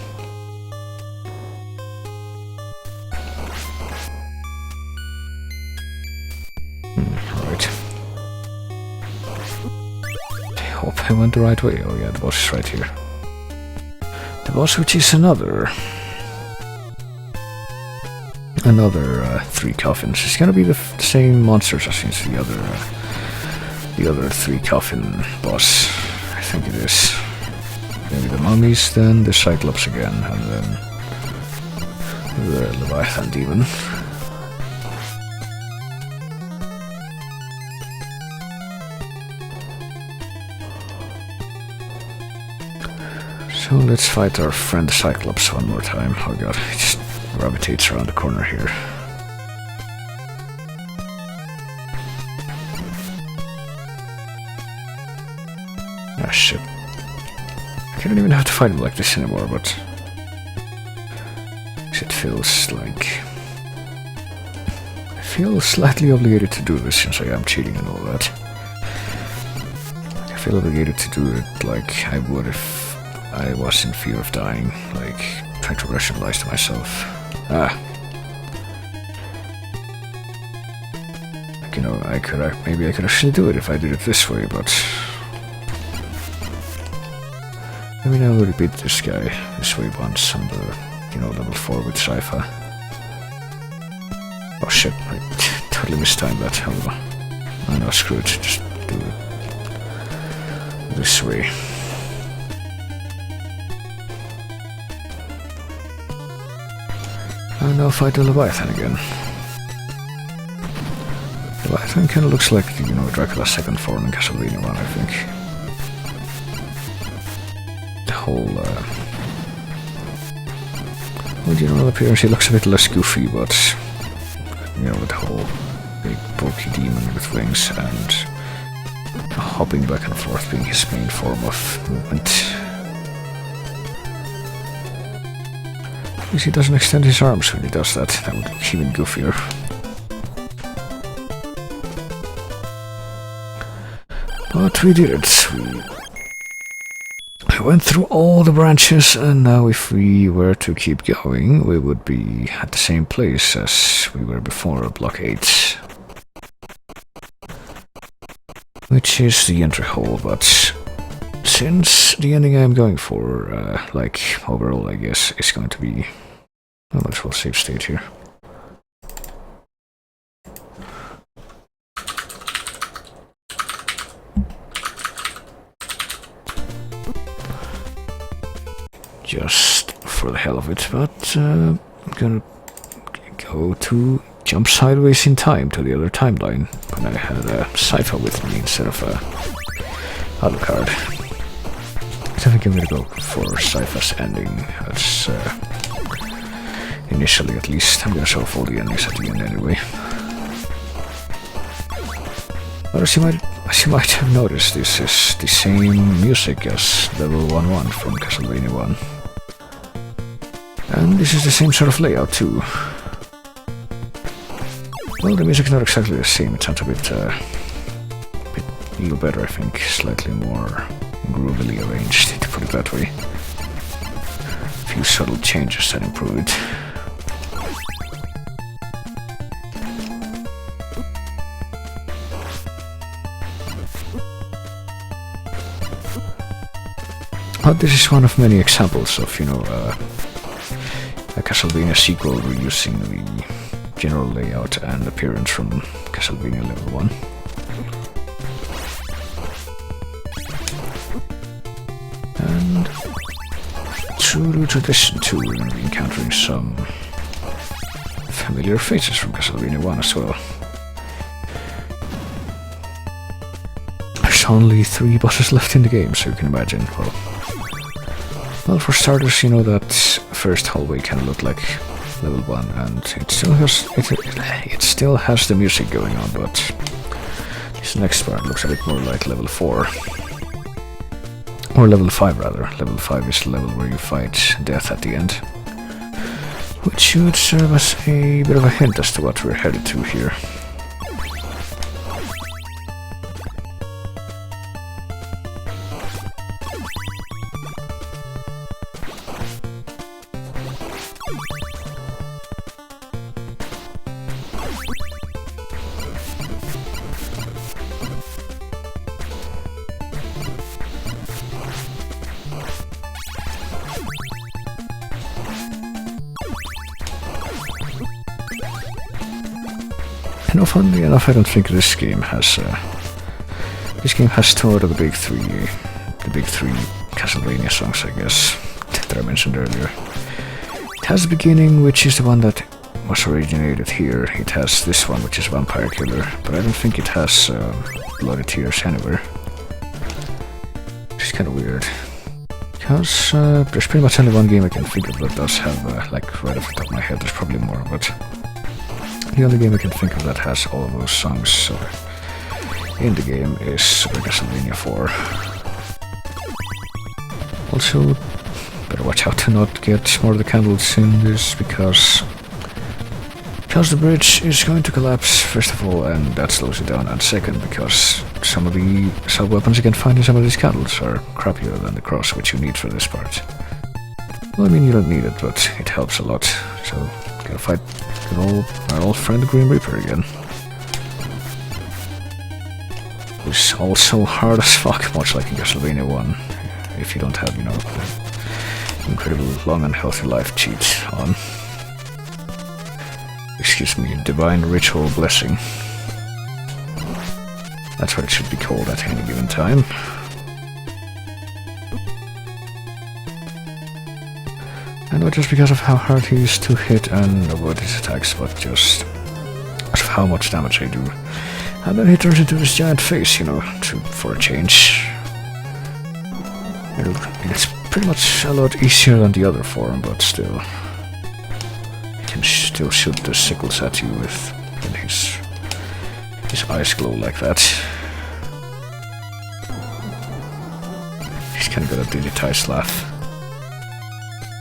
Alright. I hope I went the right way. Oh yeah, the boss is right here. The boss, which is another 3 coffins. It's gonna be the same monsters as in the other 3 coffin boss. I think it is. Maybe the mummies, then the Cyclops again, and then the Leviathan demon. So let's fight our friend Cyclops one more time. Oh god, he just gravitates around the corner here. Ah shit. I don't even have to fight him like this anymore, but it feels like I feel slightly obligated to do this since I am cheating and all that. I feel obligated to do it like I would if I was in fear of dying, like trying to rationalize to myself. Like, you know, maybe I could actually do it if I did it this way, but I mean, I already beat this guy this way once on the, you know, level 4 with Sypha. Oh shit, I totally mistimed that. Oh no, screw it, just do it this way. And now fight the Leviathan again. Leviathan kinda looks like, you know, Dracula's second form in Castlevania 1, I think. Whole general appearance, he looks a bit less goofy, but you know, with the whole big bulky demon with wings and hopping back and forth being his main form of movement. least he doesn't extend his arms when he does that. That would be even goofier. But we did it. We went through all the branches, and now if we were to keep going, we would be at the same place as we were before, block 8. Which is the entry hole, but since the ending I'm going for, overall I guess, is going to be... I might as well save state here. Just for the hell of it, but I'm gonna go to jump sideways in time to the other timeline when I had a Cypher with me instead of a Alucard. I think I'm gonna go for Cypher's ending. That's initially, at least. I'm gonna show off all the endings at the end anyway. But as you might have noticed, this is the same music as level 1-1 from Castlevania 1. And this is the same sort of layout too. Well, the music's not exactly the same, it sounds a bit little better, I think. Slightly more groovily arranged, to put it that way. A few subtle changes that improve it. But this is one of many examples of, a Castlevania sequel reusing the general layout and appearance from Castlevania level 1. And true to tradition too, we're going to be encountering some familiar faces from Castlevania 1 as well. There's only 3 bosses left in the game, so you can imagine, well, for starters, that first hallway kind of looked like level 1, and it still has the music going on, but this next part looks a bit more like level 4. Or level 5 rather. Level 5 is the level where you fight death at the end. Which should serve as a bit of a hint as to what we're headed to here. And funnily enough, I don't think this game has two out of the big three Castlevania songs, I guess, that I mentioned earlier. It has the beginning, which is the one that was originated here. It has this one, which is Vampire Killer, but I don't think it has Bloody Tears anywhere. Which is kind of weird. Because there's pretty much only one game I can think of that does have, right off the top of my head, there's probably more, but the only game I can think of that has all of those songs in the game is Super Castlevania 4. Also, better watch out to not get more of the candles in this, because the bridge is going to collapse, first of all, and that slows it down, and second, because some of the sub-weapons you can find in some of these candles are crappier than the cross, which you need for this part. Well, I mean, you don't need it, but it helps a lot, so gotta fight our old friend the Grim Reaper again. Who's also hard as fuck, much like in Castlevania 1, if you don't have, the incredible long and healthy life cheat on. Excuse me, Divine Ritual Blessing. That's what it should be called at any given time. And not just because of how hard he is to hit and avoid his attacks, but just because of how much damage they do. And then he turns into this giant face, for a change. It's pretty much a lot easier than the other form, but still. He can still shoot the sickles at you with his eyes glow like that. He's kind of got a digitized laugh.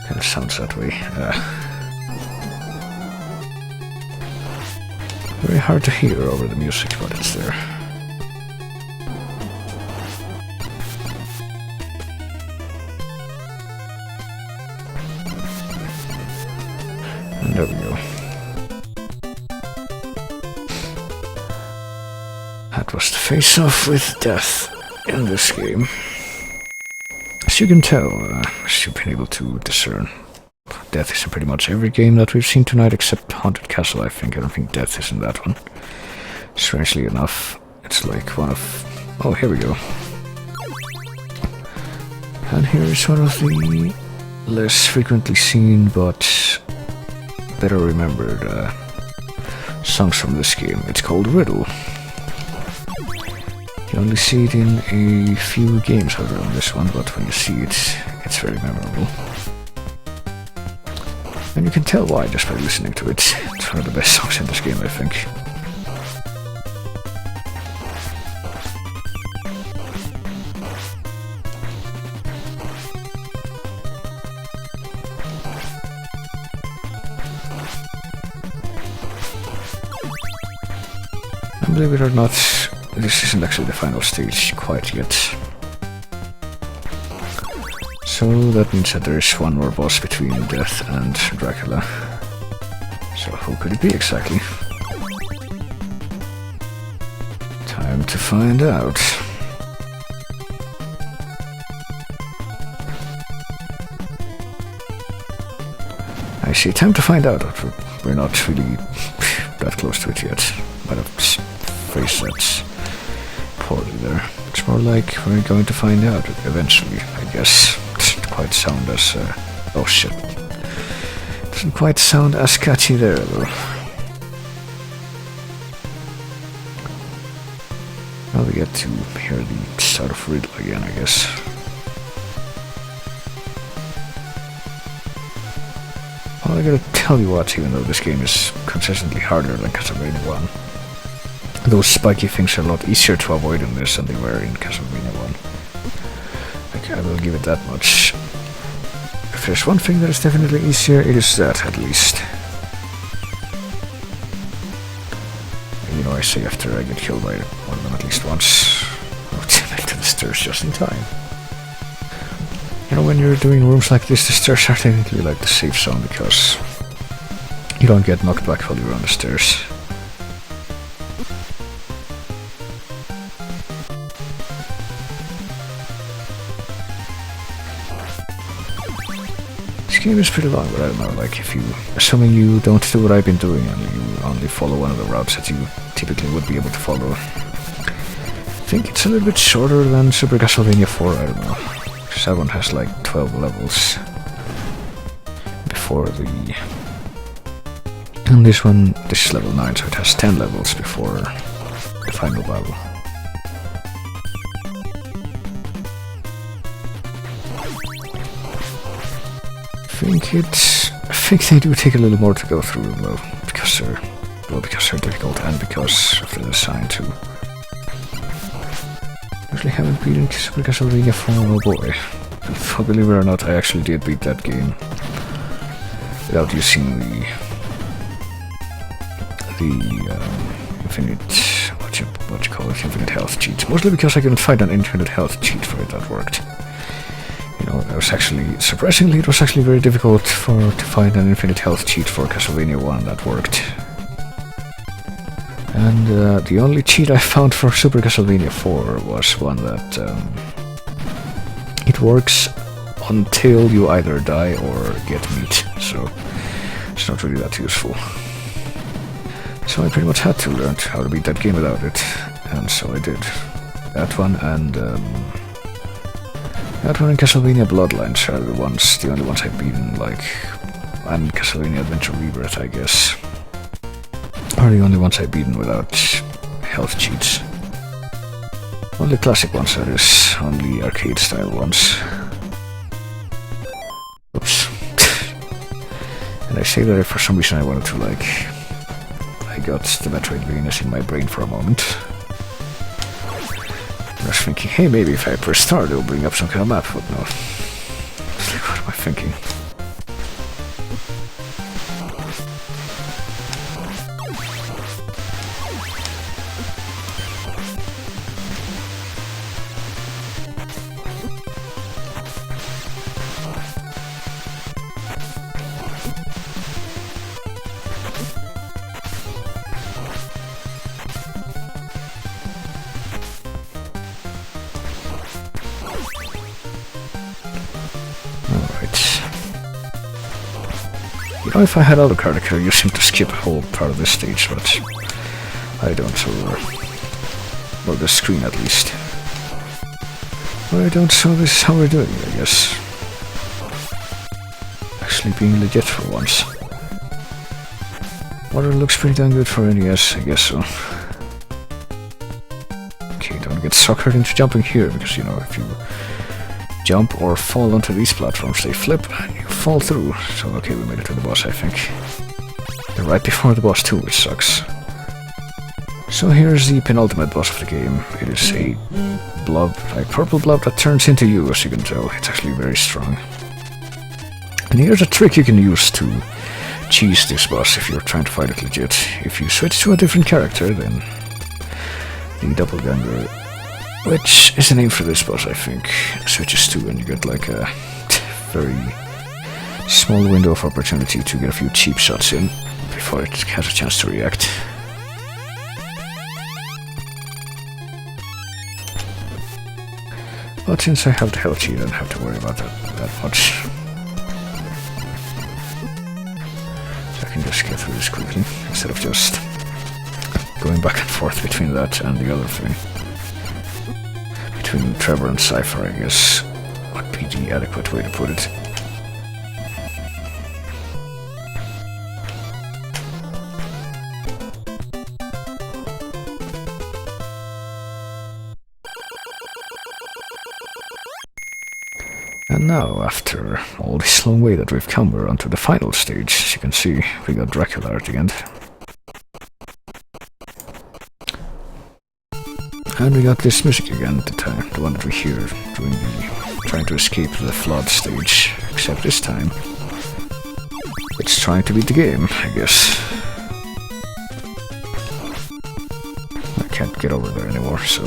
Kind of sounds that way. Very hard to hear over the music, but it's there. And there we go. That was the face-off with death in this game. As you can tell, as you've been able to discern, death is in pretty much every game that we've seen tonight except Haunted Castle, I think. I don't think death is in that one. Strangely enough, it's like one of... Oh, here we go. And here is one of the less frequently seen but better remembered songs from this game. It's called Riddle. You only see it in a few games other than this one, but when you see it, it's very memorable. And you can tell why just by listening to it. It's one of the best songs in this game, I think. And believe it or not, this isn't actually the final stage quite yet. So that means that there is one more boss between Death and Dracula. So who could it be exactly? Time to find out. I see, time to find out, but we're not really that close to it yet. Might have phrased that poorly there. It's more like we're going to find out eventually, I guess. Doesn't quite sound as... oh shit. Doesn't quite sound as catchy there, though. Now we get to hear the start of Riddle again, I guess. Well, I gotta tell you what, even though this game is consistently harder than Castlevania 1, those spiky things are a lot easier to avoid in this than they were in Castlevania 1. Like, I will give it that much. If there's one thing that is definitely easier, it is that, at least. And, you know, I say after I get killed by one of them at least once, I'll make to the stairs just in time. You know, when you're doing rooms like this, the stairs are technically like the safe zone, because you don't get knocked back while you're on the stairs. This game is pretty long, but I don't know, like, if you... Assuming you don't do what I've been doing and you only follow one of the routes that you typically would be able to follow. I think it's a little bit shorter than Super Castlevania 4, I don't know. Because that one has like 12 levels before the... And this one, this is level 9, so it has 10 levels before the final battle. I think they do take a little more to go through, though, because they're difficult and because of the design too. Actually haven't beaten Super Castlevania 4, oh boy. But believe it or not, I actually did beat that game without using the infinite, what you call it, infinite health cheat. Mostly because I couldn't find an infinite health cheat for it that worked. You know, it was actually, surprisingly, it was actually very difficult to find an infinite health cheat for Castlevania 1 that worked. And the only cheat I found for Super Castlevania 4 was one that it works until you either die or get meat, so it's not really that useful. So I pretty much had to learn how to beat that game without it, and so I did. That one and that one and Castlevania Bloodlines are the only ones I've beaten, like, and Castlevania Adventure Rebirth, I guess, are the only ones I've beaten without health cheats. Only classic ones, that is, only arcade-style ones. Oops. And I say that for some reason I wanted to, like, I got the Metroidvanias in my brain for a moment. I was thinking, hey, maybe if I press start it'll bring up some kind of map, but no. It's like, what am I thinking? You know, if I had Alucard, I could use him to skip a whole part of this stage, but I don't, so... well, the screen at least. But I don't, so this is how we're doing it, I guess. Actually being legit for once. Water looks pretty damn good for NES, I guess so. Okay, don't get suckered into jumping here, because, you know, if you jump or fall onto these platforms, they flip and you fall through. So, okay, we made it to the boss, I think. They're right before the boss too, which sucks. So here's the penultimate boss of the game. It is a blob, like purple blob that turns into you, as you can tell. It's actually very strong. And here's a trick you can use to cheese this boss if you're trying to fight it legit. If you switch to a different character, then the doppelganger, which is the name for this boss, I think, switches to, and you get like a very small window of opportunity to get a few cheap shots in before it has a chance to react. But since I have the health sheet, I don't have to worry about that much. So I can just get through this quickly, instead of just going back and forth between that and the other thing. Between Trevor and Cypher, I guess, would be the adequate way to put it. And now, after all this long way that we've come, we're onto the final stage. As you can see, we got Dracula at the end. And we got this music again, the one that we hear during the trying to escape the flood stage. Except this time, it's trying to beat the game, I guess. I can't get over there anymore, so...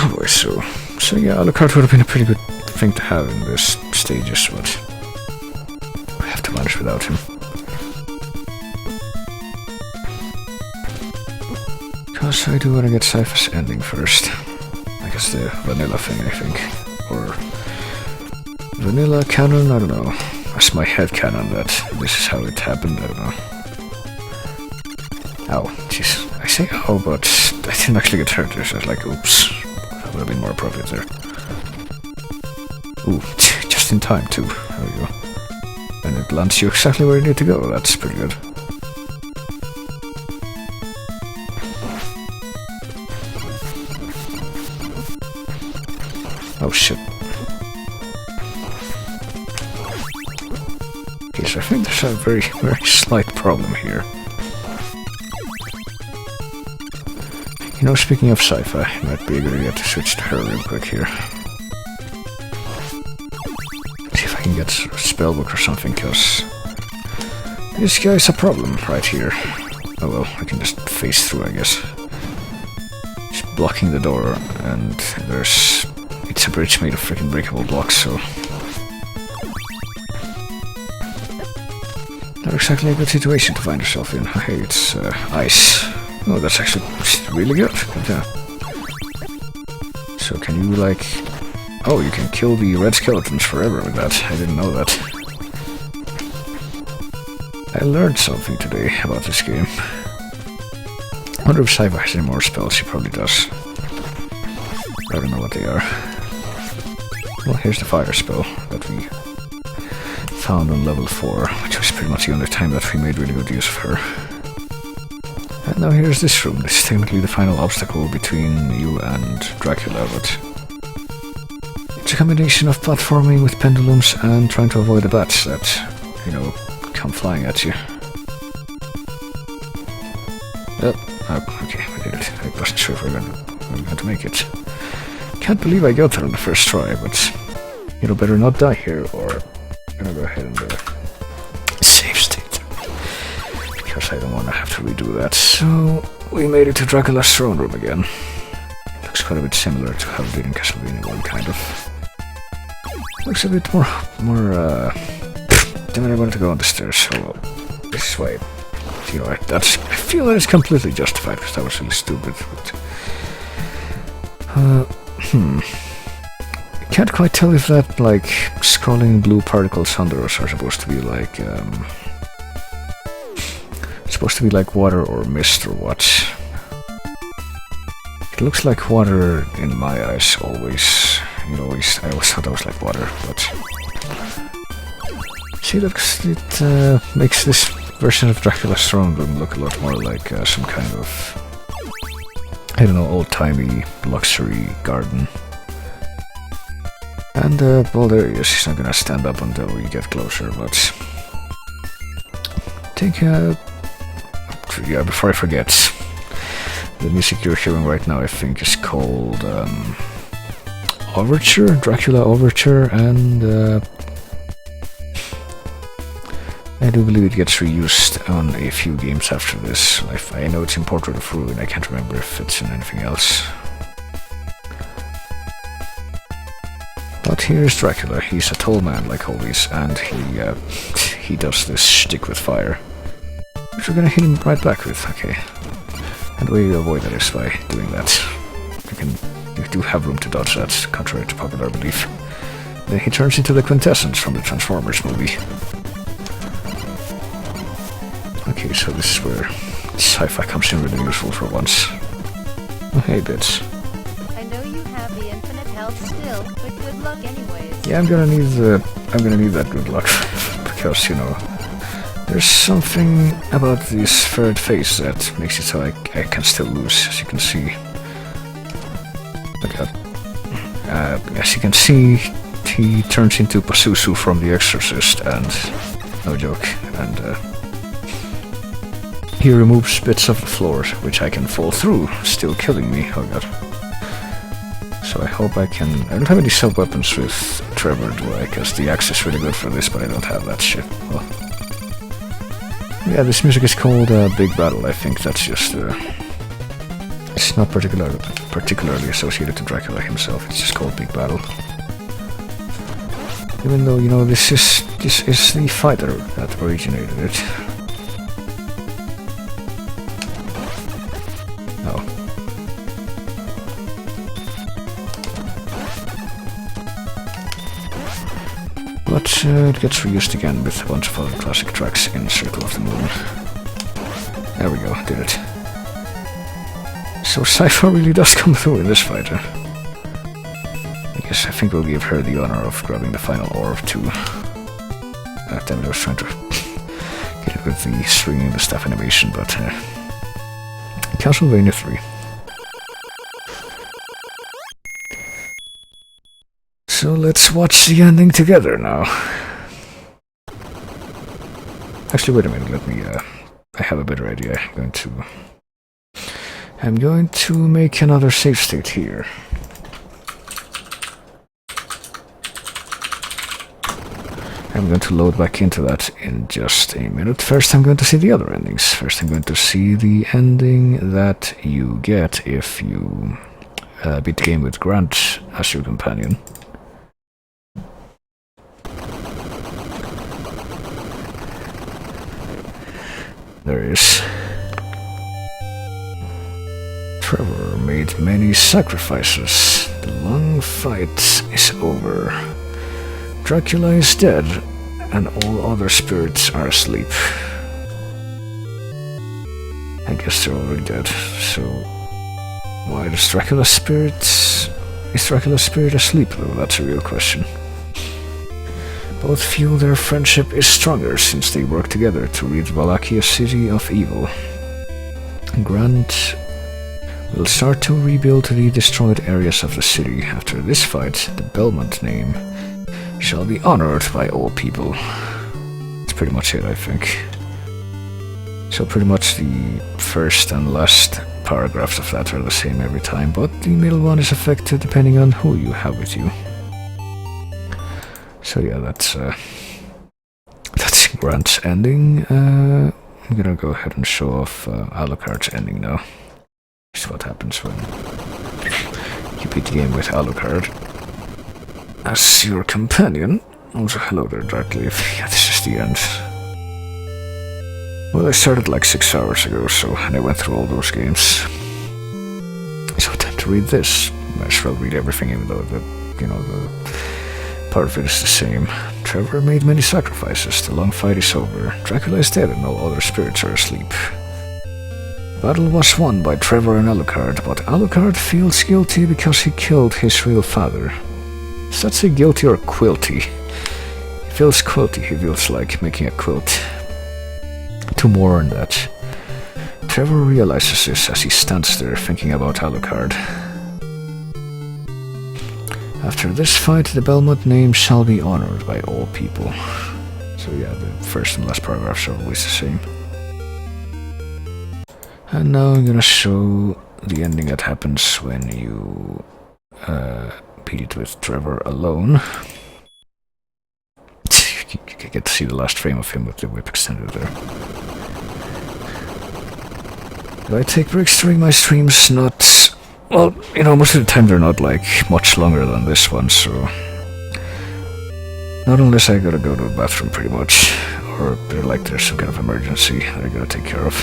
oh boy, so yeah, Alucard would have been a pretty good thing to have in this stages, but I have to manage without him. Because I do want to get Cypher's ending first. I guess the vanilla thing, I think. Or vanilla canon, I don't know. That's my head canon that this is how it happened, I don't know. Ow, jeez. I say ow, but I didn't actually get hurt. It's just like, oops. That would have been more appropriate there. Ooh, just in time too. There we go. And it lands you exactly where you need to go. That's pretty good. Oh shit. Okay, so I think there's a very, very slight problem here. You know, speaking of sci-fi, it might be a good idea to switch to her real quick here. See if I can get a spellbook or something, because this guy's a problem right here. Oh well, I can just phase through, I guess. Just blocking the door, and there's... it's a bridge made of freaking breakable blocks, so... not exactly a good situation to find yourself in. Hey, it's ice. Oh, that's actually really good. Yeah. So can you, like... oh, you can kill the red skeletons forever with that. I didn't know that. I learned something today about this game. I wonder if Cypher has any more spells. He probably does. I don't know what they are. Well, here's the fire spell that we found on level 4, which was pretty much the only time that we made really good use of her. And now here's this room. This is technically the final obstacle between you and Dracula, but it's a combination of platforming with pendulums and trying to avoid the bats that, you know, come flying at you. Oh, okay, we did it. I wasn't sure if we were going to make it. Can't believe I got there on the first try, but, you know, better not die here, or I'm gonna go ahead and save state. Because I don't want to have to redo that. So, we made it to Dracula's throne room again. Looks quite a bit similar to how it did in Castlevania 1, kind of. Looks a bit more, then I wanted to go on the stairs, so this is why, you know, I feel that it's completely justified because that was really stupid. But, I can't quite tell if that, like, scrolling blue particles under us are supposed to be like, water or mist or what. It looks like water in my eyes always. I always thought that was like water, but see, it makes this version of Dracula's throne room look a lot more like some kind of, I don't know, old-timey luxury garden. And well, there he is. He's not gonna stand up until we get closer, but I think yeah, before I forget, the music you're hearing right now I think is called Overture, Dracula Overture, and I do believe it gets reused on a few games after this. I know it's in Portrait of Ruin, I can't remember if it's in anything else. But here's Dracula. He's a tall man like always, and he does this shtick with fire, which we're gonna hit him right back with, okay. And the way you avoid that is by doing that. You do have room to dodge that, contrary to popular belief. Then he turns into the Quintessence from the Transformers movie. Okay, so this is where sci-fi comes in really useful for once. Oh, hey, Bits. I know you have the infinite health still, but good luck anyways. Yeah, I'm gonna need that good luck because, you know, there's something about this third phase that makes it so I can still lose, as you can see. As you can see, he turns into Pazuzu from The Exorcist, and no joke, and he removes bits of the floor, which I can fall through, still killing me. Oh god. So I hope I can... I don't have any sub-weapons with Trevor, do I? Because the axe is really good for this, but I don't have that shit. Well, yeah, this music is called Big Battle. I think that's just... it's not particularly associated to Dracula himself, it's just called Big Battle. Even though, you know, this is the fighter that originated it. Oh. But it gets reused again with a bunch of other classic tracks in Circle of the Moon. There we go, did it. So Cypher really does come through in this fight. I think we'll give her the honor of grabbing the final orb too. Damn it, I was trying to get it with the swinging the staff animation, but Castlevania 3. So let's watch the ending together now. Actually, wait a minute, let me, I have a better idea. I'm going to make another save state here. I'm going to load back into that in just a minute. First I'm going to see the other endings. First I'm going to see the ending that you get if you beat the game with Grant as your companion. There he is. Trevor made many sacrifices. The long fight is over. Dracula is dead, and all other spirits are asleep. I guess they're already dead, so... why does Dracula's spirit... is Dracula's spirit asleep, though? That's a real question. Both feel their friendship is stronger since they work together to rid Wallachia City of evil. Grant will start to rebuild the destroyed areas of the city. After this fight, the Belmont name shall be honored by all people. That's pretty much it, I think. So pretty much the first and last paragraphs of that are the same every time, but the middle one is affected depending on who you have with you. So yeah, that's Grant's ending. I'm gonna go ahead and show off Alucard's ending now. This is what happens when you beat the game with Alucard as your companion. Also, hello there, Dracula. Yeah, this is the end. Well, I started like 6 hours ago, so and I went through all those games. So time to read this. Might as well read everything, even though the part of it is the same. Trevor made many sacrifices. The long fight is over. Dracula is dead and all other spirits are asleep. Battle was won by Trevor and Alucard, but Alucard feels guilty because he killed his real father. Does that say guilty or quilty? He feels quilty. He feels like making a quilt. To mourn that. Trevor realizes this as he stands there thinking about Alucard. After this fight, the Belmont name shall be honored by all people. So yeah, the first and last paragraphs are always the same. And now I'm gonna show the ending that happens when you beat it with Trevor alone. You get to see the last frame of him with the whip extended there. Do I take breaks during my streams? Not... Well, most of the time they're not, like, much longer than this one, so... Not unless I gotta go to the bathroom, pretty much. Or, there's some kind of emergency that I gotta take care of.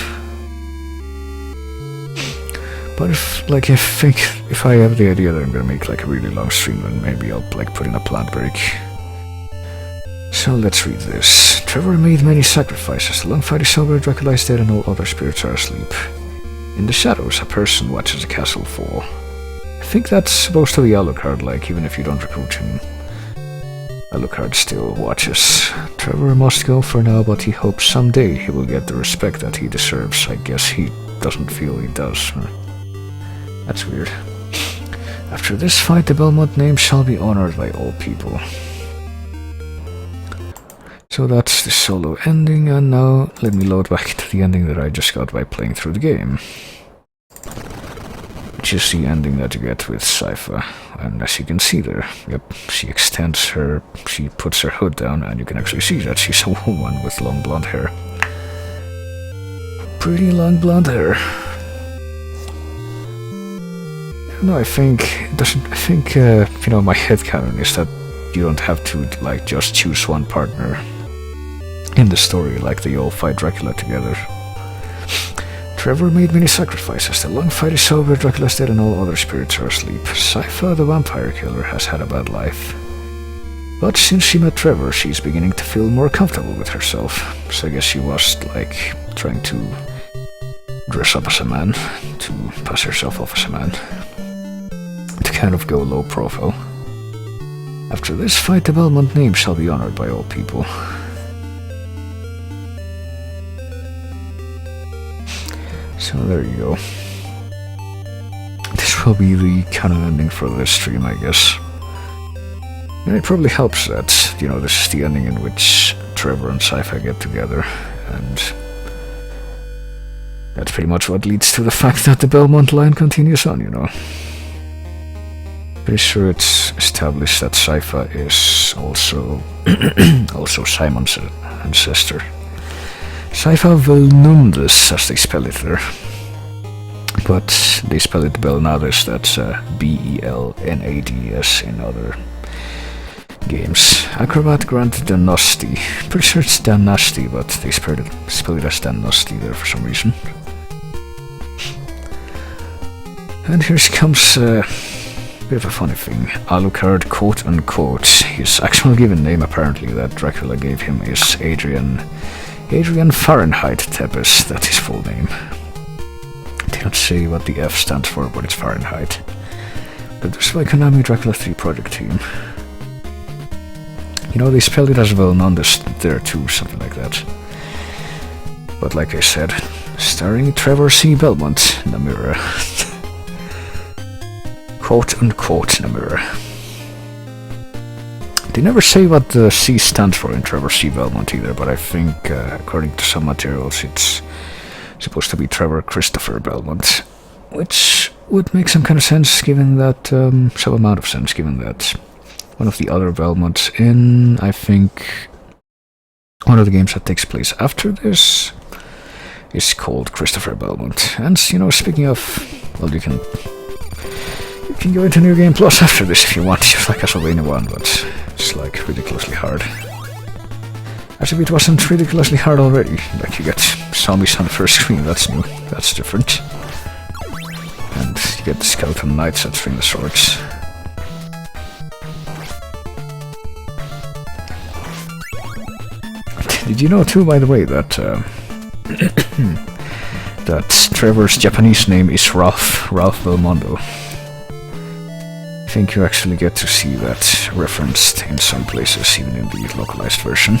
But if I have the idea that I'm gonna make, like, a really long stream, then maybe I'll, like, put in a planned break. So let's read this. Trevor made many sacrifices. The long fight is over, Dracula is dead, and all other spirits are asleep. In the shadows, a person watches a castle fall. I think that's supposed to be Alucard, like, even if you don't recruit him. Alucard still watches. Trevor must go for now, but he hopes someday he will get the respect that he deserves. I guess he doesn't feel he does. That's weird. After this fight, the Belmont name shall be honored by all people. So that's the solo ending, and now let me load back into the ending that I just got by playing through the game. Which is the ending that you get with Sypha. And as you can see there, yep, she puts her hood down, and you can actually see that she's a woman with long blonde hair. Pretty long blonde hair. No, I think my headcanon is that you don't have to, like, just choose one partner in the story, like they all fight Dracula together. Trevor made many sacrifices. The long fight is over, Dracula's dead, and all other spirits are asleep. Sypha, the vampire killer, has had a bad life. But since she met Trevor, she's beginning to feel more comfortable with herself. So I guess she was, like, trying to dress up as a man, to pass herself off as a man. To kind of go low profile. After this fight, the Belmont name shall be honored by all people. So there you go. This will be the canon ending for this stream, I guess. And it probably helps that, this is the ending in which Trevor and Sypha get together, and that's pretty much what leads to the fact that the Belmont line continues on, Pretty sure it's established that Sypha is also Simon's ancestor. Sypha Belnundes, as they spell it there. But they spell it Belnades, that's Belnads in other games. Acrobat Grant Danosti. Pretty sure it's Danasti, but they spell it as Danosti there for some reason. And here comes a bit of a funny thing. Alucard, quote unquote. His actual given name, apparently, that Dracula gave him is Adrian Fahrenheit Tepes, that's his full name. They don't say what the F stands for, but it's Fahrenheit. But this is by Konami Dracula 3 project team. They spelled it as well Nondes there too, something like that. But like I said, starring Trevor C. Belmont, Namura. Quote unquote Namura. They never say what the C stands for in Trevor C. Belmont either, but I think, according to some materials, it's supposed to be Trevor Christopher Belmont, which would make some kind of sense, given that, some amount of sense, given that one of the other Belmonts in, I think, one of the games that takes place after this is called Christopher Belmont. And, speaking of, well, you can go into New Game Plus after this if you want, just like Castlevania 1, but it's like ridiculously hard. As if it wasn't ridiculously hard already. Like, you get zombies on the first screen, that's new, that's different. And you get the skeleton knights that swing the swords. Did you know too, by the way, that that Trevor's Japanese name is Ralph Belmondo? I think you actually get to see that referenced in some places, even in the localized version.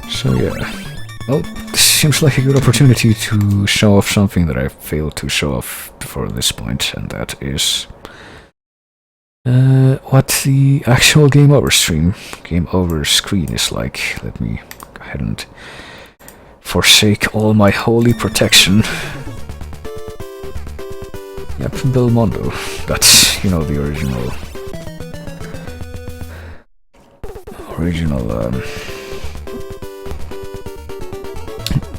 So yeah, well, this seems like a good opportunity to show off something that I failed to show off before this point, and that is what the actual game over screen is like. Let me go ahead and forsake all my holy protection. Yep, Belmondo. That's, you know, the original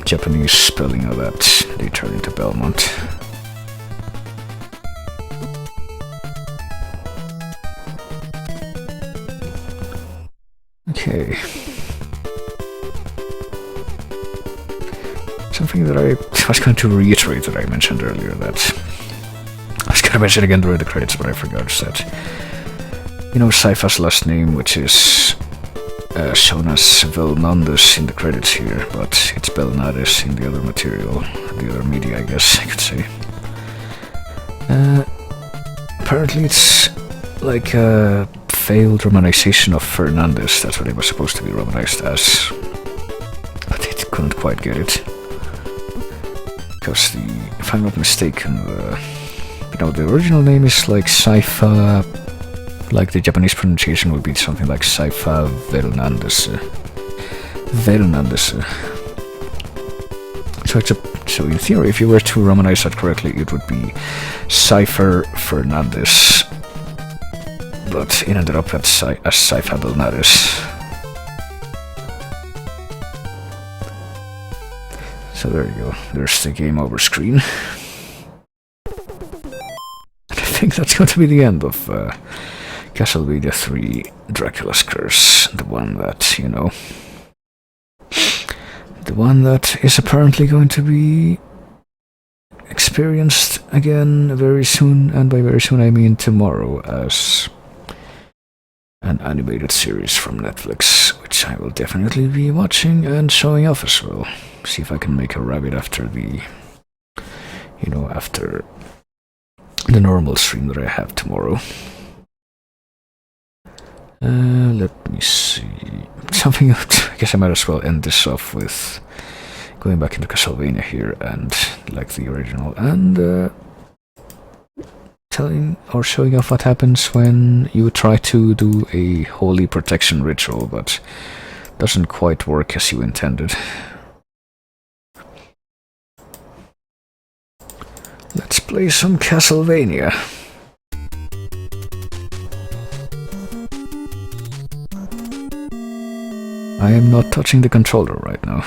Japanese spelling of that. They turn into Belmont. Okay. Something that I was going to reiterate that I mentioned earlier, that I was going to mention again during the credits, but I forgot, is that, you know, Sypha's last name, which is shown as Belnandus in the credits here, but it's Belnades in the other material, the other media, I guess I could say. Apparently it's like a failed romanization of Fernandez. That's what it was supposed to be romanized as, but it couldn't quite get it. Because if I'm not mistaken, the original name is like Sypha, like the Japanese pronunciation would be something like Sypha Velnandese. So in theory, if you were to romanize that correctly, it would be Cypher Fernandez. But it ended up as Sypha Belnades. So there you go, there's the game over screen. And I think that's going to be the end of Castlevania 3 Dracula's Curse. The one that, you know, the one that is apparently going to be experienced again very soon, and by very soon I mean tomorrow, as an animated series from Netflix, which I will definitely be watching and showing off as well. See if I can make a rabbit after the, you know, after the normal stream that I have tomorrow. Let me see. Something, I guess I might as well end this off with going back into Castlevania here, and like the original, and telling or showing off what happens when you try to do a holy protection ritual, but doesn't quite work as you intended. Let's play some Castlevania. I am not touching the controller right now.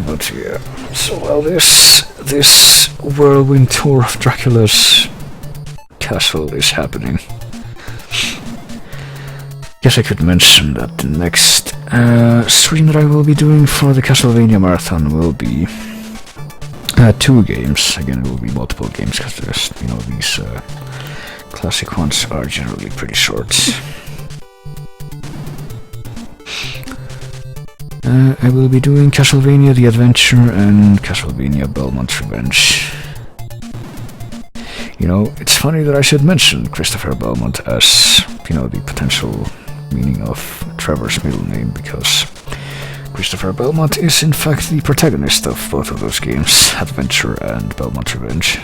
But yeah, so while this whirlwind tour of Dracula's castle is happening, guess I could mention that the next stream that I will be doing for the Castlevania Marathon will be 2 games. Again, it will be multiple games, because there's, you know, these classic ones are generally pretty short. I will be doing Castlevania The Adventure and Castlevania Belmont's Revenge. You know, it's funny that I should mention Christopher Belmont as, you know, the potential meaning of Trevor's middle name, because Christopher Belmont is in fact the protagonist of both of those games, Adventure and Belmont's Revenge.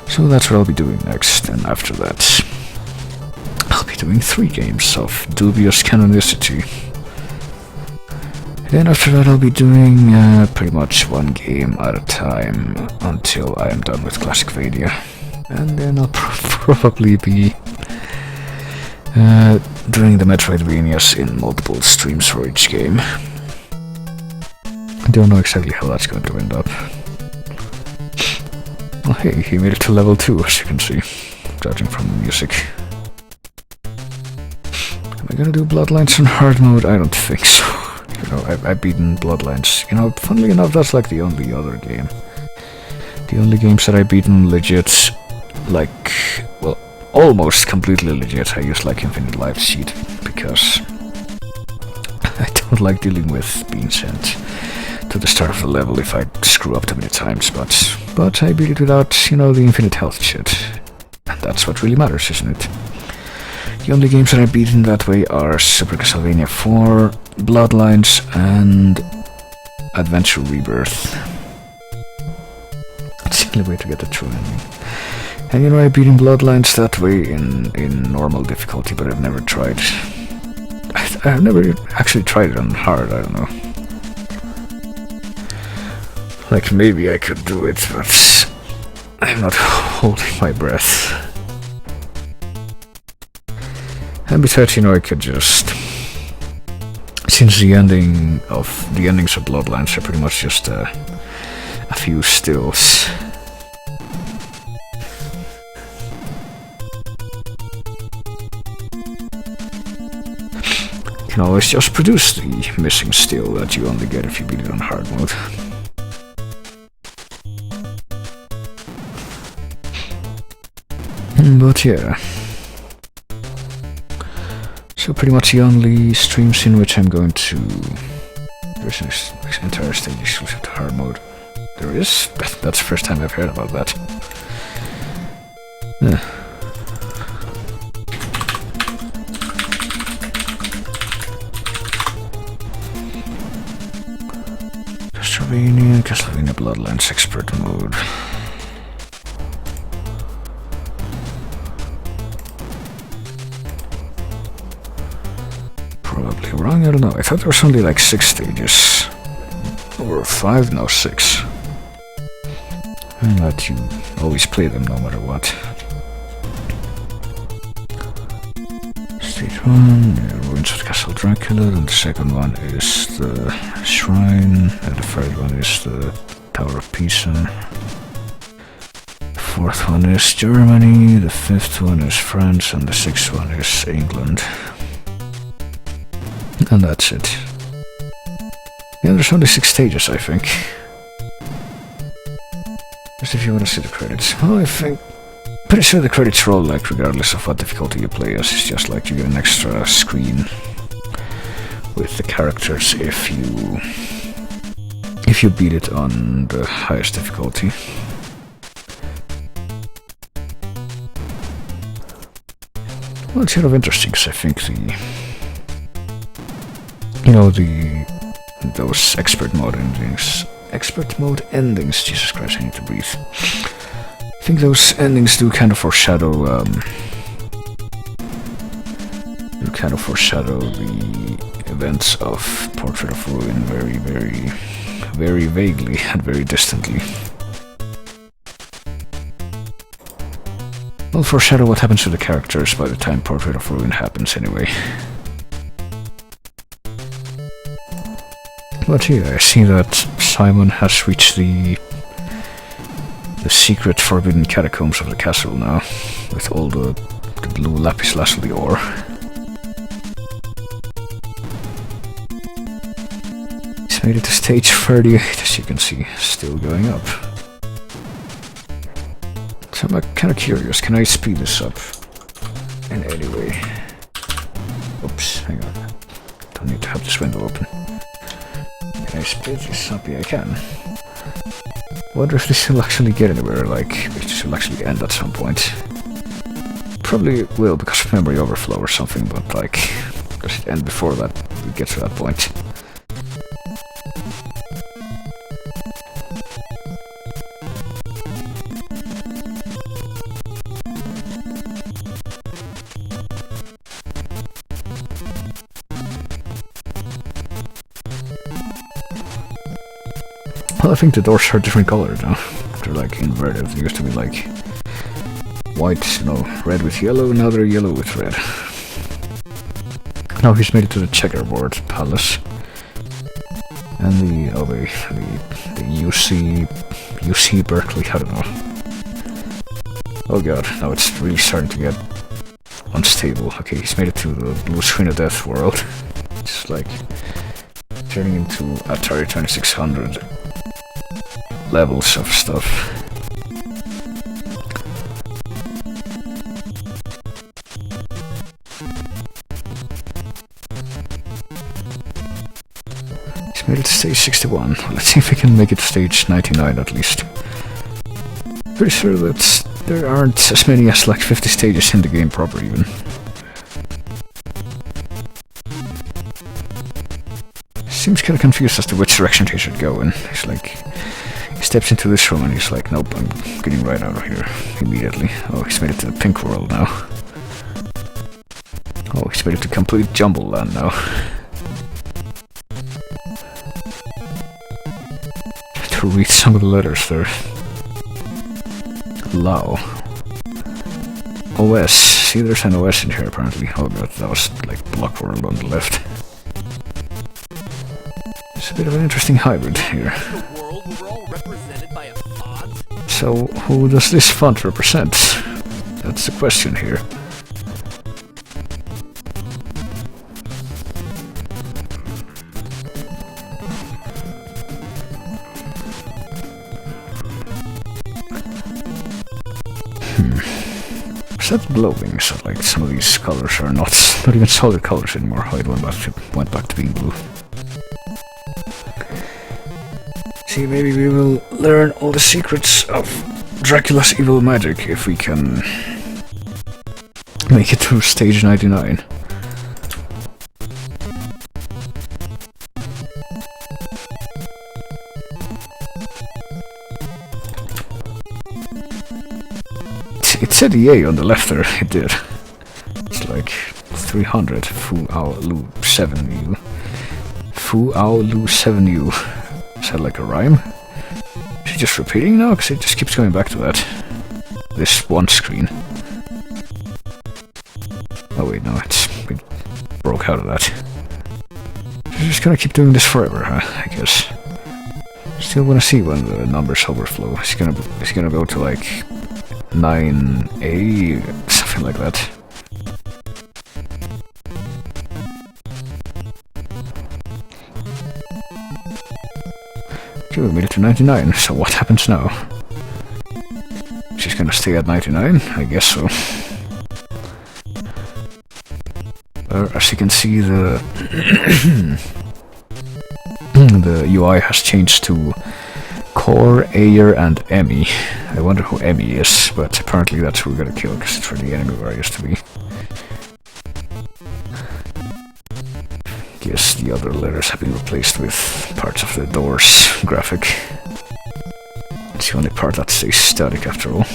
So that's what I'll be doing next, and after that I'll be doing 3 games of dubious canonicity. Then after that I'll be doing pretty much 1 game at a time until I am done with Classicvania. And then I'll probably be doing the Metroidvanias in multiple streams for each game. I don't know exactly how that's going to end up. Well, hey, he made it to level 2, as you can see, judging from the music. Am I gonna do Bloodlines on hard mode? I don't think so. You know, I've beaten Bloodlines. You know, funnily enough, that's like the only other game. The only games that I've beaten legit, like, well, almost completely legit. I use like Infinite Life Sheet, because I don't like dealing with being sent to the start of the level if I screw up too many times, but I beat it without, you know, the infinite health shit. And that's what really matters, isn't it? The only games that I've beaten that way are Super Castlevania 4, Bloodlines, and Adventure Rebirth. It's the only way to get the true ending. And you know, I've beaten Bloodlines that way in normal difficulty, but I've never tried. I've never actually tried it on hard, I don't know. Like, maybe I could do it, but I'm not holding my breath. And besides, you know, I could just... Since the endings of Bloodlines are pretty much just a few stills. You can always just produce the missing still that you only get if you beat it on hard mode. But yeah. So pretty much the only streams in which I'm going to... There's this entire stage exclusive to hard mode. There is? That's the first time I've heard about that. Castlevania Bloodlines Expert Mode. Probably wrong, I don't know. I thought there was only like 6 stages. Or 5? No, 6. And let you always play them no matter what. Stage 1, Ruins of Castle Dracula, and the second one is the Shrine, and the third one is the Tower of Pisa. The fourth one is Germany, the fifth one is France, and the sixth one is England. And that's it. Yeah, there's only 6 stages, I think. Just if you want to see the credits. Well, I think... Pretty sure the credits roll, like, regardless of what difficulty you play as. It's just like you get an extra screen with the characters if you beat it on the highest difficulty. Well, it's kind of interesting, because I think those expert mode endings, Jesus Christ, I need to breathe. I think those endings do kind of foreshadow the events of Portrait of Ruin very, very, very vaguely and very distantly. Well, foreshadow what happens to the characters by the time Portrait of Ruin happens anyway. But yeah, I see that Simon has reached the secret forbidden catacombs of the castle now, with all the blue lapis lazuli ore. He's made it to stage 38, as you can see, still going up. So I'm kind of curious, can I speed this up in any way? Oops, hang on. Don't need to have this window open. Can I speed this up? Yeah, I can. Wonder if this will actually get anywhere, like, if this will actually end at some point. Probably will because of memory overflow or something, but like, does it end before that we get to that point? Well, I think the doors are different color now. They're like inverted. They used to be like white, red with yellow, now they're yellow with red. Now he's made it to the checkerboard palace. And the UC Berkeley, I don't know. Oh god, now it's really starting to get unstable. Okay, he's made it to the blue screen of death world. It's like turning into Atari 2600 levels of stuff. He's made it to stage 61. Let's see if we can make it to stage 99 at least. Pretty sure that there aren't as many as like 50 stages in the game proper even. Seems kind of confused as to which direction he should go in. He's like, he steps into this room and he's like, nope, I'm getting right out of here immediately. Oh, he's made it to the pink world now. Oh, he's made it to complete jumble land now. To read some of the letters there. Lao. OS. See, there's an OS in here apparently. Oh god, that was like block world on the left. It's a bit of an interesting hybrid here. So, who does this font represent? That's the question here. Is that glowing? So like some of these colors are not even solid colors anymore. Oh, it went back to being blue. See, maybe we will learn all the secrets of Dracula's evil magic if we can make it through stage 99. It said EA on the left there, it did. It's like 300 Fu Ao Lu 7U. Fu Ao Lu 7U. Is that like a rhyme? Is it just repeating now? Because it just keeps going back to that. This one screen. Oh wait, no, it broke out of that. We're just gonna keep doing this forever, huh? I guess. Still wanna see when the numbers overflow. It's gonna go to like 9A, something like that. Okay, we made it to 99, so what happens now? She's gonna stay at 99? I guess so. As you can see, the the UI has changed to Core, Ayer, and Emmy. I wonder who Emmy is, but apparently that's who we're gonna kill, because it's where the enemy where I used to be. Guess the other letters have been replaced with parts of the doors graphic. It's the only part that stays static after all.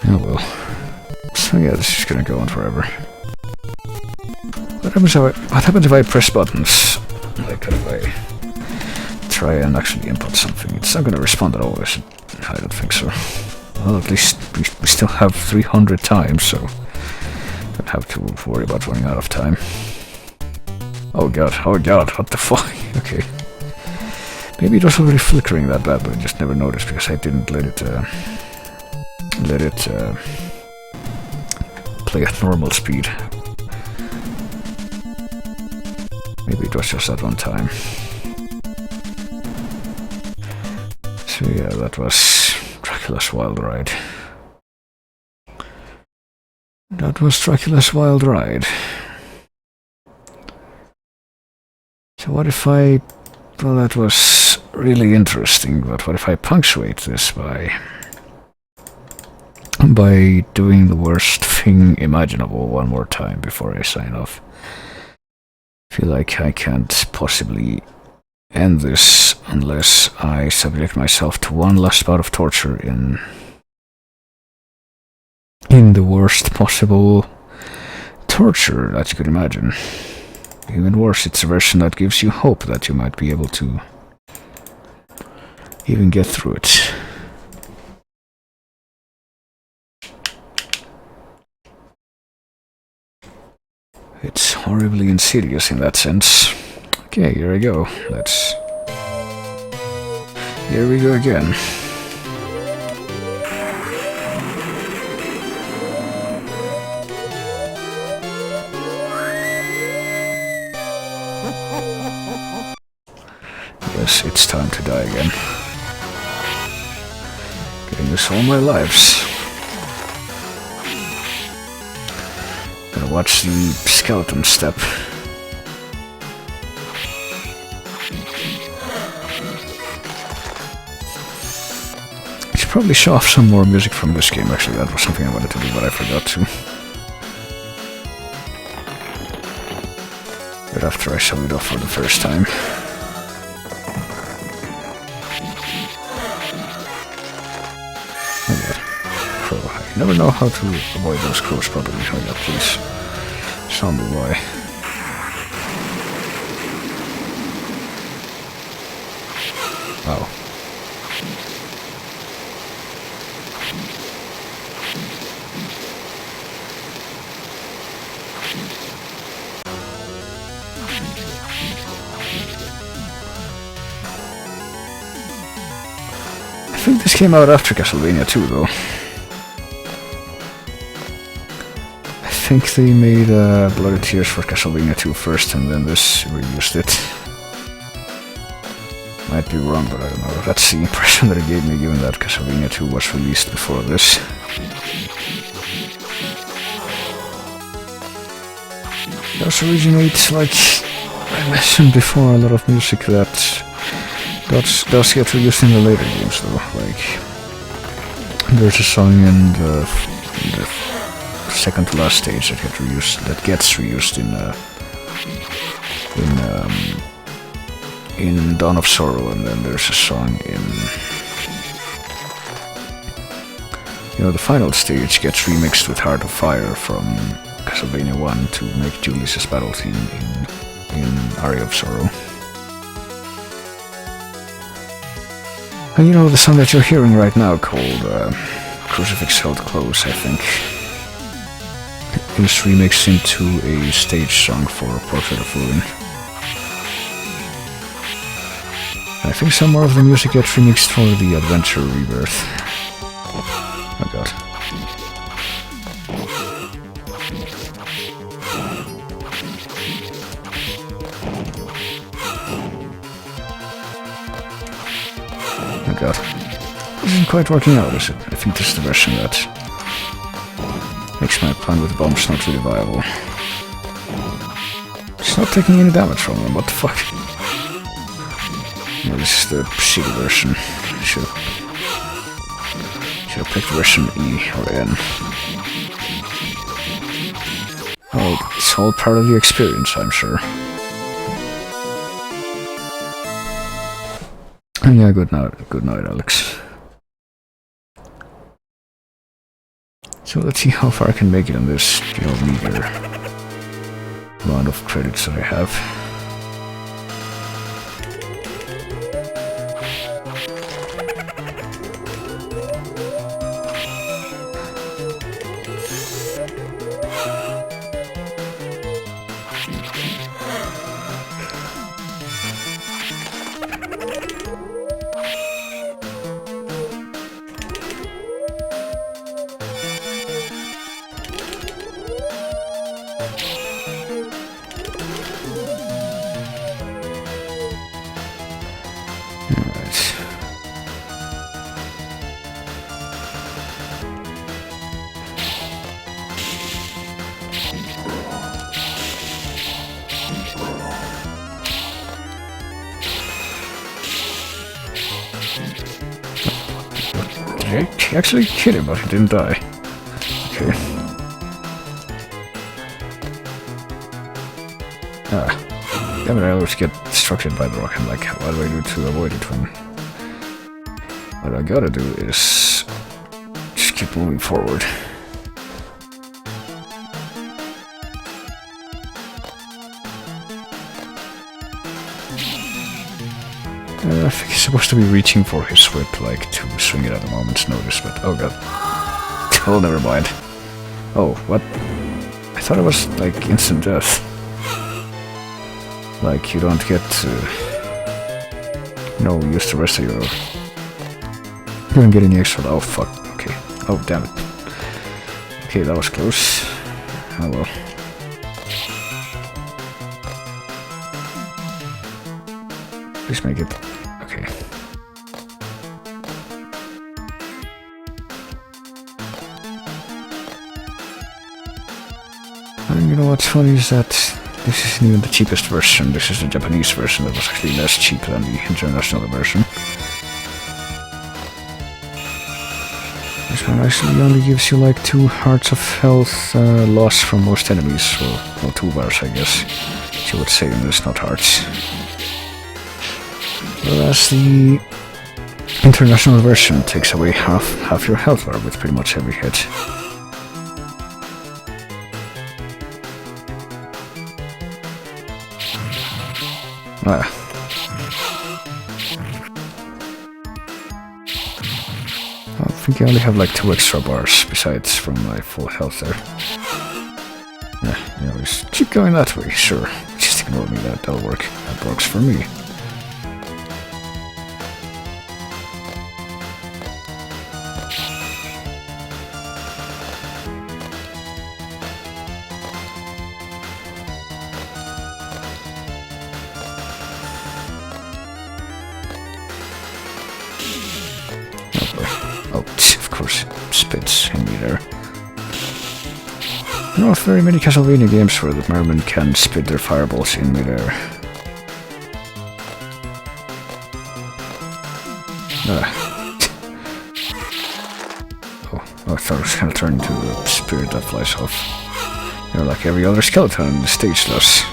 Oh well. So yeah, this is gonna go on forever. What happens if I press buttons? Like if I try and actually input something? It's not gonna respond at all, is it? I don't think so. Well, at least we still have 300 times, so don't have to worry about running out of time. Oh god, what the fuck? Okay. Maybe it was already flickering that bad, but I just never noticed because I didn't let it play at normal speed. Maybe it was just that one time. So yeah, that was Dracula's Wild Ride. That was Dracula's Wild Ride. So what if I... Well, that was really interesting, but what if I punctuate this by doing the worst thing imaginable one more time before I sign off? I feel like I can't possibly end this unless I subject myself to one last bout of torture in the worst possible torture that you could imagine. Even worse, it's a version that gives you hope that you might be able to even get through it. It's horribly insidious in that sense. Okay, here we go. Here we go again. Yes, it's time to die again. Getting this all my lives. Gonna watch the skeleton step. I should probably show off some more music from this game, actually. That was something I wanted to do, but I forgot to. But after I show it off for the first time. I never know how to avoid those crows properly. Oh yeah, please. Zombie boy. Wow. I think this came out after Castlevania 2 though. I think they made Bloody Tears for Castlevania 2 first and then this reused it. Might be wrong, but I don't know. That's the impression that it gave me, given that Castlevania 2 was released before this. It also originates, like I mentioned before, a lot of music that does get reused in the later games though. Like, there's a song in the second to last stage that gets reused in Dawn of Sorrow, and then there's a song in the final stage gets remixed with Heart of Fire from Castlevania 1 to make Julius' battle theme in Aria of Sorrow. And the song that you're hearing right now, called Crucifix Held Close, I think, is remixed into a stage song for Portrait of Ruin. I think some more of the music gets remixed for the Adventure Rebirth. Oh god. Oh god. This isn't quite working out, is it? I think this is the version that makes my plan with bombs not really viable. It's not taking any damage from them, what the fuck? Yeah, this is the shitty version. Should have picked version E or N. Oh, it's all part of the experience, I'm sure. And yeah, good night, Alex. So let's see how far I can make it on this, meager amount of credits that I have. He actually hit him, but he didn't die. Okay. Damn it, I always get distracted by the rock. I'm like, what do I do to avoid it when... What I gotta do is just keep moving forward. I think he's supposed to be reaching for his whip, like, to swing it at a moment's notice, but oh god. Oh, never mind. Oh, what? I thought it was, like, instant death. Like, you don't get to, use the rest of your... You don't get any extra... Oh, fuck. Okay. Oh, damn it. Okay, that was close. Oh, well. Please make it... Okay. And you know what's funny is that this isn't even the cheapest version. This is the Japanese version that was actually less cheap than the international version. This one actually only gives you like 2 hearts of health loss from most enemies. Well, 2 bars, I guess. You would say, and it's not hearts. Whereas the international version takes away half your health bar with pretty much every hit. I think I only have like 2 extra bars besides from my full health there. Yeah, just keep going that way, sure. Just ignore me, that'll work. That works for me. Spits in me there. There are not very many Castlevania games where the mermen can spit their fireballs in midair. Oh, I thought it was gonna turn into a spirit that flies off. Like every other skeleton in the stage does.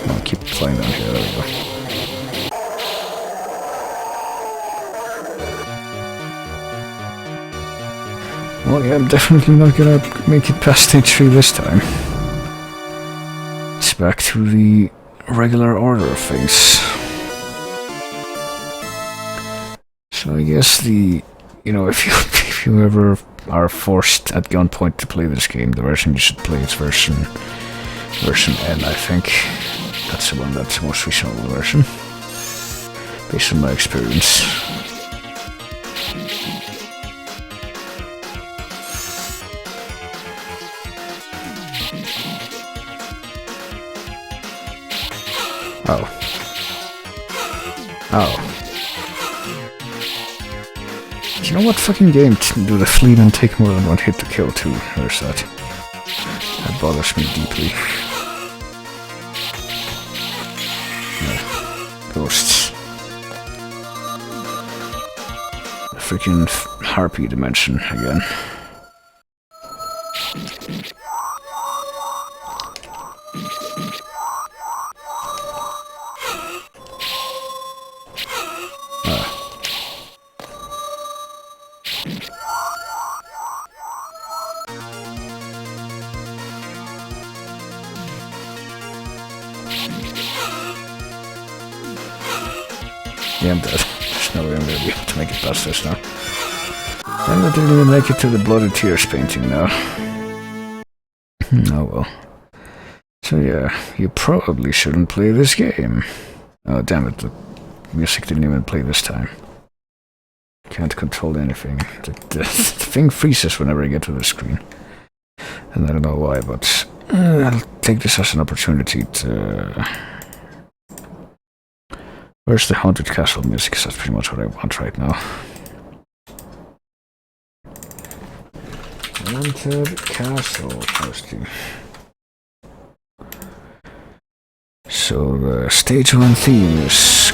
I'll keep flying down here, there we go. Well, yeah, I'm definitely not gonna make it past stage 3 this time. It's back to the regular order of things. So I guess if you ever are forced at gunpoint to play this game, the version you should play is version N, I think. That's the one that's the most reasonable version, based on my experience. Oh. You know what fucking game do the fleet and take more than 1 hit to kill too? There's that. That bothers me deeply. Yeah. Ghosts. The freaking harpy dimension again. Yeah, I'm dead. There's no way I'm gonna be able to make it past this now. And I didn't even make it to the Bloody Tears painting now. Oh well. So yeah, you probably shouldn't play this game. Oh damn it, the music didn't even play this time. Can't control anything. The thing freezes whenever I get to the screen. And I don't know why, but I'll take this as an opportunity to... Where's the Haunted Castle music? Because that's pretty much what I want right now. Haunted Castle, mostly. So the stage 1 theme is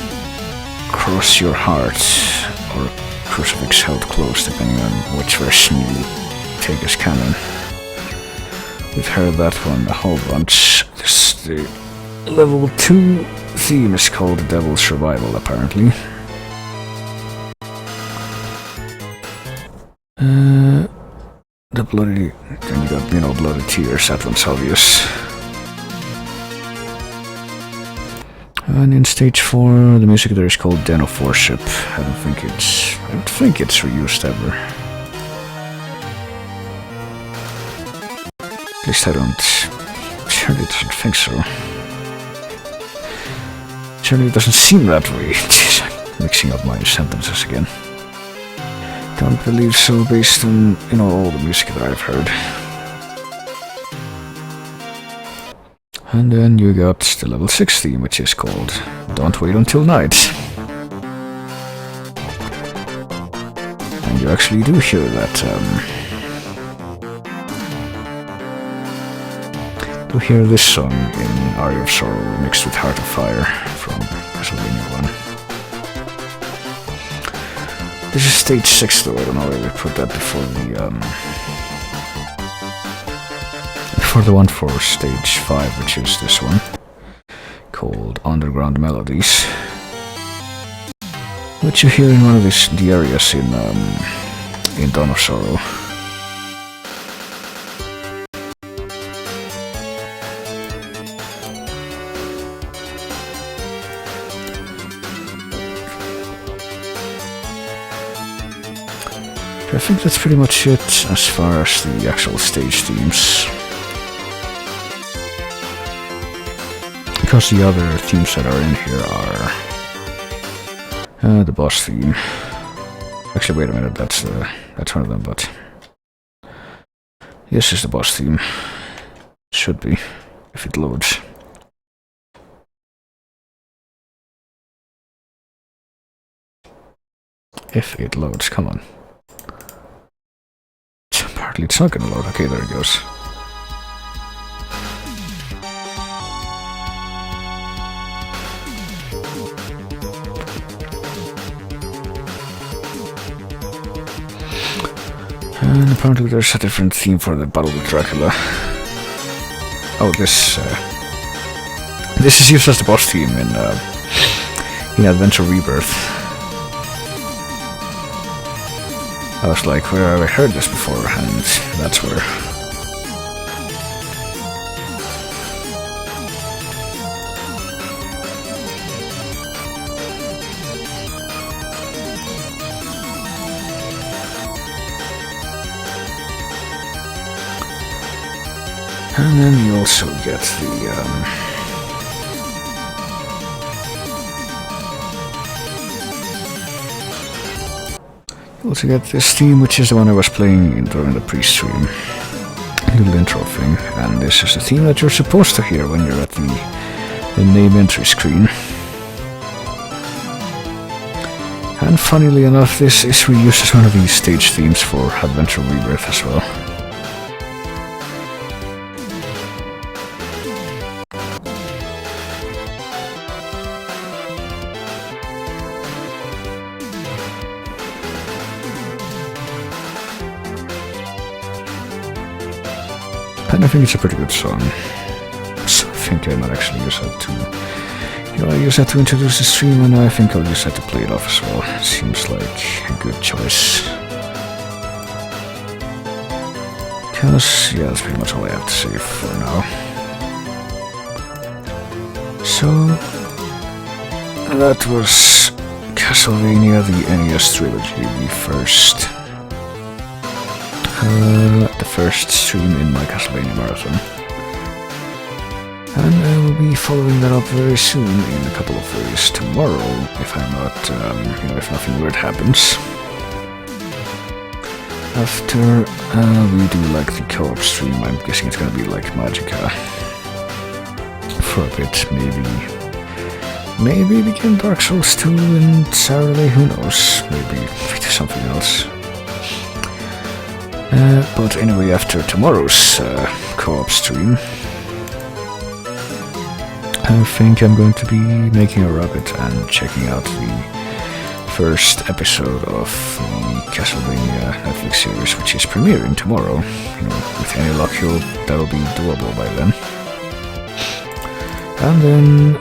Cross Your Heart, or Crucifix Held Close, depending on which version you take as canon. We've heard that one a whole bunch. This is the level 2 theme is called Devil's Survival, apparently. The bloody... Then you got, Bloody Tears, that one's obvious. And in stage 4, the music there is called Den of Worship. I don't think it's reused ever. At least I don't certainly doesn't think so. Certainly doesn't seem that way. Jeez, I'm mixing up my sentences again. Don't believe so based on, all the music that I've heard. And then you got the level 6 theme, which is called Don't Wait Until Night. And you actually do hear that, do hear this song in Aria of Sorrow mixed with Heart of Fire from Castlevania 1. This is stage 6 though, I don't know why we put that before the one for stage 5, which is this one, called Underground Melodies, which you hear in one of the areas in Dawn of Sorrow. I think that's pretty much it as far as the actual stage themes. Because the other themes that are in here are the boss theme. Actually, wait a minute, that's one of them, but this is the boss theme. Should be, if it loads. If it loads, come on. Apparently it's not gonna load. Okay, there it goes. And apparently there's a different theme for the battle with Dracula. Oh, this is used as the boss theme in Adventure Rebirth. I was like, where have I heard this before? And that's where. And then you also get the you also get this theme, which is the one I was playing during the pre-stream, little intro thing, and this is the theme that you're supposed to hear when you're at the name entry screen. And funnily enough, this is reused as one of these stage themes for Adventure Rebirth as well. And I think it's a pretty good song, so I think I might actually use that to, I use that to introduce the stream, and I think I'll use that to play it off as well. It seems like a good choice. Because, yeah, that's pretty much all I have to say for now. So, that was Castlevania, the NES trilogy, the first stream in my Castlevania marathon. And I will be following that up very soon in a couple of days. Tomorrow, if I'm not, if nothing weird happens. After we do like the co-op stream, I'm guessing it's gonna be like Magica. For a bit, maybe begin Dark Souls 2 and Saturday, who knows? Maybe we do something else. But anyway, after tomorrow's co-op stream, I think I'm going to be making a rabbit and checking out the first episode of the Castlevania Netflix series, which is premiering tomorrow. With any luck, that'll be doable by then. And then,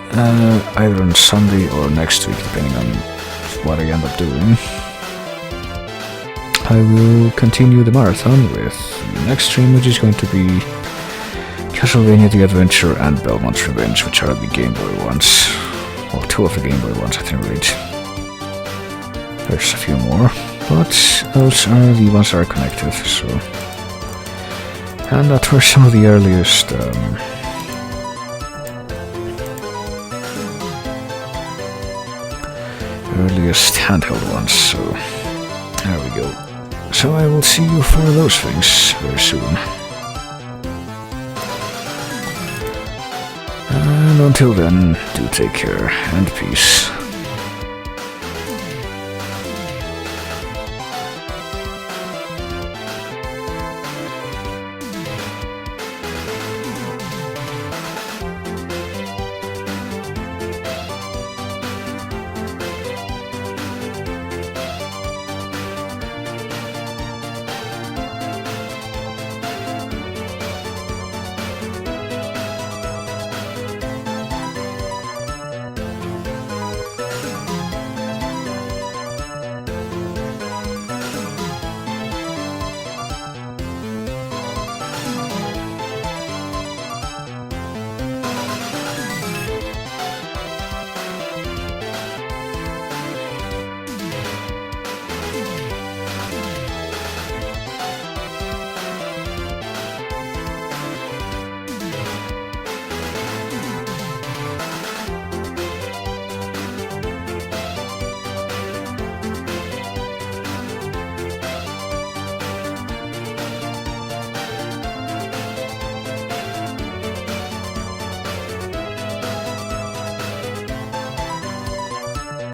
either on Sunday or next week, depending on what I end up doing, I will continue the marathon with the next stream, which is going to be Castlevania The Adventure and Belmont's Revenge, which are the Game Boy ones. Well, 2 of the Game Boy ones, at any rate. There's a few more, but those are the ones that are connected, so. And that were some of the earliest earliest handheld ones, so there we go. So I will see you for those things very soon. And until then, do take care and peace.